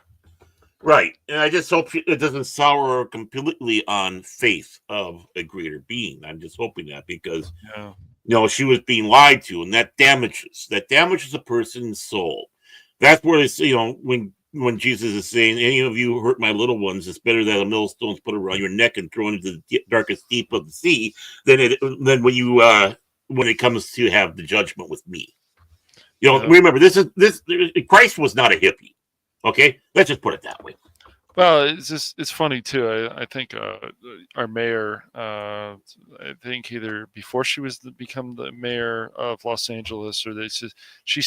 right. And I just hope it doesn't sour completely on faith of a greater being. I'm just hoping that because she was being lied to, and that damages a person's soul. That's where it's when Jesus is saying, any of you hurt my little ones, it's better that a millstone's put around your neck and thrown into the darkest deep of the sea than when it comes to have the judgment with me. Remember, this Christ was not a hippie. Okay, let's just put it that way. Well, it's funny too. I think our mayor, I think either before she was become the mayor of Los Angeles, or she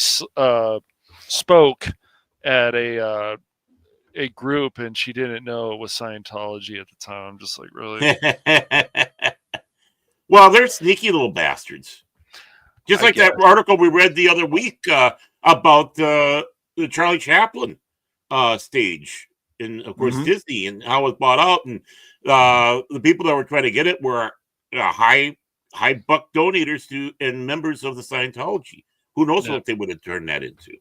spoke at a group and she didn't know it was Scientology at the time. I'm just like, really? Well, they're sneaky little bastards. Just like that article we read the other week about the Charlie Chaplin stage, and of course Disney, and how it was bought out, and the people that were trying to get it were high buck donators to and members of the Scientology. Who knows what they would have turned that into?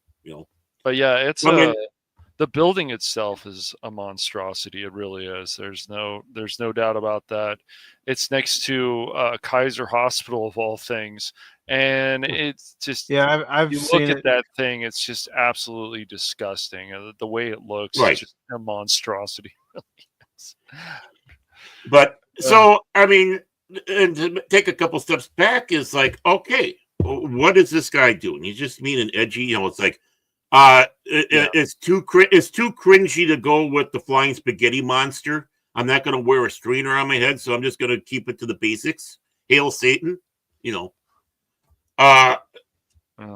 But yeah, it's the building itself is a monstrosity. It really is. There's no doubt about that. It's next to Kaiser Hospital of all things, and it's just I've seen look at that thing. It's just absolutely disgusting. The way it looks, it's just a monstrosity. But so I mean, and to take a couple steps back is like, okay, what is this guy doing? He's just mean and edgy. It's like. It's too cringy to go with the flying spaghetti monster. I'm not going to wear a string around my head, so I'm just going to keep it to the basics. Hail Satan,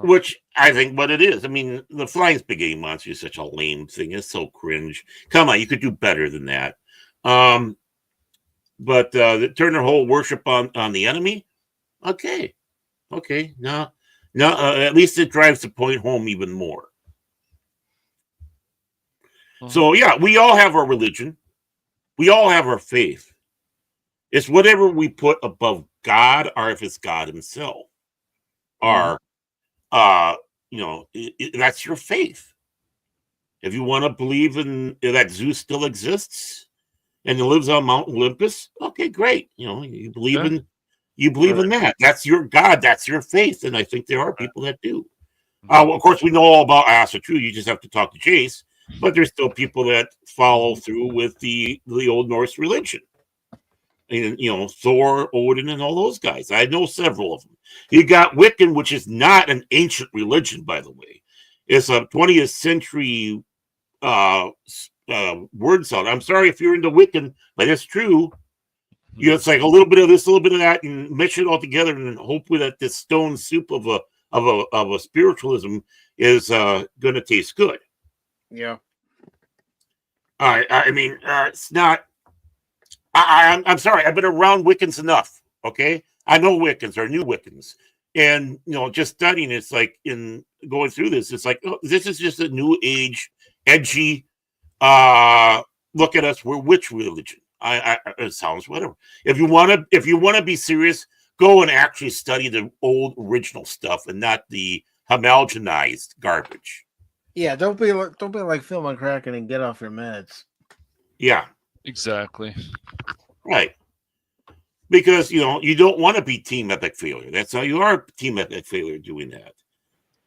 which I think what it is. I mean, the flying spaghetti monster is such a lame thing. It's so cringe. Come on, you could do better than that. But turn their whole worship on the enemy. Okay, no. At least it drives the point home even more. So, yeah, we all have our religion. We all have our faith. It's whatever we put above God, or if it's God himself. Or, that's your faith. If you want to believe in that Zeus still exists and he lives on Mount Olympus, okay, great. You believe in that. That's your God. That's your faith. And I think there are people that do. Of course, we know all about Asa True. You just have to talk to Jace. But there's still people that follow through with the old Norse religion. And, Thor, Odin, and all those guys. I know several of them. You got Wiccan, which is not an ancient religion, by the way. It's a 20th century word salad. I'm sorry if you're into Wiccan, but it's true. It's like a little bit of this, a little bit of that, and mix it all together, and hopefully that this stone soup of a spiritualism is going to taste good. Yeah. I mean, it's not. I'm sorry. I've been around Wiccans enough. Okay, I know Wiccans or new Wiccans, and just studying. It's like in going through this. It's like this is just a new age, edgy. Look at us. We're which religion? It sounds whatever. If you want to be serious, go and actually study the old original stuff and not the homogenized garbage. Yeah, don't be like Phil McCracken and get off your meds. Yeah, exactly. Right, because you don't want to be team epic failure. That's how you are team epic failure doing that,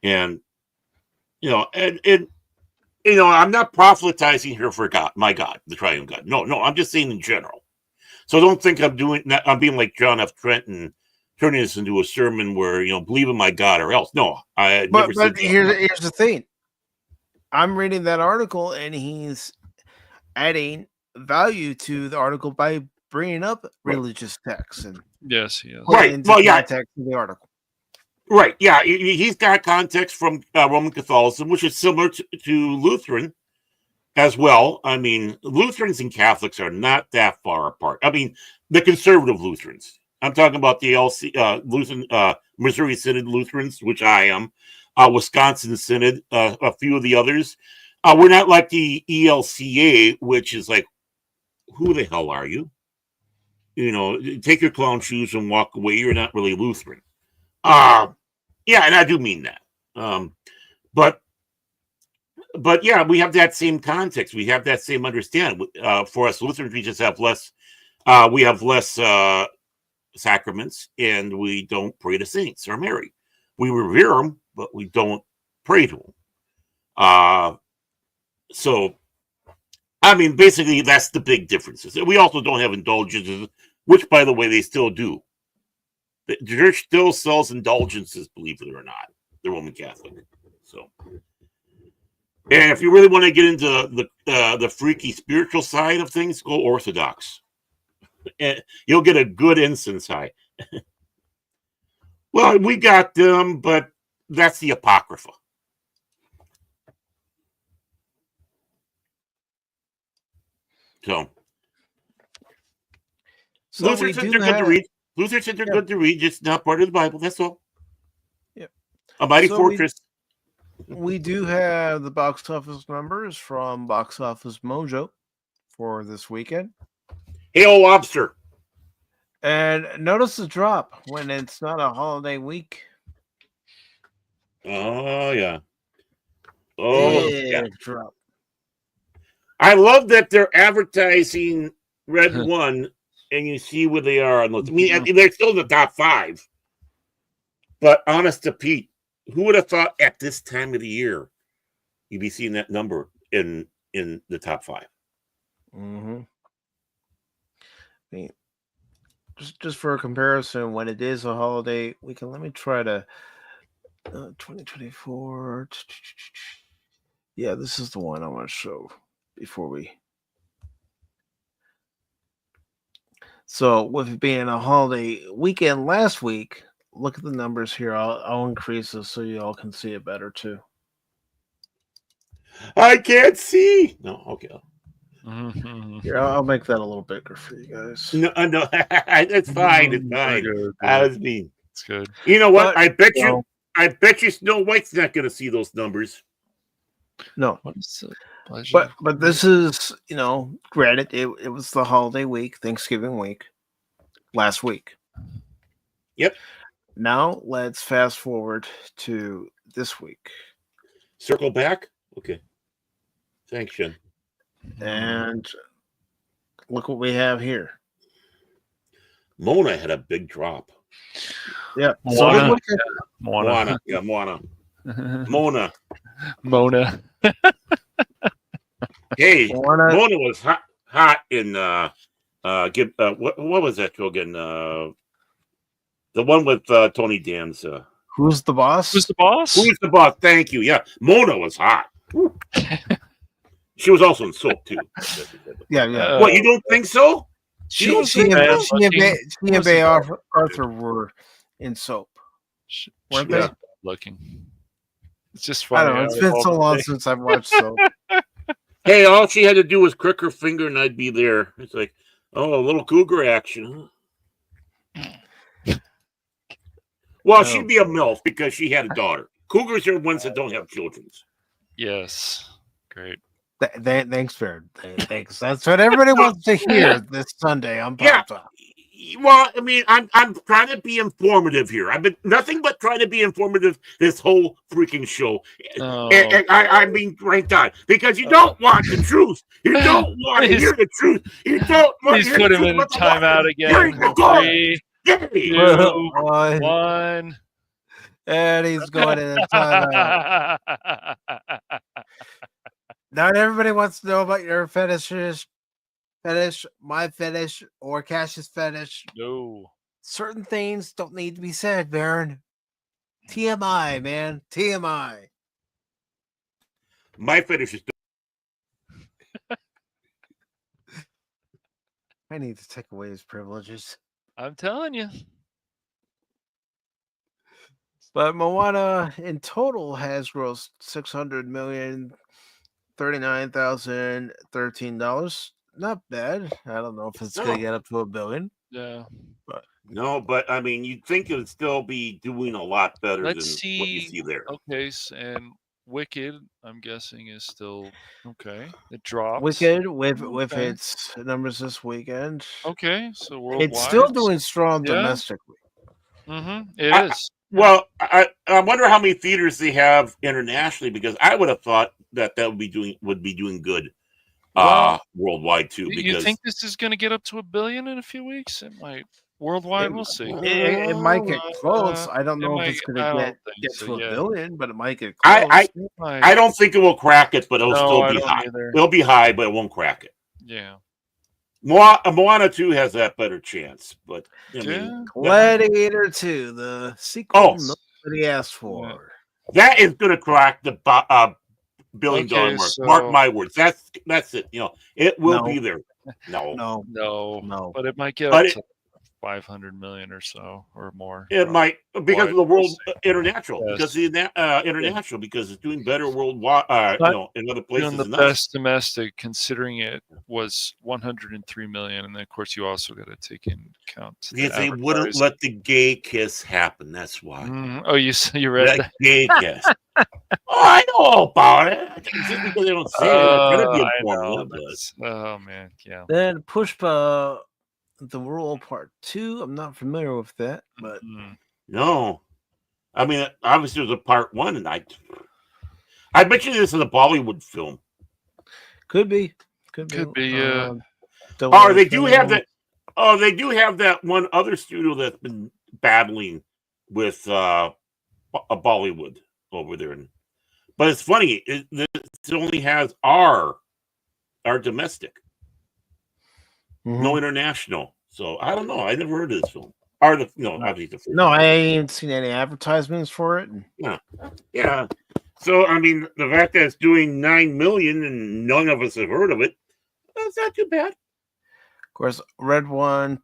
and I'm not proselytizing here for God, my God, the Triune God. No, I'm just saying in general. So don't think I'm being like John F. Trent and turning this into a sermon where believe in my God or else. No, I never said that. Here's the thing. I'm reading that article, and he's adding value to the article by bringing up religious texts and yes, right. Well, context in the article. Right. Yeah, he's got context from Roman Catholicism, which is similar to Lutheran, as well. I mean, Lutherans and Catholics are not that far apart. I mean, the conservative Lutherans. I'm talking about the Lutheran, Missouri Synod Lutherans, which I am, Wisconsin Synod, a few of the others. We're not like the ELCA, which is like, who the hell are you? You know, take your clown shoes and walk away. You're not really Lutheran. Yeah, and I do mean that. But yeah, we have that same context. We have that same understanding. For us Lutherans, we just have less. We have less sacraments, and we don't pray to saints or Mary. We revere them, but we don't pray to them. So, I mean, basically, that's the big differences. We also don't have indulgences, which, by the way, they still do. The church still sells indulgences, believe it or not, the Roman Catholic. So, and if you really want to get into the freaky spiritual side of things, go Orthodox. And you'll get a good incense high. Well, we got them, but that's the Apocrypha. So Luther said they're good to read. Luther said they're good to read, just not part of the Bible. That's all. Yep. A mighty fortress. We do have the box office numbers from Box Office Mojo for this weekend. Hail lobster. And notice the drop when it's not a holiday week. Oh, yeah. Oh, yeah. Drop. I love that they're advertising Red One, and you see where they are on those. I mean, they're still in the top 5. But honest to Pete, who would have thought at this time of the year you'd be seeing that number in the top 5? Mm-hmm. I mean, just for a comparison, when it is a holiday weekend, let me try to 2024. Yeah, this is the one I want to show before we. So with it being a holiday weekend last week, look at the numbers here. I'll increase this so you all can see it better too. I can't see. No, okay. Here, I'll make that a little bigger for you guys. No, it's fine. It's fine. Good. I was mean. It's good. You know what? I bet you Snow White's not going to see those numbers. No. But this is, granted, it was the holiday week, Thanksgiving week, last week. Yep. Now let's fast forward to this week. Circle back? Okay. Thanks, Shen. And look what we have here. Mona had a big drop. Yeah. Moana. Moana. Yeah, Moana. Mona. Hey, Mona was hot in what was that show again? The one with Tony Danza. Who's the boss? Who's the boss? Who's the boss? Thank you. Yeah, Mona was hot. She was also in Soap too. Yeah. What, you don't think so? She and Bay Arthur were in Soap. Weren't they? Looking. It's just funny. I don't know. It's been so long since I've watched Soap. Hey, all she had to do was crick her finger and I'd be there. It's like, oh, a little cougar action. Huh? Well, she'd be a MILF because she had a daughter. Cougars are ones that don't have children. Yes. Great. Thanks, Baird. Thanks. That's what everybody wants to hear this Sunday on Pop Talk. Well, I mean, I'm trying to be informative here. I've been nothing but trying to be informative this whole freaking show. And I'm being ranked on because you don't want the truth. You don't want to hear the truth. You don't want to hear put the him truth. in a timeout again. 3, 2, 1. And he's going in a timeout. Not everybody wants to know about your fetish, my fetish, or Cash's fetish. No. Certain things don't need to be said, Baron. TMI, man. TMI. My fetish is... I need to take away his privileges. I'm telling you. But Moana in total has grossed $600 million $39,013. Not bad. I don't know if it's going to get up to $1 billion. Yeah. But no, but I mean, you'd think it would still be doing a lot better Let's than see. what you see there. Okay, and Wicked, I'm guessing, is still okay. It dropped. Wicked with its numbers this weekend. Okay, so worldwide, it's still doing strong domestically. It is. Well, I wonder how many theaters they have internationally, because I would have thought that would be doing good worldwide too. Because you think this is going to get up to $1 billion in a few weeks? It might. Worldwide, we'll see. It might get close. I don't know if it's going to get to $1 billion, but it might get close. close. I don't think it will crack it, but it'll still be high. Either. It'll be high, but it won't crack it. Yeah. Moana 2 has that better chance, but I mean, Gladiator 2, the sequel nobody asked for. That is going to crack the $1 billion mark. So... Mark my words. That's it. You know, it will be there. No. But it might get up to 500 million or so or more. It might, because of the world international, because the international, because it's doing better worldwide. In other places. Doing the best domestic, considering it was 103 million, and then of course you also got to take into account. Because they wouldn't let the gay kiss happen. That's why. Oh, you read that gay kiss? I know about it. Just because they don't say it, it's gonna be a formula. Oh man, yeah. Then Pushpa. The Rule Part 2. I'm not familiar with that, but no. I mean, obviously there's a Part 1, and I bet you this is a Bollywood film. Could be. They do have that. Oh, they do have that one other studio that's been battling with a Bollywood over there. But it's funny. It only has our domestic. No international. So I don't know. I never heard of this film. No, I ain't seen any advertisements for it. Yeah. So I mean, the fact that it's doing 9 million and none of us have heard of it, that's not too bad. Of course, Red One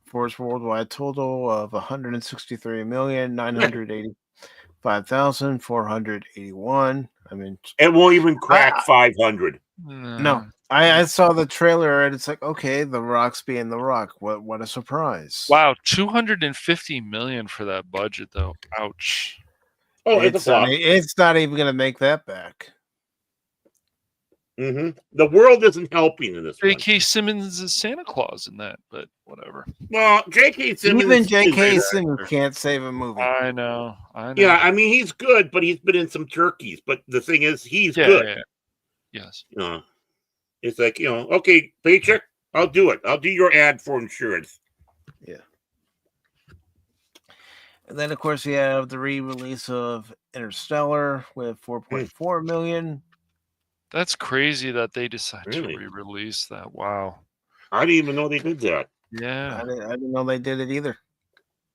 for its worldwide total of 163,985,481. I mean, it won't even crack 500. No. I saw the trailer and it's like, okay, The Rock's being The Rock. What a surprise! Wow, 250 million for that budget, though. Ouch. Oh, it's not even going to make that back. The world isn't helping in this. J.K. Simmons is Santa Claus in that, but whatever. Well, J.K. Simmons, even J.K. Simmons can't save a movie. I know. Yeah, I mean he's good, but he's been in some turkeys. But the thing is, he's good. Yeah. Yes. It's like, okay, paycheck, I'll do it. I'll do your ad for insurance. Yeah. And then, of course, you have the re-release of Interstellar with 4.4 million. That's crazy that they decided to re-release that. Wow. I didn't even know they did that. Yeah. I didn't know they did it either.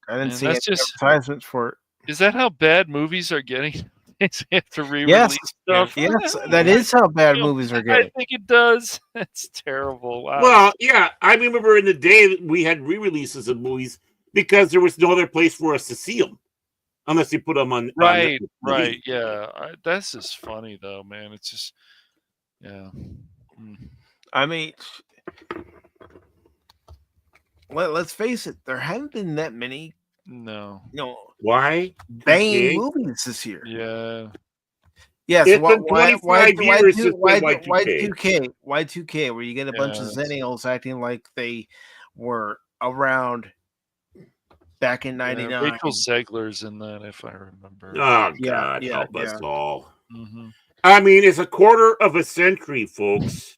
I didn't see any advertisements for it. Is that how bad movies are getting? They have to re-release stuff. Yes, that is how bad movies are getting. I think it does. That's terrible. Wow. Well, yeah, I remember in the day that we had re-releases of movies because there was no other place for us to see them, unless you put them on. Right. Yeah, that's just funny though, man. It's just, yeah. I mean, let's face it. There haven't been that many. No. Why? Bang movies this year. Yeah. Yes. It's been 25 years since Y2K. Y2K, where you get a bunch of Zennials acting like they were around back in '99. Rachel Zegler's in that, if I remember. Oh, God, help us all. Mm-hmm. I mean, it's a quarter of a century, folks.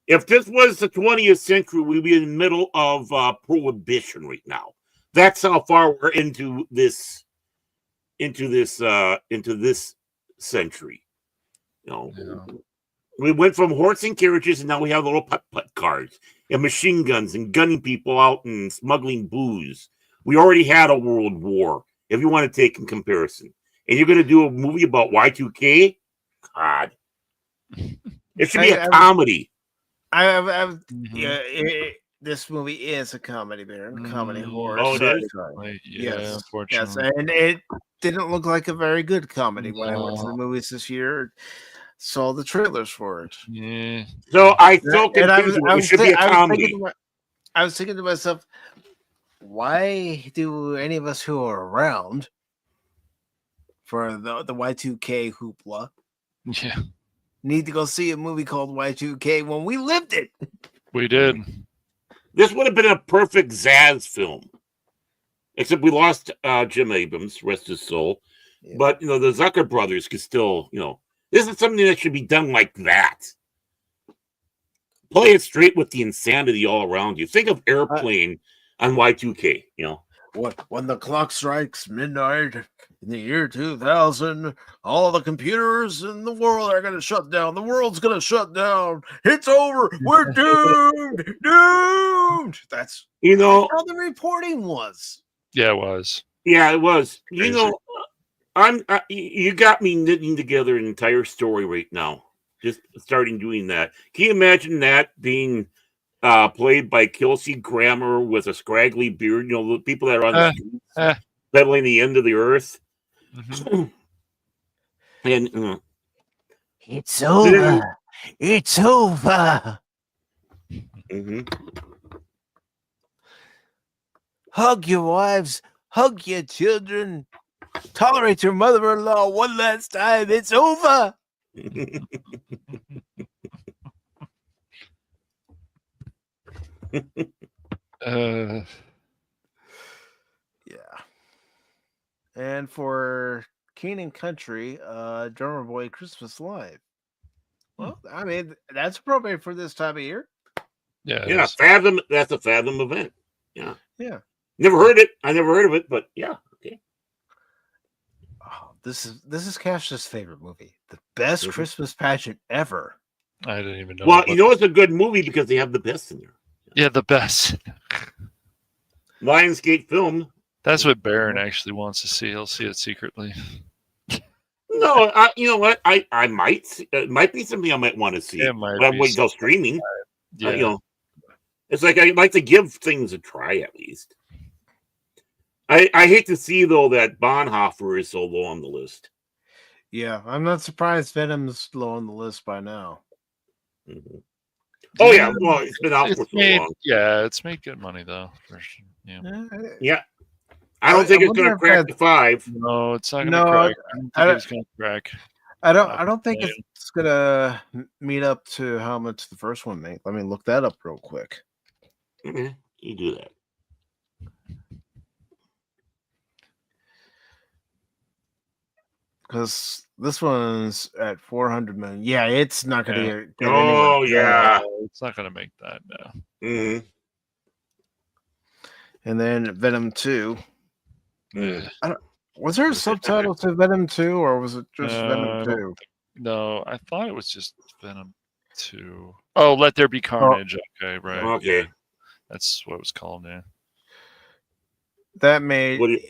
If this was the 20th century, we'd be in the middle of prohibition right now. That's how far we're into this century. We went from horse and carriages, and now we have little putt-putt cars and machine guns and gunning people out and smuggling booze. We already had a world war, if you want to take in comparison. And you're going to do a movie about Y2K? God. It should be a comedy. This movie is a comedy, Baron. Comedy horror. Oh, it is? Yeah, unfortunately. Yes, and it didn't look like a very good comedy when I went to the movies this year. saw the trailers for it. Yeah. So I thought And it should be a comedy. I was thinking to myself, why do any of us who are around for the Y2K hoopla need to go see a movie called Y2K when we lived it? We did. This would have been a perfect Zaz film. Except we lost Jim Abrams, rest his soul. Yeah. But, the Zucker brothers could still, this is something that should be done like that. Play it straight with the insanity all around you. Think of Airplane on Y2K, When the clock strikes midnight in the year 2000, all the computers in the world are going to shut down. The world's going to shut down. It's over. We're doomed. Doomed. That's how the reporting was. Yeah, it was. Yeah, it was. Crazy. You got me knitting together an entire story right now. Just starting doing that. Can you imagine that being played by Kelsey Grammer with a scraggly beard? The people that are on the streets peddling the end of the earth. Mm-hmm. And it's over. It's over. Mm-hmm. Hug your wives. Hug your children. Tolerate your mother-in-law one last time. It's over. Yeah. And for King & Country, Drummer Boy Christmas Live. Well, I mean, that's appropriate for this time of year. Yeah, Fathom. That's a Fathom event. Yeah. Yeah. Never heard it. I never heard of it, but yeah. Okay. Oh, this is Cash's favorite movie. The best Christmas pageant ever. I didn't even know. Well, it's a good movie because they have the best in there. Yeah, the best. Lionsgate film. That's what Baron actually wants to see. He'll see it secretly. No, you know what? I might. It might be something I might want to see. It might but I'm waiting till streaming. Yeah. It's like I'd like to give things a try at least. I hate to see though that Bonhoeffer is so low on the list. Yeah, I'm not surprised Venom's low on the list by now. Mm-hmm. Oh yeah, well it's been out for so long. Yeah, it's made good money though. Yeah. I don't think it's going to crack the 5. No, it's not going to crack. I don't think it's going to crack. I don't think it's going to meet up to how much the first one made. Let me look that up real quick. Mm-hmm. You do that. Because this one's at 400 million. Yeah, it's not going to get Oh, yeah. It's not going to make that, no. Mm-hmm. And then Venom 2. Mm. Was there a subtitle to Venom 2, or was it just Venom 2? No, I thought it was just Venom 2. Oh, Let There Be Carnage. Oh. Okay, right. Okay. Yeah. That's what it was called, yeah. That made...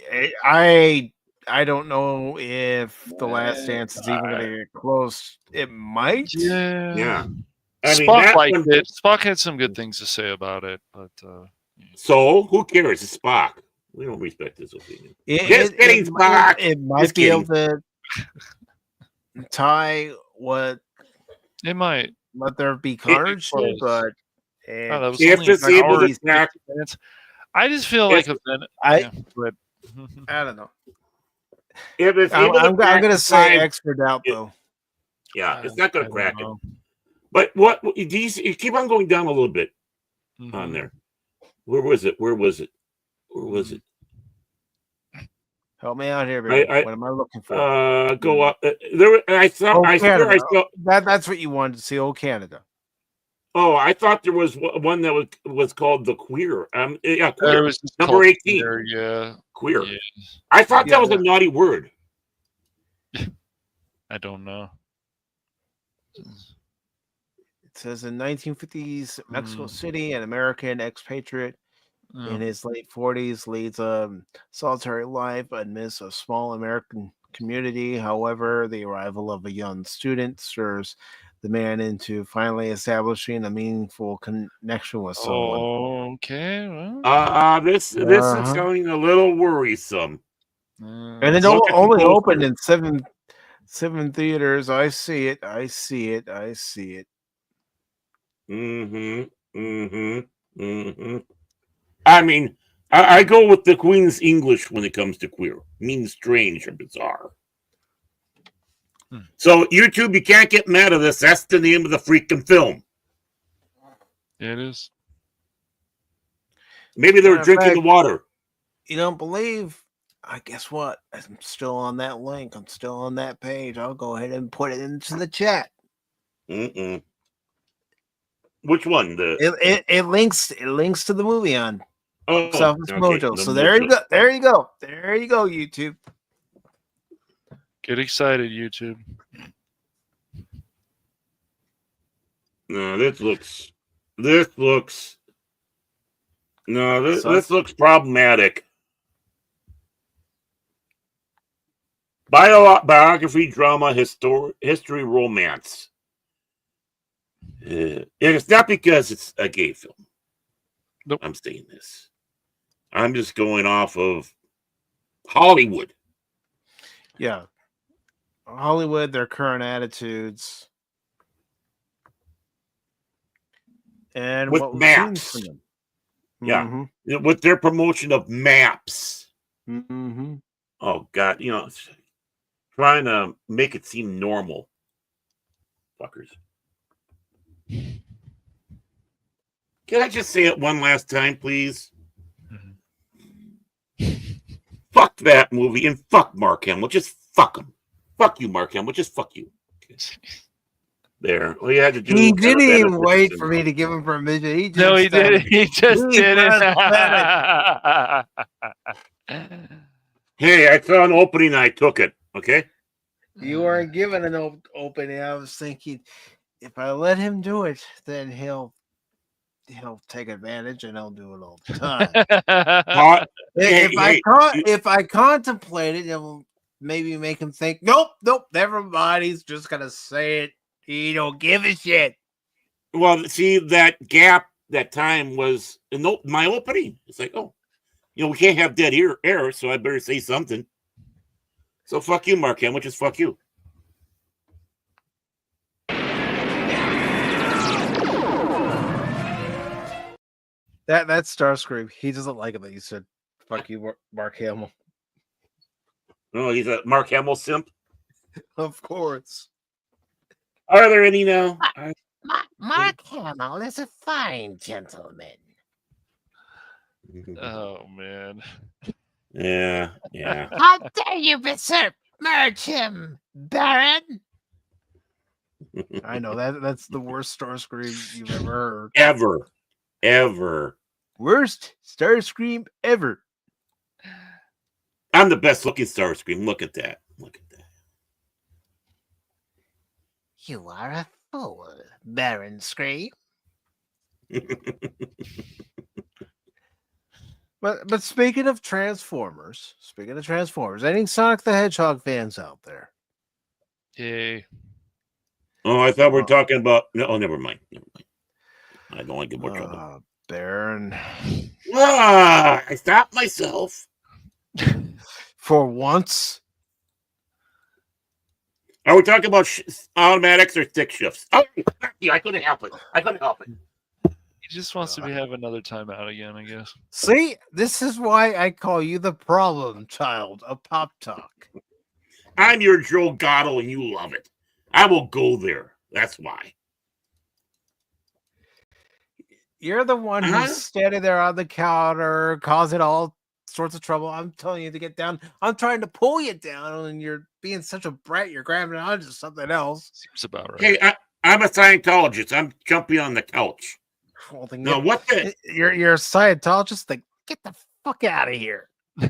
I don't know if The Last Dance is even going to get close. It might. Yeah. Yeah. Spock liked it. Spock had some good things to say about it, but... So, who cares? It's Spock. We don't respect his opinion. Spock. It might be able to tie what... It might. Let There Be Carnage, but... that was only able to minutes. I just feel like I don't know. I'm going to say extra doubt, though. Yeah, it's not going to crack it. But what you keep on going down a little bit on there. Where was it? Help me out here, baby. What am I looking for? Go up. I saw. That's what you wanted to see. Canada. Oh, I thought there was one that was called The Queer. Yeah, Queer. Was number 18. Queer, yeah. Queer. Yeah. I thought that was a naughty word. I don't know. It says in 1950s, Mexico City, an American expatriate in his late 40s leads a solitary life amidst a small American community. However, the arrival of a young student stirs the man into finally establishing a meaningful connection with someone. Okay. Well. This is sounding a little worrisome. And it only opened in 7 theaters. I see it. I see it. I see it. I mean, I go with the Queen's English when it comes to queer. It means strange or bizarre. So, YouTube, you can't get mad at this. That's the name of the freaking film. Yeah, it is. Maybe they were drinking the water. You don't believe? I guess what? I'm still on that link. I'm still on that page. I'll go ahead and put it into the chat. Which one? It links to the movie on Office Mojo. So there you go. There you go. There you go, YouTube. Get excited, YouTube. No, this looks problematic. Biography, drama, history, romance. And it's not because it's a gay film. Nope. I'm saying this. I'm just going off of Hollywood. Yeah. Hollywood, their current attitudes. And with what maps. From them. Yeah. With their promotion of maps. Oh, God. Trying to make it seem normal. Fuckers. Can I just say it one last time, please? Fuck that movie and fuck Mark Hamill. Just fuck him. Fuck you, Mark Hamill. Just fuck you. Okay. There. All you had to do. He didn't even wait for me to give him permission. He did. He just did it. Hey, I saw an opening. I took it. Okay. You weren't given an opening. I was thinking, if I let him do it, then he'll take advantage and he'll do it all the time. If I contemplate it, it will maybe make him think, nope, never mind. He's just gonna say it. He don't give a shit. Well, see, that gap, that time was my opening. It's like, we can't have dead air, so I better say something. So fuck you, Mark Hamill. Just fuck you. That's Starscream. He doesn't like it that you said fuck you, Mark Hamill. No, he's a Mark Hamill simp. Of course. Are there any now? Mark Hamill is a fine gentleman. Oh, man. Yeah. How dare you besmirch him, Baron? I know that's the worst Starscream you've ever heard. Ever. Worst Starscream ever. I'm the best looking Starscream. Look at that. You are a fool, Baron Scream. But speaking of Transformers, any Sonic the Hedgehog fans out there? Yay. Oh, I thought we were talking about... No, never mind. I don't want to get more trouble. Baron. I stopped myself. For once. Are we talking about automatics or stick shifts? Oh, I couldn't help it. He just wants to have another timeout again, I guess. See, this is why I call you the problem child of Pop Talk. I'm your Joe Gatto and you love it. I will go there. That's why. You're the one who's standing there on the counter, causing all sorts of trouble. I'm telling you to get down. I'm trying to pull you down, and you're being such a brat. You're grabbing onto something else. Seems about right. Hey, I'm a Scientologist. I'm jumping on the couch. Well, then no, what the? You're a Scientologist. Then get the fuck out of here. Do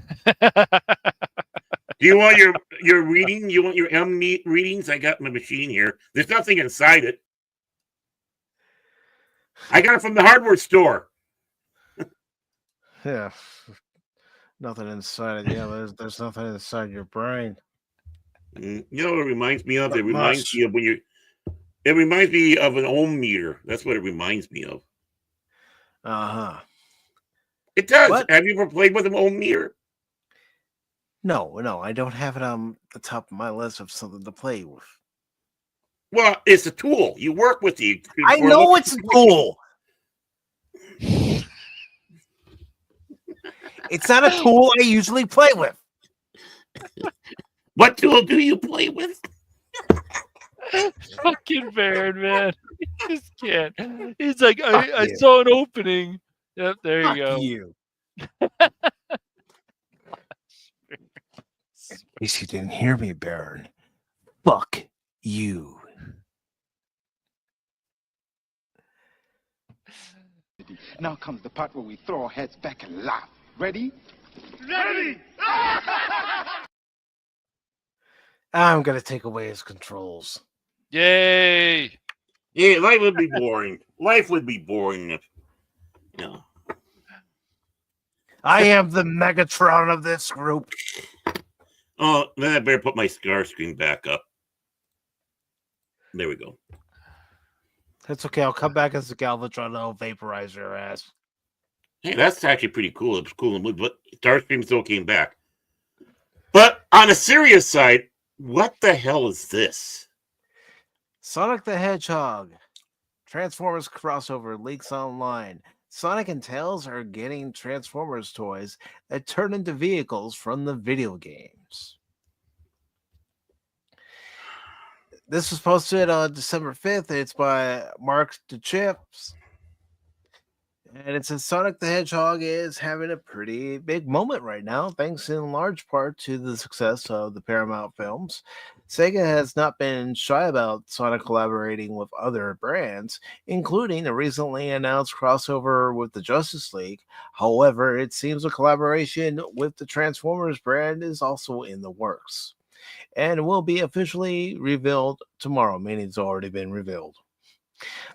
you want your reading? You want your M readings? I got my machine here. There's nothing inside it. I got it from the hardware store. Yeah. Nothing inside it. Yeah, there's nothing inside your brain. You know what it reminds me of? It reminds me of it reminds me of an ohm meter. That's what it reminds me of. Uh-huh. It does. What? Have you ever played with an ohm meter? No, I don't have it on the top of my list of something to play with. Well, it's a tool. You work with the. I know it's a tool. It's not a tool I usually play with. What tool do you play with? Fucking Baron, man. He just can't. He's like, I saw an opening. Yep, there you go. You. In case you didn't hear me, Baron. Fuck you. Now comes the part where we throw our heads back and laugh. Ready? Ready! I'm gonna take away his controls. Yay! Yeah, life would be boring. Life would be boring if, I am the Megatron of this group. Oh, then I better put my scar screen back up. There we go. That's okay. I'll come back as the Galvatron and I'll vaporize your ass. Hey, that's actually pretty cool. It's cool, but Starscream still came back. But on a serious side, what the hell is this? Sonic the Hedgehog. Transformers crossover leaks online. Sonic and Tails are getting Transformers toys that turn into vehicles from the video games. This was posted on December 5th. It's by Mark DeChips. And it says Sonic the Hedgehog is having a pretty big moment right now, thanks in large part to the success of the Paramount films. Sega has not been shy about Sonic collaborating with other brands, including a recently announced crossover with the Justice League. However, it seems a collaboration with the Transformers brand is also in the works and will be officially revealed tomorrow, meaning it's already been revealed.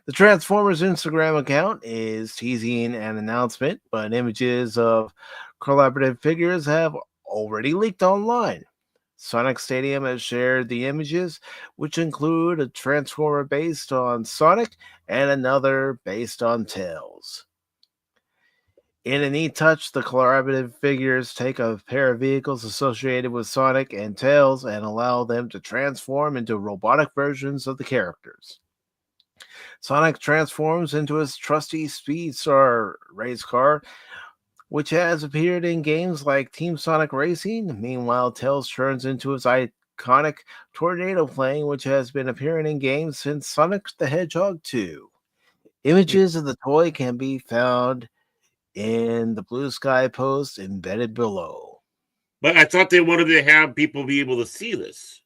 The Transformers Instagram account is teasing an announcement, but images of collaborative figures have already leaked online. Sonic Stadium has shared the images, which include a Transformer based on Sonic and another based on Tails. In a neat touch, the collaborative figures take a pair of vehicles associated with Sonic and Tails and allow them to transform into robotic versions of the characters. Sonic transforms into his trusty Speedstar race car, which has appeared in games like Team Sonic Racing. Meanwhile, Tails turns into his iconic Tornado plane, which has been appearing in games since Sonic the Hedgehog 2. Images of the toy can be found in the Blue Sky post embedded below. But I thought they wanted to have people be able to see this.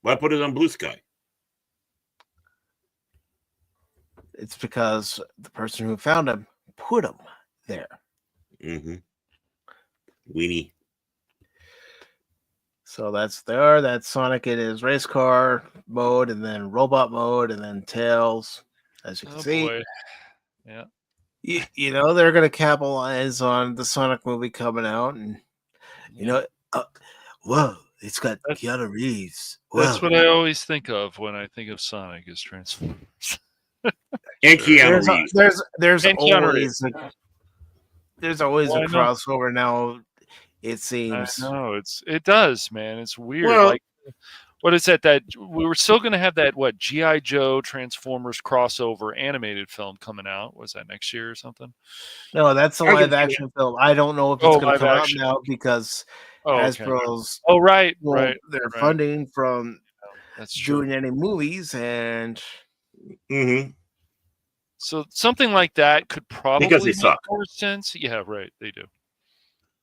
Why put it on Blue Sky? It's because the person who found him put him there. Mm-hmm. Weenie. So that's there. That's Sonic in his race car mode, and then robot mode, and then Tails. As you can see, boy. Yeah. You know they're going to capitalize on the Sonic movie coming out, and whoa, it's got Keanu Reeves. Whoa. That's what I always think of when I think of Sonic is Transformers. And Keanu Reeves. There's and always a I know. crossover now. It seems. No, it does, man. It's weird. Well- like, what is that? That we were still going to have that G.I. Joe Transformers crossover animated film coming out. Was that next year or something? No, that's a live action film. I don't know if it's going to live come action. out now because Okay. Hasbro's right. they're funding from That's true. doing any movies, and Mm-hmm. So something like that could probably Because they make suck. more sense. Yeah, right. They do.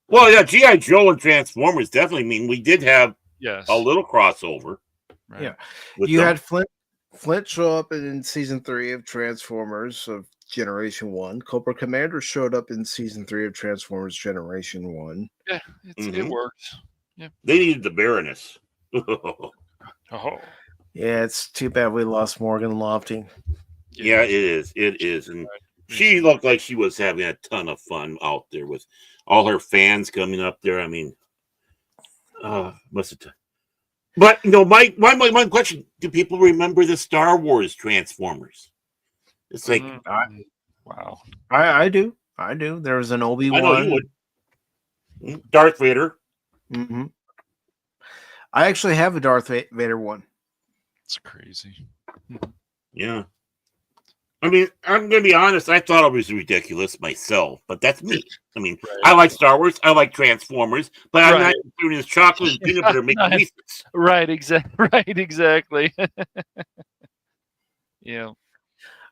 Well, yeah, G.I. Joe and Transformers definitely mean we did have Yes. a little crossover. Right. yeah, with you them. had Flint show up in season 3 of Transformers of Generation 1. Cobra Commander showed up in season 3 of Transformers Generation 1. Yeah, it works. Yeah. They needed the Baroness. Oh. Yeah, it's too bad we lost Morgan Lofty. Yeah, it is. It is. And she looked like she was having a ton of fun out there with all her fans coming up there. I mean, must have. But my question: do people remember the Star Wars Transformers? It's like, wow. I do. There was an I know you Obi-Wan. would. Darth Vader. Mm-hmm. I actually have a Darth Vader one. It's crazy. Yeah. I mean, I'm going to be honest. I thought it was ridiculous myself, but that's me. I mean, I like Star Wars. I like Transformers, but I'm not doing this chocolate and peanut butter making reasons. Right, exactly. Yeah.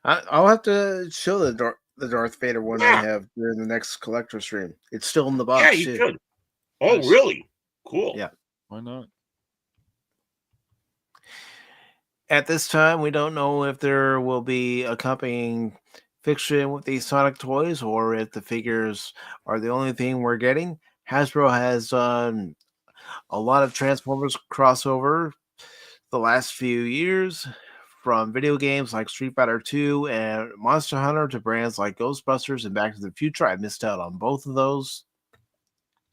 I'll have to show the Darth Vader one I have during the next collector stream. It's still in the box. Yeah, you should. Oh, Nice. really? Cool. Yeah. Why not? At this time, we don't know if there will be accompanying fiction with these Sonic toys or if the figures are the only thing we're getting. Hasbro has done a lot of Transformers crossover the last few years, from video games like Street Fighter 2 and Monster Hunter to brands like Ghostbusters and Back to the Future. I missed out on both of those.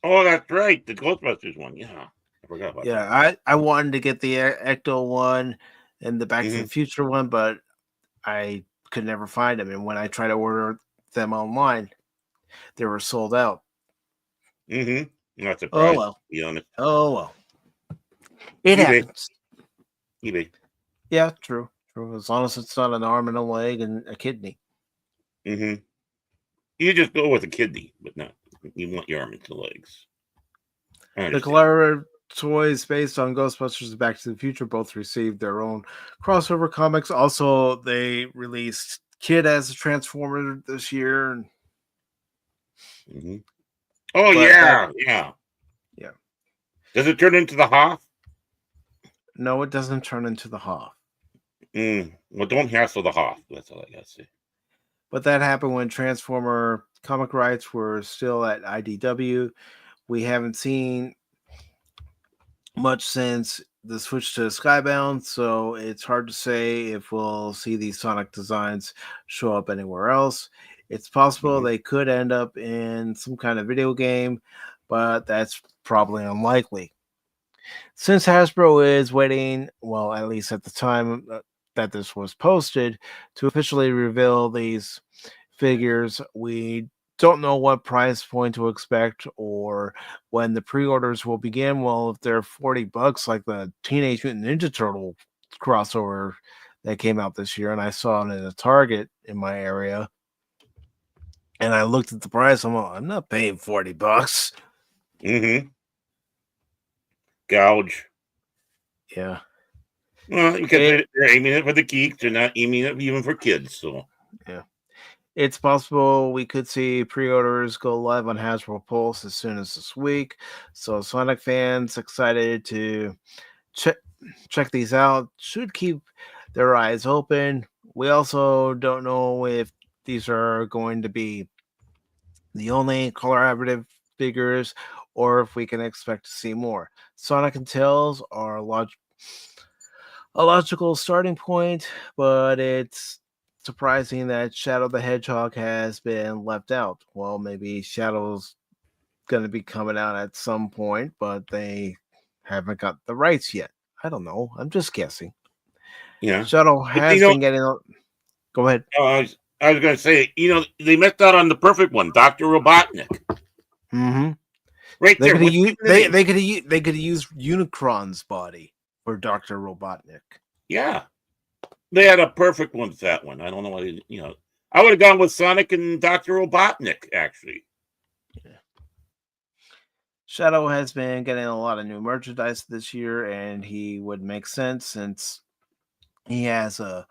Oh, that's right. The Ghostbusters one. Yeah. I forgot about that. Yeah, I wanted to get the Ecto one and the Back to the Future one, but I could never find them. And when I tried to order them online, they were sold out. Not surprised. Oh well. To be honest. Oh well. It eBay. happens. eBay. Yeah, true. As long as it's not an arm and a leg and a kidney. You just go with a kidney, but not. You want your arm and legs. The collaborative toys based on Ghostbusters and Back to the Future both received their own crossover comics. Also, they released Kid as a Transformer this year. Oh, yeah. Yeah. Does it turn into the Hoth? No, it doesn't turn into the Hoth. Well, don't hassle the Hoth. That's all I got to say. But that happened when Transformer comic rights were still at IDW. We haven't seen much since the switch to Skybound, so it's hard to say if we'll see these Sonic designs show up anywhere else. It's possible they could end up in some kind of video game, but that's probably unlikely. Since Hasbro is waiting, well, at least at the time that this was posted, to officially reveal these figures, we don't know what price point to expect or when the pre-orders will begin. Well, if they're $40 like the Teenage Mutant Ninja Turtle crossover that came out this year, and I saw it at a Target in my area, and I looked at the price, I'm not paying $40. Gouge. Yeah. Well, because they're aiming it for the geeks, they're not aiming it even for kids. So yeah. It's possible we could see pre-orders go live on Hasbro Pulse as soon as this week. So Sonic fans excited to check these out should keep their eyes open. We also don't know if these are going to be the only collaborative figures or if we can expect to see more. Sonic and Tails are a logical starting point, but it's surprising that Shadow the Hedgehog has been left out. Well, maybe Shadow's going to be coming out at some point, but they haven't got the rights yet. I don't know. I'm just guessing. Yeah. Shadow has been getting. Go ahead. I was going to say, they missed out on the perfect one, Dr. Robotnik. Right they there. They could have used Unicron's body for Dr. Robotnik. Yeah. They had a perfect one with that one. I don't know what I would have gone with Sonic and Dr. Robotnik, actually. Yeah. Shadow has been getting a lot of new merchandise this year, and he would make sense since he has a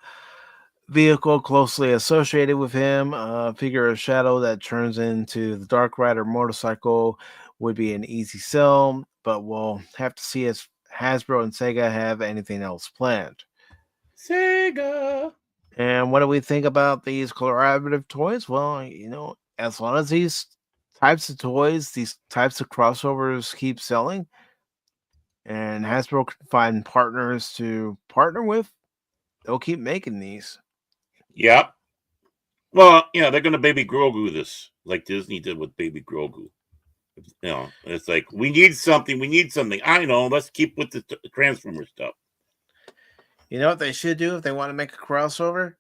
vehicle closely associated with him. A figure of Shadow that turns into the Dark Rider motorcycle would be an easy sell, but we'll have to see if Hasbro and Sega have anything else planned. Sega. And what do we think about these collaborative toys? Well, as long as these types of toys, these types of crossovers keep selling, and Hasbro can find partners to partner with, they'll keep making these. Yep. Well, they're going to Baby Grogu this, like Disney did with Baby Grogu. It's like, we need something. I know. Let's keep with the Transformer stuff. You know what they should do if they want to make a crossover?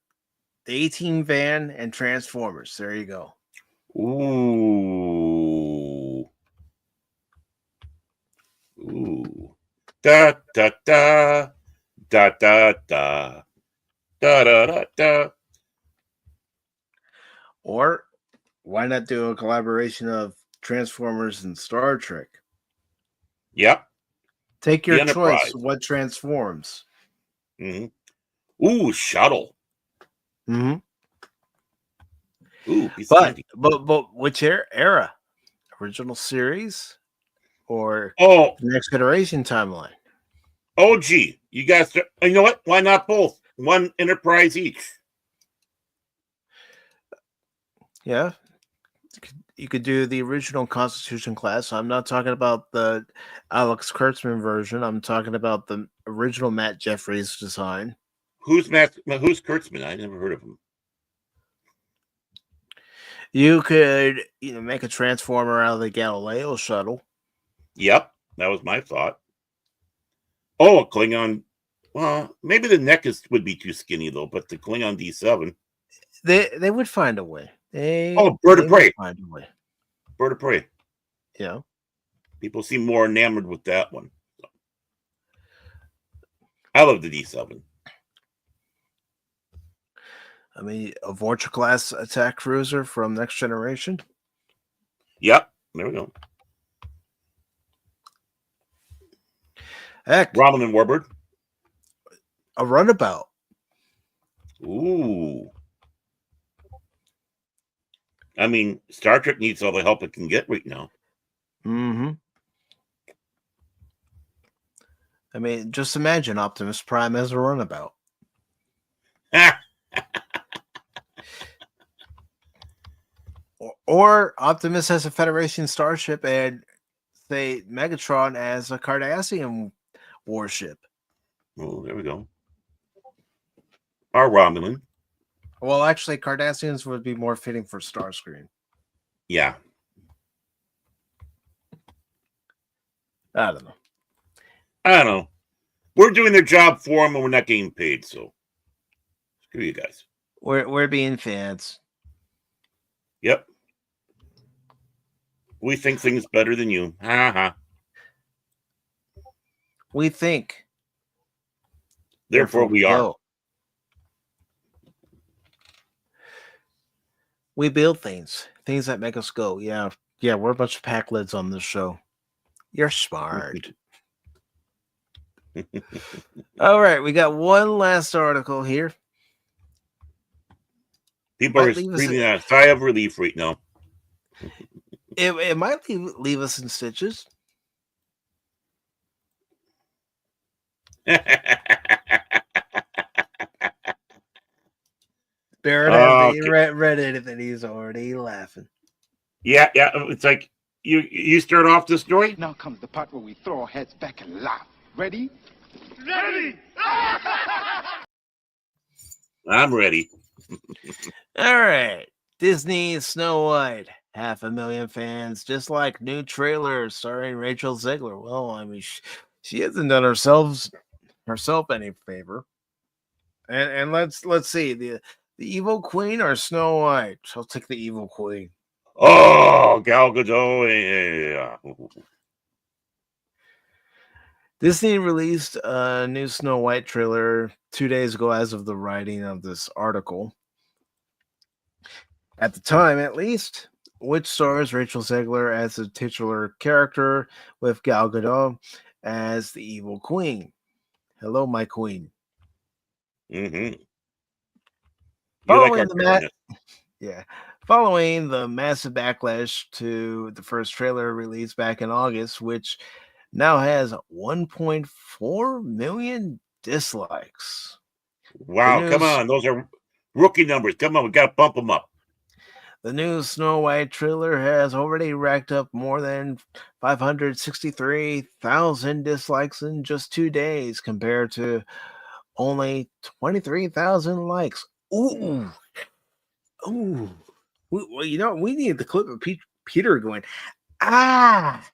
The 18 van and Transformers. There you go. Ooh. Da da da da da da da da da. Or why not do a collaboration of Transformers and Star Trek? Yep. Take The your Enterprise. choice. What transforms? Mm-hmm. Ooh, shuttle. Mm-hmm. Ooh, piece of But candy. but which era? Original series or Oh, the next generation timeline? oh, gee, you guys. You know what? Why not both? One Enterprise each. Yeah, you could do the original Constitution class. I'm not talking about the Alex Kurtzman version. I'm talking about the original Matt Jeffries design. Who's Kurtzman? I never heard of him. You could, make a transformer out of the Galileo shuttle. Yep, that was my thought. Oh, a Klingon. Well, maybe the neck would be too skinny though, but the Klingon D7. They would find a way. Bird of Prey. Find a way. Bird of Prey. Yeah. People seem more enamored with that one. I love the D7. I mean, a Vorcha class attack cruiser from Next Generation. Yep, there we go. Heck, Romulan Warbird. A runabout. Ooh. I mean, Star Trek needs all the help it can get right now. Mm-hmm. I mean, just imagine Optimus Prime as a runabout. Or Optimus as a Federation starship and, say, Megatron as a Cardassian warship. Oh, there we go. Or Romulan. Well, actually, Cardassians would be more fitting for Starscream. Yeah. I don't know. We're doing their job for them and we're not getting paid, so screw you guys. We're being fans. Yep. We think things better than you. We think. Therefore we are. Go. We build things that make us go. Yeah, we're a bunch of pack lids on this show. You're smart. All right, we got one last article here. People are breathing a sigh of relief right now. It might leave us in stitches. Barrett hasn't read it, and he's already laughing. Yeah. It's like you start off the story. Now comes the part where we throw our heads back and laugh. Ready? Ready! I'm ready. All right. Disney Snow White. 500,000 fans, just like new trailer starring Rachel Zegler. Well, I mean, she hasn't done herself any favor. And let's see the evil queen or Snow White. I'll take the evil queen. Oh, Gal Gadot. Yeah. Disney released a new Snow White trailer 2 days ago as of the writing of this article. At the time, at least, which stars Rachel Zegler as the titular character with Gal Gadot as the evil queen. Hello, my queen. Mm-hmm. Following the massive backlash to the first trailer released back in August, which now has 1.4 million dislikes. Wow, come on. Those are rookie numbers. Come on, we got to bump them up. The new Snow White trailer has already racked up more than 563,000 dislikes in just 2 days compared to only 23,000 likes. Ooh. We need the clip of Peter going, ah.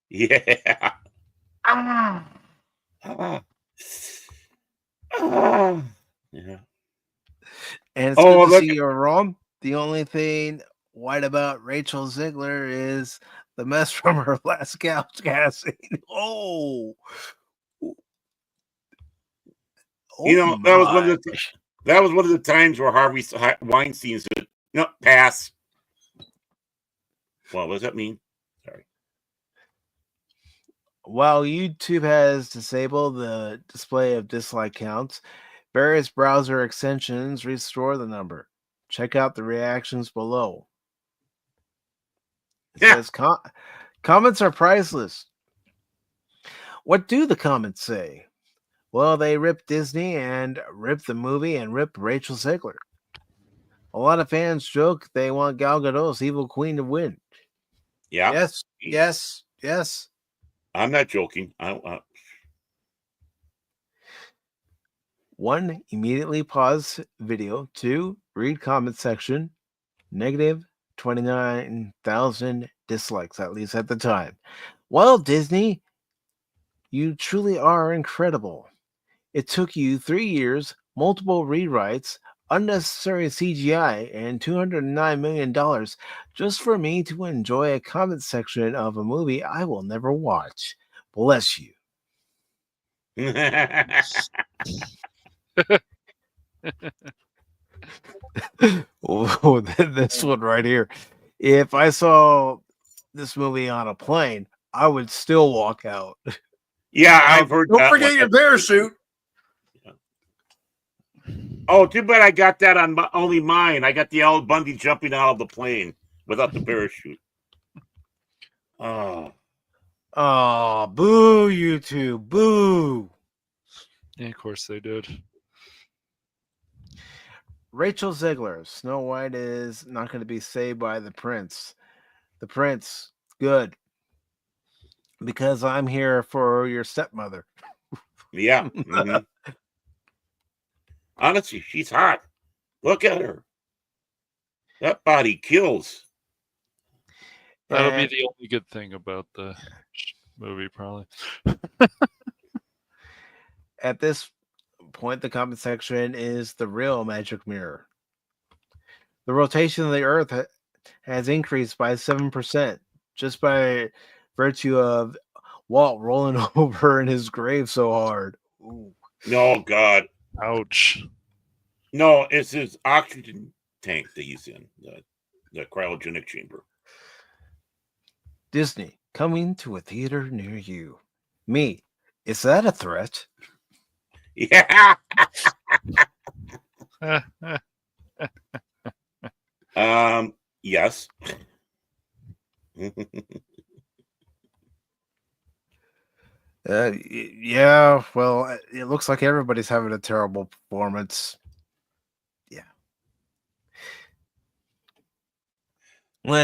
Yeah. Yeah. And it's good to see you're wrong. The only thing white about Rachel Zegler is the mess from her last casting. Oh, You know, that was one of the times where Harvey Weinstein said, "No, pass." Well, what does that mean? Sorry. While YouTube has disabled the display of dislike counts, various browser extensions restore the number. Check out the reactions below. It says comments are priceless. What do the comments say? Well, they rip Disney and rip the movie and rip Rachel Zegler. A lot of fans joke they want Gal Gadot's Evil Queen to win. Yeah. Yes. I'm not joking. One, immediately pause video. Two, read comment section. Negative 29,000 dislikes, at least at the time. Well, Disney, you truly are incredible. It took you 3 years, multiple rewrites, unnecessary CGI, and $209 million just for me to enjoy a comment section of a movie I will never watch. Bless you. Oh, this one right here. If I saw this movie on a plane, I would still walk out. Yeah, I've heard. Don't forget your parachute. Oh, too bad I got that on only mine. I got the Al Bundy jumping out of the plane without the parachute. Oh, boo, YouTube, boo. Yeah, of course they did. Rachel Zegler, Snow White is not going to be saved by the prince. The prince, good. Because I'm here for your stepmother. Yeah. Mm-hmm. Honestly, she's hot. Look at her. That body kills. That'll be the only good thing about the movie, probably. At this point, the comment section is the real magic mirror. The rotation of the Earth has increased by 7% just by virtue of Walt rolling over in his grave so hard. Ooh. No, God. Ouch. No, it's his oxygen tank that he's in, the cryogenic chamber. Disney, coming to a theater near you. Me, is that a threat? Yeah. Yes. Yeah, well, it looks like everybody's having a terrible performance. Yeah.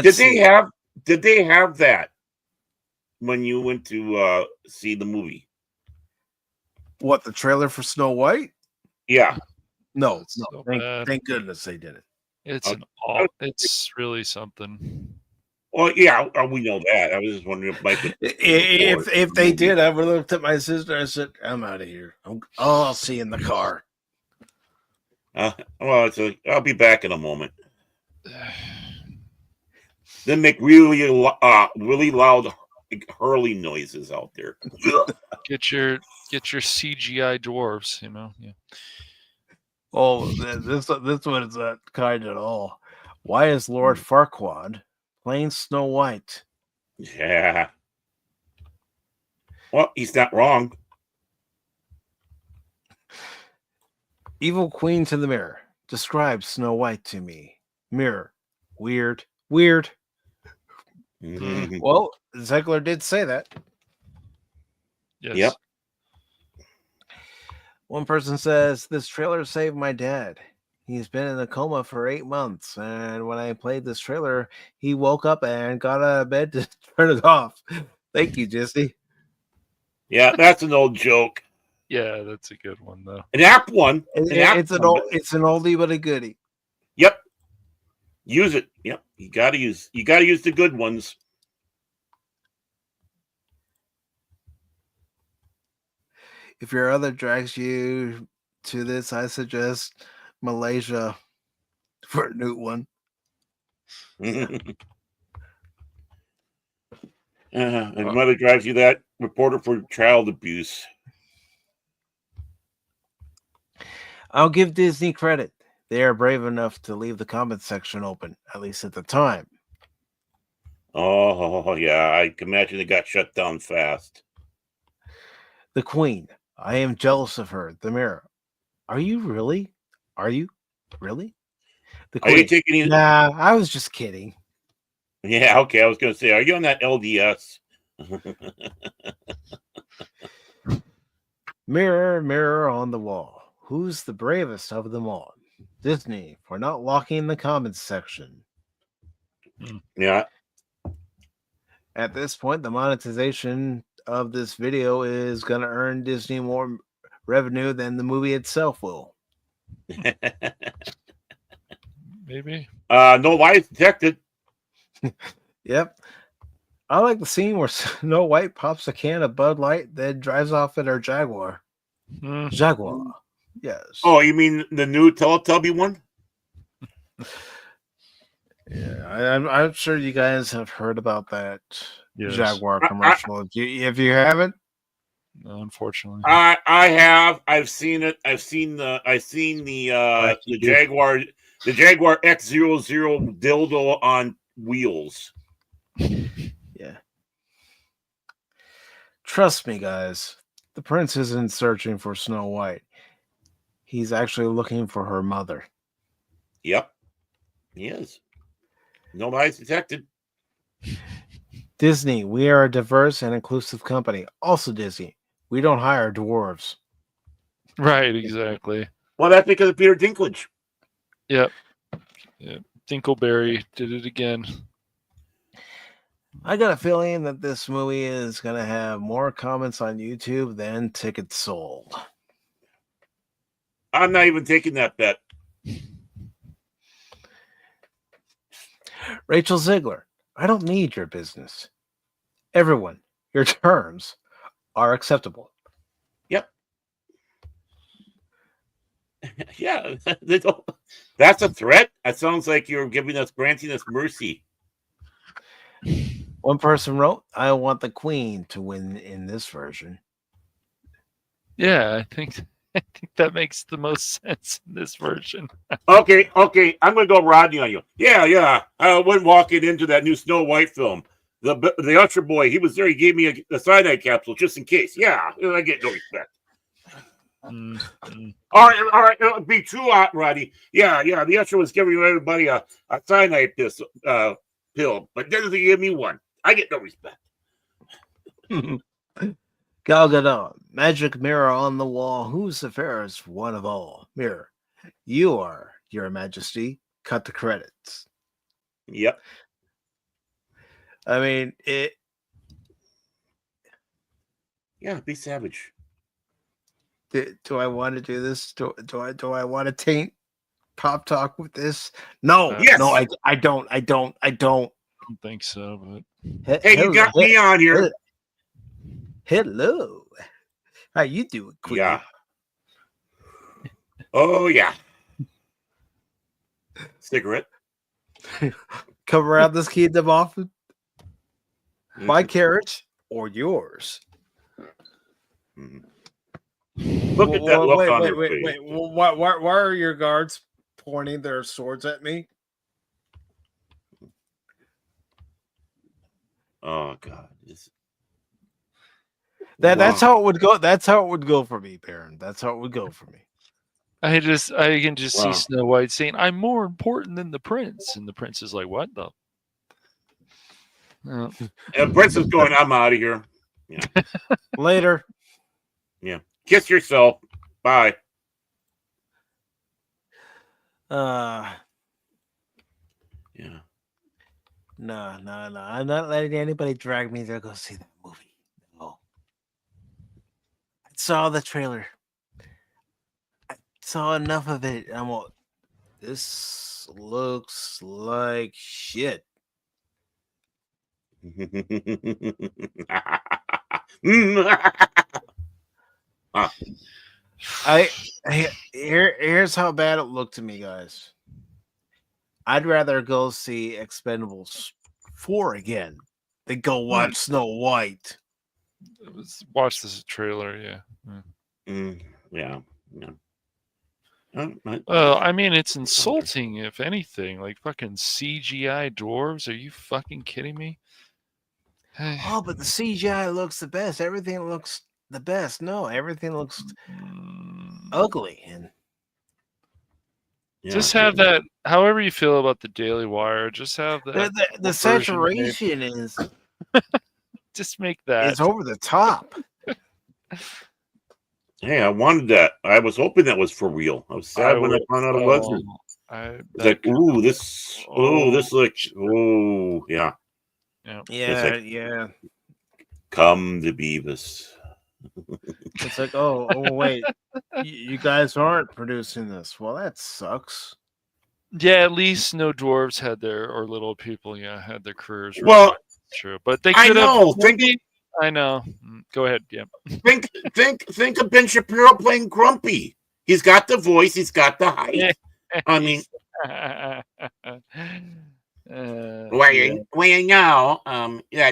Did they have that when you went to see the movie? What, the trailer for Snow White? Yeah. No, so thank goodness they did it. It's really something. Well, yeah, we know that. I was just wondering if Mike would. If they did, I would have looked at my sister. I said, "I'm out of here. I'll see you in the car." Well, I'll be back in a moment. Then make really loud hurling noises out there. Get your CGI dwarves, Yeah. Oh, this one is not kind at all. Why is Lord Farquaad playing Snow White? Yeah. Well, he's not wrong. Evil Queen to the mirror. Describe Snow White to me. Mirror. Weird. Mm-hmm. Well, Zegler did say that. Yes. Yep. One person says, this trailer saved my dad. He's been in a coma for 8 months. And when I played this trailer, he woke up and got out of bed to turn it off. Thank you, Disney. Yeah, that's an old joke. Yeah, that's a good one, though. An app one. It's an oldie but a goodie. Yep. Use it. Yep. You gotta use the good ones. If your other drags you to this, I suggest Malaysia for a new one. And mother drives you that reporter for child abuse. I'll give Disney credit. They are brave enough to leave the comment section open, at least at the time. Oh, yeah. I can imagine it got shut down fast. The Queen. I am jealous of her. The Mirror. Are you really? Are you really? The Queen. Are you taking it? Nah, I was just kidding. Yeah, okay. I was going to say, are you on that LDS? Mirror, mirror on the wall. Who's the bravest of them all? Disney for not locking the comments section. Yeah. At this point, the monetization of this video is going to earn Disney more revenue than the movie itself will. Maybe. No lies detected. Yep. I like the scene where Snow White pops a can of Bud Light, then drives off in her Jaguar. Jaguar. Yes. Oh, you mean the new Teletubby one? Yeah, I'm sure you guys have heard about that Jaguar Yes. commercial. If you haven't, No, unfortunately. I have. I've seen it. I've seen the Jaguar, the Jaguar X00 dildo on wheels. Yeah. Trust me, guys. The prince isn't searching for Snow White. He's actually looking for her mother. Yep. He is. No lies detected. Disney, we are a diverse and inclusive company. Also, Disney, we don't hire dwarves. Right, exactly. Well, that's because of Peter Dinklage. Yep. Dinkleberry did it again. I got a feeling that this movie is going to have more comments on YouTube than tickets sold. I'm not even taking that bet. Rachel Ziegler, I don't need your business. Everyone, your terms are acceptable. Yep. Yeah, that's a threat. That sounds like you're granting us mercy. One person wrote, I want the Queen to win in this version. Yeah, I think that makes the most sense in this version. Okay. I'm going to go Rodney on you. Yeah. I went walking into that new Snow White film. The usher boy, he was there. He gave me a cyanide capsule just in case. Yeah, I get no respect. All right. It'll be too hot, Rodney. Yeah. The usher was giving everybody a cyanide pill, but then they gave me one. I get no respect. Gal Gadot, magic mirror on the wall. Who's the fairest one of all? Mirror, you are, Your Majesty. Cut the credits. Yep. I mean, it. Yeah, be savage. Do I want to do this? Do I want to taint Pop Talk with this? No. Yes. No, I don't. I don't think so, but hey, you got me on here. Hello. How you doing, Queen? Yeah. Oh, yeah. Cigarette. Come around this kingdom often? My carriage or yours? Look at that look on your face. Wait. Why are your guards pointing their swords at me? Oh, God. That's how it would go. That's how it would go for me, Baron. That's how it would go for me. I can just see Snow White saying, "I'm more important than the prince," and the prince is like, "What the?" And Prince is going, "I'm out of here." Yeah. Later. Yeah. Kiss yourself. Bye. Yeah. No. I'm not letting anybody drag me to go see that movie. No. I saw the trailer. I saw enough of it. I'm all, this looks like shit. Here's how bad it looked to me, guys. I'd rather go see Expendables 4 again They go watch Snow White. Watch this trailer, yeah. Yeah. Well, I mean, it's insulting, if anything. Like fucking CGI dwarves. Are you fucking kidding me? Oh, but the CGI looks the best. Everything looks the best. No, everything looks ugly. And just have that. However you feel about the Daily Wire, just have that. The saturation is. Just make that. It's over the top. Hey, I wanted that. I was hoping that was for real. I was sad when I found out it wasn't. Like, this looks, yeah. Yeah. Come to Beavis. It's like, oh, wait, you guys aren't producing this. Well, that sucks. Yeah, at least no dwarves had or little people, had their careers. Well, true, but they could have. I know. Go ahead. Yeah. Think of Ben Shapiro playing Grumpy. He's got the voice. He's got the height. I mean,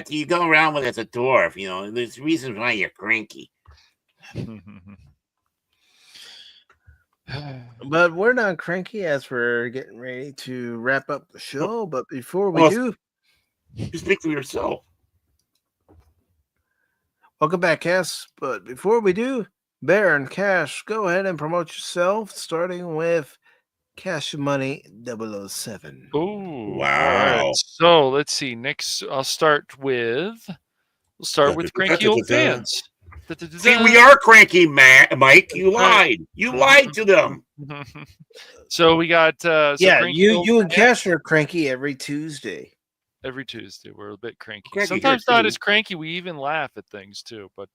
you go around with as a dwarf. There's reasons why you're cranky. But we're not cranky as we're getting ready to wrap up the show. But before we do, you speak for yourself. Welcome back, Cass. But before we do, Bear and Cash, go ahead and promote yourself, starting with Cash Money 007. Oh, wow! Right. So let's see. Next, we'll start with cranky old fans. See, we are cranky, Mike. You lied. You lied to them. So we got. You and Cash are cranky every Tuesday. Every Tuesday, we're a bit cranky. Sometimes not as cranky. We even laugh at things too. But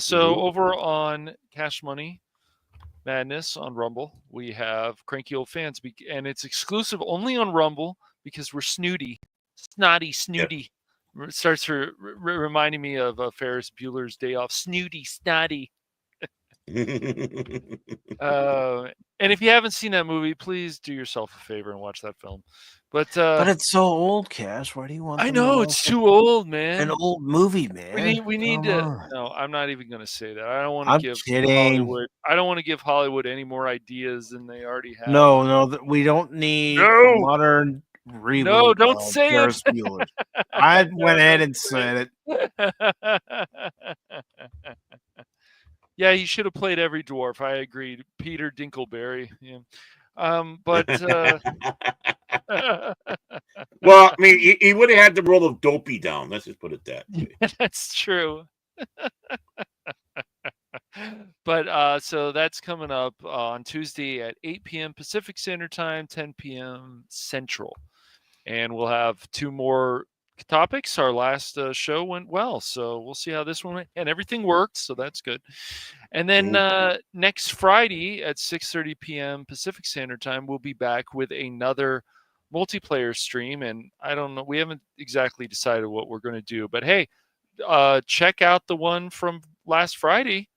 so over on Cash Money Madness on Rumble, we have Cranky Old Fans, and it's exclusive only on Rumble because we're snooty. Yep. It starts reminding me of Ferris Bueller's Day Off. Snooty. And if you haven't seen that movie, please do yourself a favor and watch that film. But it's so old, Cash. Why do you want? I know it's too old, man. An old movie, man. We need to. No, I'm not even going to say that. I don't want to give kidding. Hollywood. I don't want to give Hollywood any more ideas than they already have. No, we don't need a modern reboot. No, don't say Ferris it. Bueller. I went ahead and said it. Yeah, he should have played every dwarf. I agreed. Peter Dinkelberry. Yeah. But well, I mean, he would have had the role of Dopey down. Let's just put it that way. That's true. But so that's coming up on Tuesday at 8 p.m. Pacific Standard Time, 10 p.m. Central, and we'll have 2 more topics. Our last show went well, so we'll see how this one went, and everything worked, so that's good. And then next Friday at 6:30 p.m. Pacific Standard Time, we'll be back with another multiplayer stream, and I don't know, we haven't exactly decided what we're going to do, but hey, check out the one from last Friday,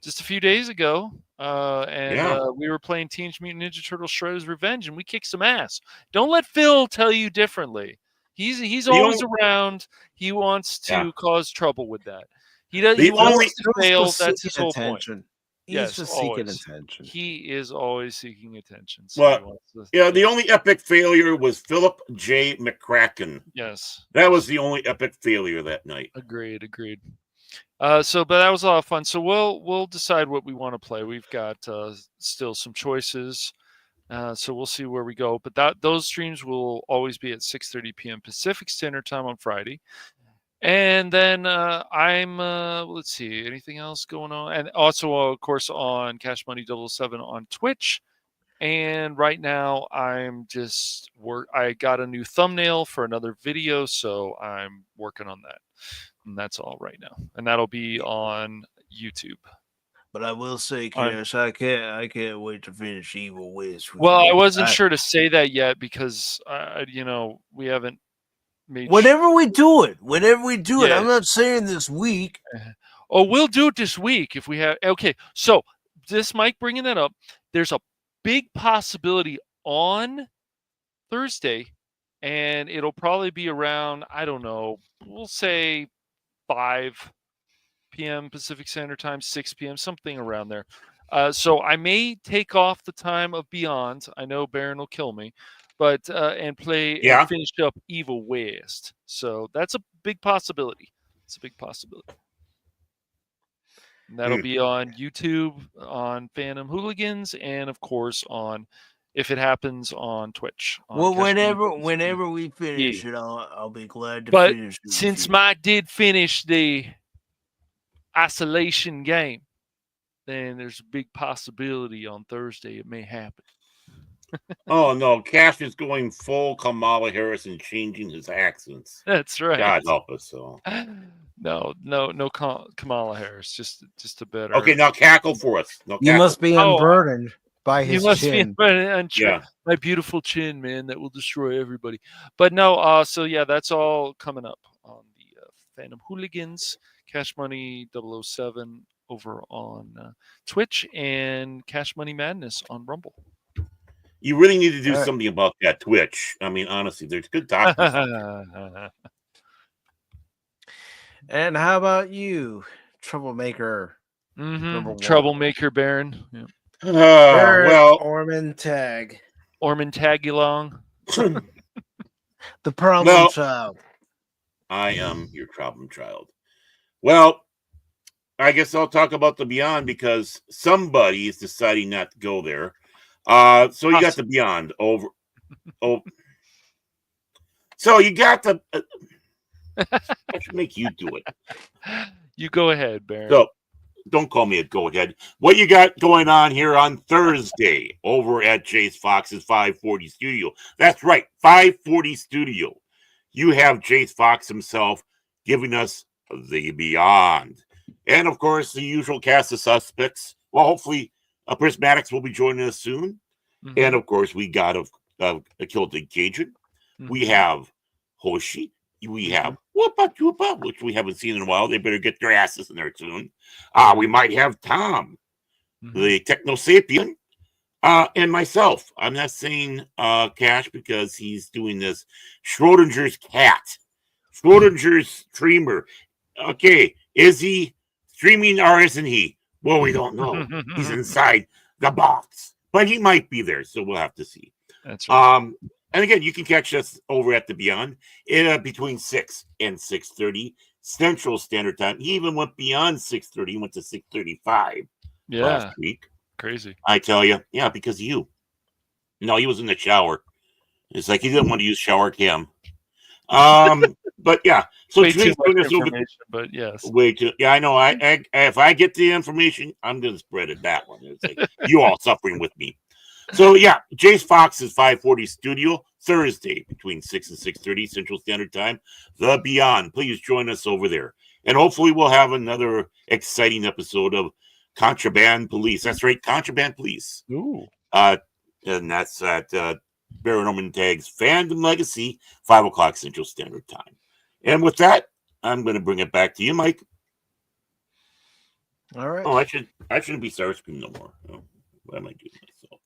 just a few days ago, we were playing Teenage Mutant Ninja Turtles Shredder's Revenge, and we kicked some ass. Don't let Phil tell you differently. He's always around. He wants to cause trouble with that. He does. He wants to fail. That's his whole point. He's just seeking attention. He is always seeking attention. So the only epic failure was Philip J. McCracken. Yes, that was the only epic failure that night. Agreed. But that was a lot of fun. So we'll decide what we want to play. We've got still some choices. So we'll see where we go. But those streams will always be at 6:30 p.m. Pacific Standard Time on Friday. And then I'm, let's see, anything else going on? And also, of course, on Cash Money 007 on Twitch. And right now, I'm just I got a new thumbnail for another video, so I'm working on that. And that's all right now. And that'll be on YouTube. But I will say, Cash, I can't wait to finish Evil West. Well, I wasn't sure to say that yet because, we haven't made. Whenever we do it, I'm not saying this week. Oh, we'll do it this week if we have. Okay, so this Mike bringing that up. There's a big possibility on Thursday and it'll probably be around, I don't know, we'll say 5 p.m. Pacific Standard Time, 6 p.m., something around there. So I may take off the time of Beyond. I know Baron will kill me, but and finish up Evil West. So that's a big possibility. It's a big possibility. And that'll be on YouTube, on Fandom Hooligans, and of course on, if it happens, on Twitch. Well, whenever we finish it, I'll be glad to finish it. Since Mike did finish the isolation game, then there's a big possibility on Thursday it may happen. Oh no, Cash is going full Kamala Harris and changing his accents. That's right. God help us. So no Kamala Harris, just a better. Okay, now cackle for us. No, you must be unburdened by his chin. My beautiful chin, man, that will destroy everybody. But no, so yeah, that's all coming up on the Fandom Hooligans, Cash Money 007 over on Twitch, and Cash Money Madness on Rumble. You really need to do something about that Twitch. I mean, honestly, there's good doctors. And how about you, Troublemaker? Troublemaker Baron. Yeah. Baron Orman Tag. Orman Tagulong. The problem child. I am your problem child. Well, I guess I'll talk about the Beyond because somebody is deciding not to go there. So you got the Beyond over. So you got the. I should make you do it. You go ahead, Baron. So don't call me a go ahead. What you got going on here on Thursday over at Jace Fox's 540 Studio? That's right, 540 Studio. You have Jace Fox himself giving us the Beyond. And, of course, the usual cast of suspects. Well, hopefully, Prismatics will be joining us soon. Mm-hmm. And, of course, we got a Kilted Cajun. Mm-hmm. We have Hoshi. We have Whoopa, which we haven't seen in a while. They better get their asses in there soon. We might have Tom, the Techno Sapien, and myself. I'm not saying Cash because he's doing this. Schrodinger's cat. Schrodinger's streamer. Okay, is he streaming or isn't he? Well, we don't know. He's inside the box, but he might be there, so we'll have to see. That's right. And again, you can catch us over at the Beyond between 6 and 6:30 Central Standard Time. He even went beyond 6:30. He went to 6:35 last week. Crazy. I tell you. Yeah, because of you. No, he was in the shower. It's like he didn't want to use shower cam. But yeah. So way too much information, but yes. Way too. Yeah, I know. I if I get the information, I'm going to spread it that one. It's like you all suffering with me. So yeah, Jace Fox's 540 Studio Thursday between 6 and 6:30 Central Standard Time. The Beyond. Please join us over there, and hopefully we'll have another exciting episode of Contraband Police. That's right, Contraband Police. Ooh. And that's at Baron Orman Tag's Fandom Legacy, 5 o'clock Central Standard Time. And with that, I'm going to bring it back to you, Mike. All right. Oh, I shouldn't be Starscream no more. Oh, what am I doing myself?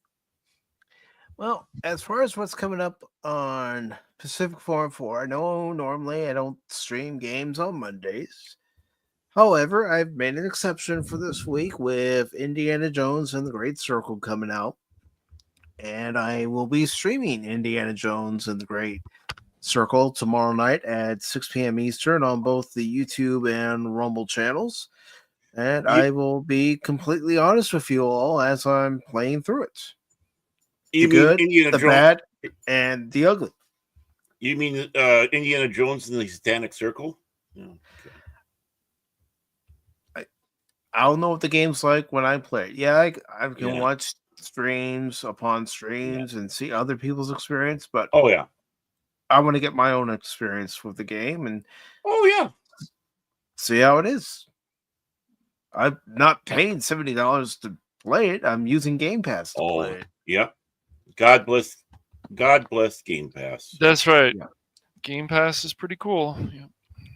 Well, as far as what's coming up on Pacific414, I know normally I don't stream games on Mondays. However, I've made an exception for this week with Indiana Jones and the Great Circle coming out. And I will be streaming Indiana Jones and the Great Circle tomorrow night at 6 p.m. Eastern on both the YouTube and Rumble channels. And I will be completely honest with you all as I'm playing through it. The good, the bad, and the ugly. You mean Indiana Jones and the Satanic Circle? Oh, okay. I don't know what the game's like when I play it. Yeah, I can watch streams upon streams and see other people's experience, but I want to get my own experience with the game and see how it is. I'm not paying $70 to play it. I'm using Game Pass to play it. Yeah. God bless Game Pass. That's right. Yeah. Game Pass is pretty cool.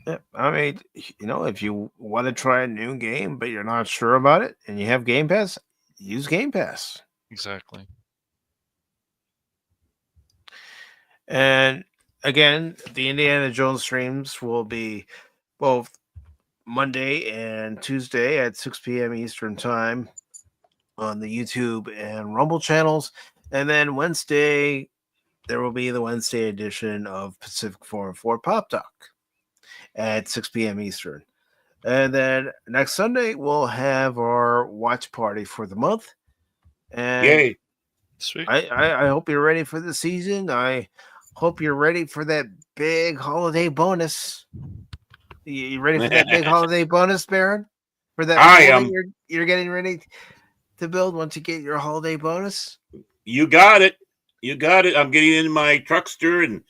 Yeah. I mean, if you want to try a new game, but you're not sure about it and you have Game Pass, use Game Pass. Exactly. And again, the Indiana Jones streams will be both Monday and Tuesday at 6 p.m. Eastern Time on the YouTube and Rumble channels. And then Wednesday, there will be the Wednesday edition of Pacific414 Pop Talk at 6 p.m. Eastern. And then next Sunday, we'll have our watch party for the month. And yay. Sweet. I hope you're ready for the season. I hope you're ready for that big holiday bonus. You ready for that big holiday bonus, Baron? For that I pool am. that you're getting ready to build once you get your holiday bonus? You got it. You got it. I'm getting in my truckster and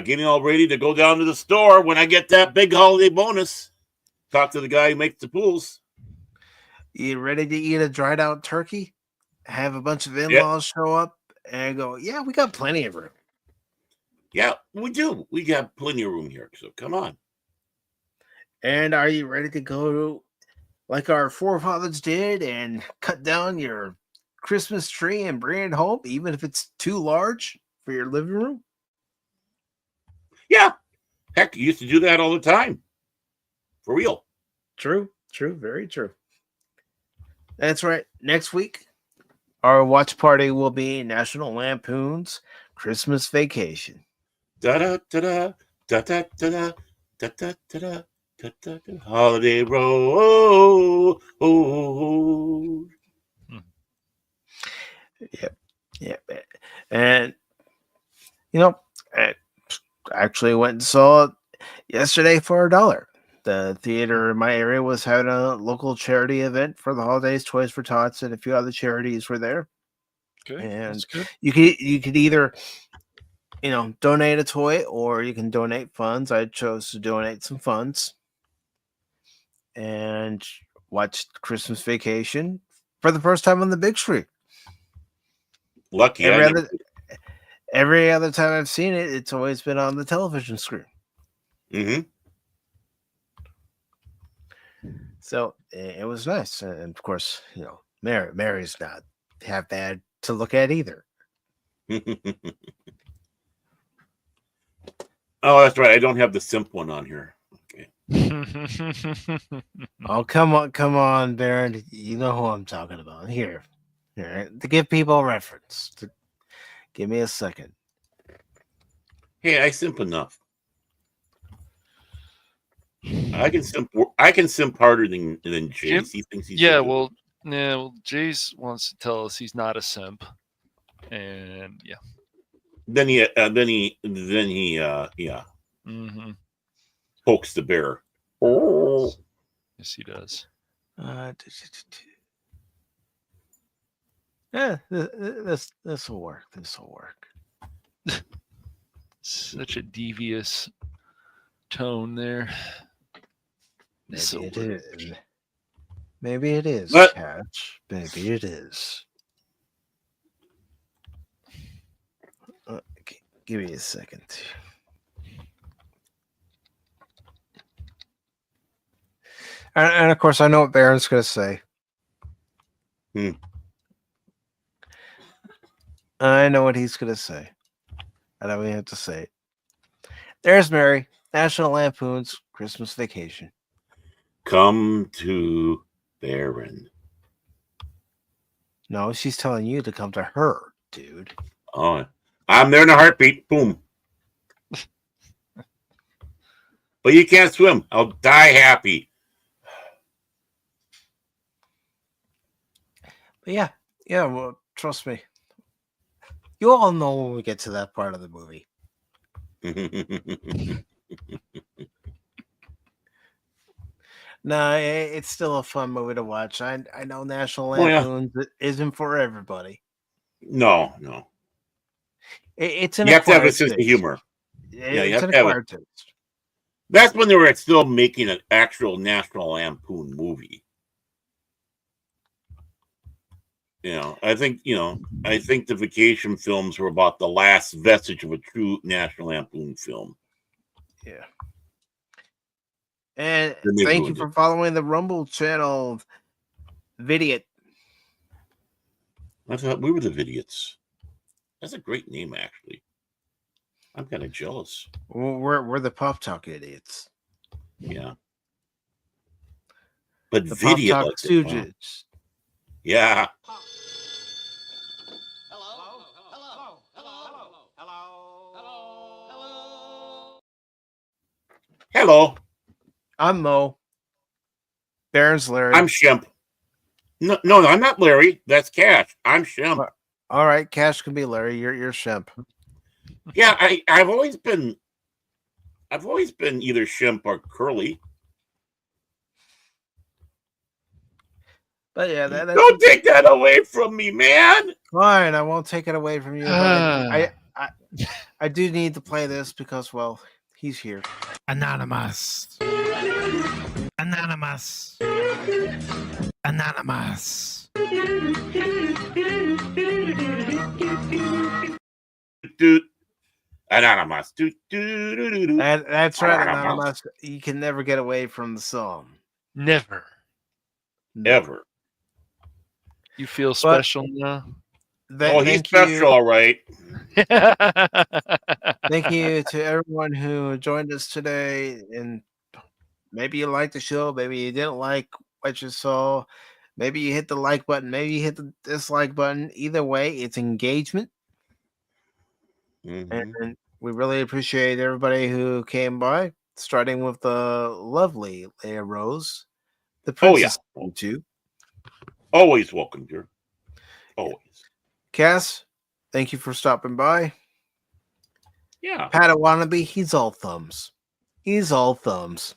getting all ready to go down to the store when I get that big holiday bonus. Talk to the guy who makes the pools. You ready to eat a dried out turkey? Have a bunch of in-laws show up and go, yeah, we got plenty of room. Yeah, we do. We got plenty of room here. So come on. And are you ready to go like our forefathers did and cut down your Christmas tree and bring it home, even if it's too large for your living room? Yeah. Heck, you used to do that all the time. For real. True. Very true. That's right. Next week, our watch party will be National Lampoon's Christmas Vacation. Da-da-da-da, da-da-da-da, da-da-da-da, da-da-da, Holiday Road. Yep. And, I actually went and saw it yesterday for $1. The theater in my area was having a local charity event for the holidays. Toys for Tots and a few other charities were there. Okay, and that's good. you could either donate a toy or you can donate funds. I chose to donate some funds and watched Christmas Vacation for the first time on the big screen. Lucky. Every other time I've seen it, it's always been on the television screen. Mm-hmm. So it was nice. And of course, Mary's not half bad to look at either. Oh, that's right. I don't have the simp one on here. Okay. Oh, come on, Baron. You know who I'm talking about. Here, to give people a reference. Give me a second. Hey, I simp enough. I can simp harder than Jace. He thinks he's well, Jace wants to tell us he's not a simp, and yeah. Then he pokes the bear. Oh, yes, he does. Yeah, this will work. This will work. Such a devious tone there. Maybe it is. What? Catch. Maybe it is. Give me a second. And of course, I know what Baron's going to say. I know what he's going to say. I don't even have to say it. There's Mary. National Lampoon's Christmas Vacation. Come to Baron. No, she's telling you to come to her, dude. Oh, I'm there in a heartbeat. Boom. But you can't swim. I'll die happy. But yeah, well, trust me. You all know when we get to that part of the movie. No, it's still a fun movie to watch. I know National Lampoon isn't for everybody. No. It's an you have to have a acquired sense of taste. humor. It's an acquired taste. That's when they were still making an actual National Lampoon movie. I think the vacation films were about the last vestige of a true National Lampoon film. Yeah. And thank you for following the Rumble channel, Vidiot. I thought we were the Vidiots. That's a great name, actually. I'm kind of jealous. Well, we're the Pop Talk idiots. Yeah. But The video Pop Talk like this, wow. Stooges. Yeah. Hello. I'm Mo. Baron's Larry. I'm Shemp. No, I'm not Larry. That's Cash. I'm Shemp. All right, Cash can be Larry. You're Shemp. Yeah, I've always been either Shemp or Curly. But yeah, don't take that away from me, man. Fine, I won't take it away from you. But I do need to play this because, well, he's here. Anonymous. Anonymous. Anonymous. Anonymous. That's right, Anonymous. You can never get away from the song. Never. Ever. You feel special now? He's special, all right. Thank you to everyone who joined us today. And maybe you liked the show. Maybe you didn't like what you saw. Maybe you hit the like button. Maybe you hit the dislike button. Either way, it's engagement. Mm-hmm. And we really appreciate everybody who came by, starting with the lovely Leia Rose, the princess too. Always welcome here. Always. Cass, thank you for stopping by. Yeah. Pat Wannabe, he's all thumbs. He's all thumbs.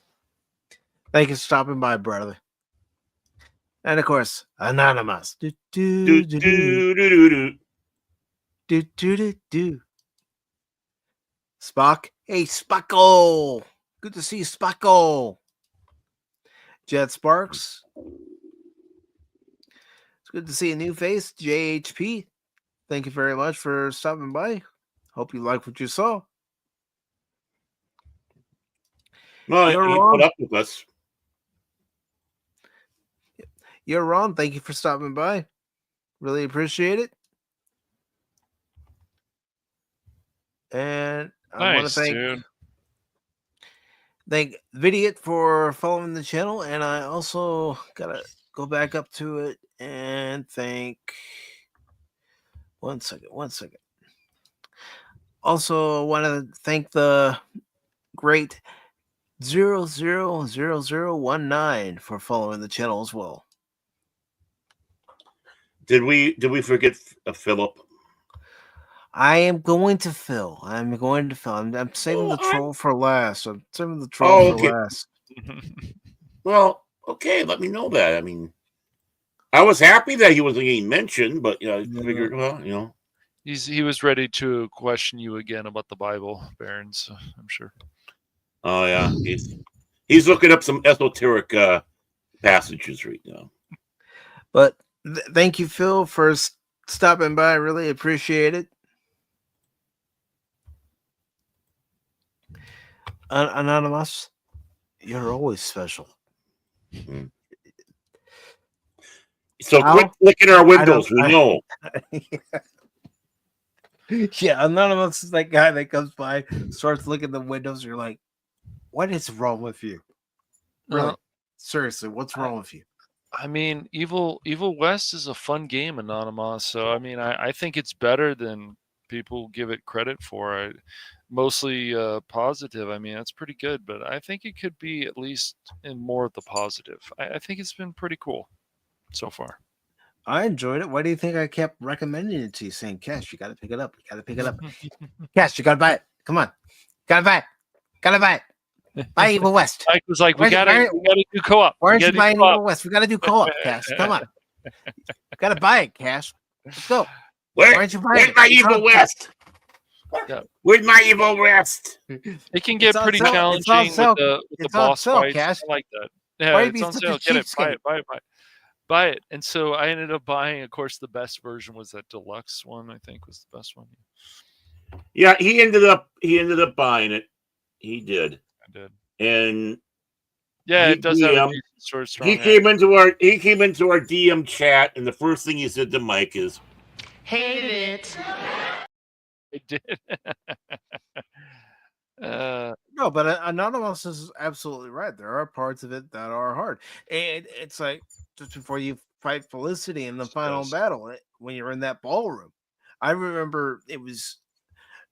Thank you for stopping by, brother. And of course, Anonymous. Do do do do do do do do. Spock, hey Spockle, good to see you, Spockle. Jet Sparks, it's good to see a new face. JHP, thank you very much for stopping by. Hope you like what you saw. No, you put up with us. You're Ron. Thank you for stopping by. Really appreciate it. And I want to thank Vidiot for following the channel, and I also gotta go back up to it and thank. One second. Also, want to thank the great 000019 for following the channel as well. Did we forget Philip? I am going to Phil. I'm saving the troll for last. I'm saving the troll for last. Well, okay, let me know that. I mean, I was happy that he wasn't getting mentioned, but I figured, he was ready to question you again about the Bible, Baron. So I'm sure. Oh yeah, he's looking up some esoteric passages right now. But thank you, Phil, for stopping by. I really appreciate it. Anonymous, you're always special. Mm-hmm. So quit clicking our windows. We know. Yeah, Anonymous is that guy that comes by, starts looking at the windows. You're like, what is wrong with you? Really? Seriously, what's wrong with you? I mean, Evil West is a fun game, Anonymous. So I mean, I think it's better than people give it credit for. Mostly positive. I mean, that's pretty good, but I think it could be at least in more of the positive. I think it's been pretty cool so far. I enjoyed it. Why do you think I kept recommending it to you, saying, Cash, you got to pick it up. You got to pick it up. Cash, you got to buy it. Come on. Got to buy it. Got to buy it. Buy Evil West. Mike was like, we got to do co-op. Why aren't you buying Evil West? We got to do co-op, Cash. Come on. Got to buy it, Cash. Let's go. Why aren't you buying it? My Evil West? Yeah. With my Evil West. It can get pretty challenging with the boss fights. Cash. I like that. Yeah, it's on sale. Get it. Buy it. And so I ended up buying, of course, the best version was that deluxe one, I think was the best one. Yeah, he ended up buying it. He did. I did. And yeah, it does have a sort of strong. He came into our DM chat, and the first thing he said to Mike is, "Hate it." I did. No, but Anonymous is absolutely right. There are parts of it that are hard, and it's like just before you fight Felicity in the final battle, when you're in that ballroom. I remember it was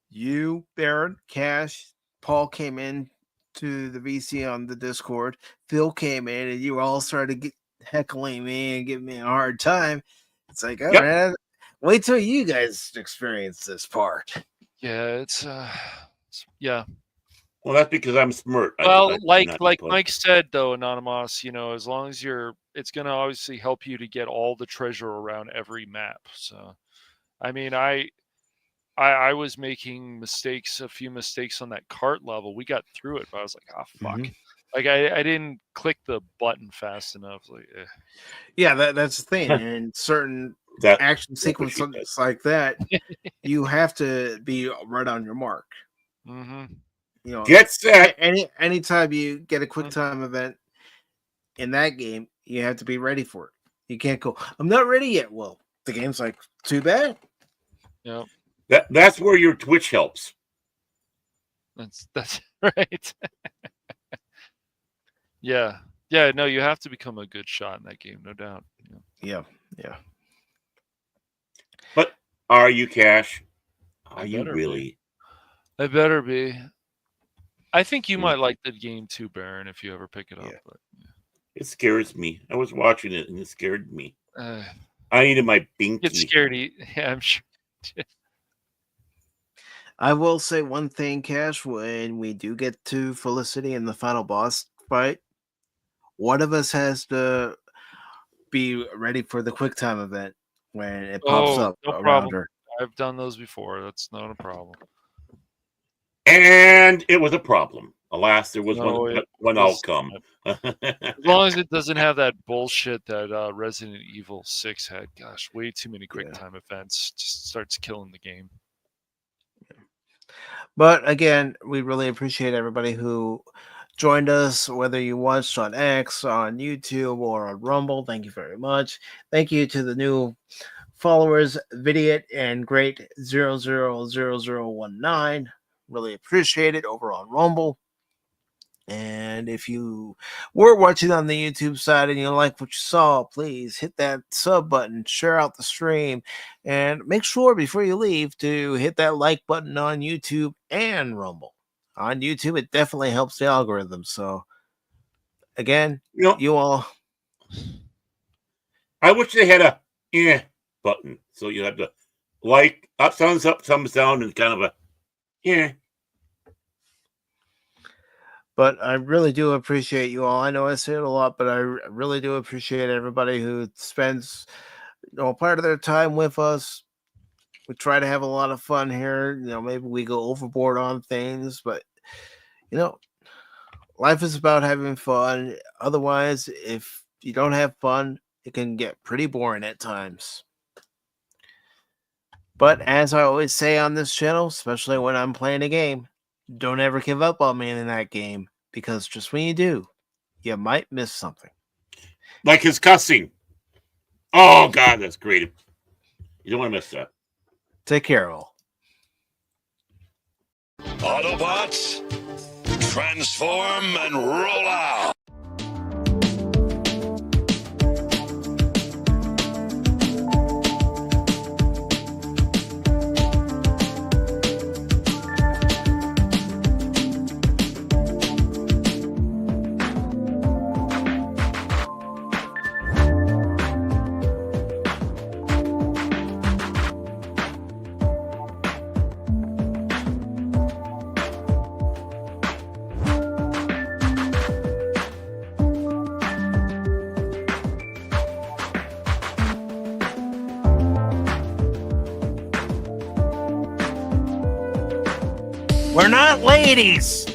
you, Baron, Cash, Paul came in to the VC on the Discord. Phil came in, and you all started heckling me and giving me a hard time. It's like, oh man, wait till you guys experience this part. Yeah, it's yeah. Well, that's because I'm smart. Well, like Mike said, though, Anonymous, as long as it's going to obviously help you to get all the treasure around every map. So, I mean, I was making a few mistakes on that cart level. We got through it, but I was like, oh, fuck. Mm-hmm. Like, I didn't click the button fast enough. Like, Yeah, that's the thing. And certain action sequences like that, you have to be right on your mark. Mm-hmm. Get set. Anytime you get a quick time event in that game, you have to be ready for it. You can't go, I'm not ready yet. Well, the game's like, too bad. Yeah. That's where your Twitch helps. That's right. Yeah. No, you have to become a good shot in that game, no doubt. Yeah. But are you, Cash? Are you really? I better be. I think you might like the game too, Baron, if you ever pick it up. But, it scares me. I was watching it and it scared me. I needed my binky. Get scared. Yeah, I'm sure. I will say one thing, Cash, when we do get to Felicity in the final boss fight, one of us has to be ready for the quick time event when it pops up around her. I've done those before. That's not a problem. And it was a problem. Alas, there was one outcome. As long as it doesn't have that bullshit that Resident Evil 6 had. Gosh, way too many quick time events. Just starts killing the game. But again, we really appreciate everybody who joined us, whether you watched on X, on YouTube, or on Rumble. Thank you very much. Thank you to the new followers, Vidiot and Great 000019. Really appreciate it over on Rumble. And if you were watching on the YouTube side and you like what you saw, please hit that sub button, share out the stream, and make sure before you leave to hit that like button on YouTube and Rumble. On YouTube, it definitely helps the algorithm. So, again, you all. I wish they had a button. So you have to like, thumbs up, thumbs down, and kind of a But I really do appreciate you all. I know I say it a lot, but I really do appreciate everybody who spends part of their time with us. We try to have a lot of fun here. Maybe we go overboard on things, but life is about having fun. Otherwise, if you don't have fun, it can get pretty boring at times. But as I always say on this channel, especially when I'm playing a game, don't ever give up on me in that game, because just when you do, you might miss something. Like his cussing. Oh, God, that's great. You don't want to miss that. Take care, all. Autobots, transform and roll out. We're not ladies.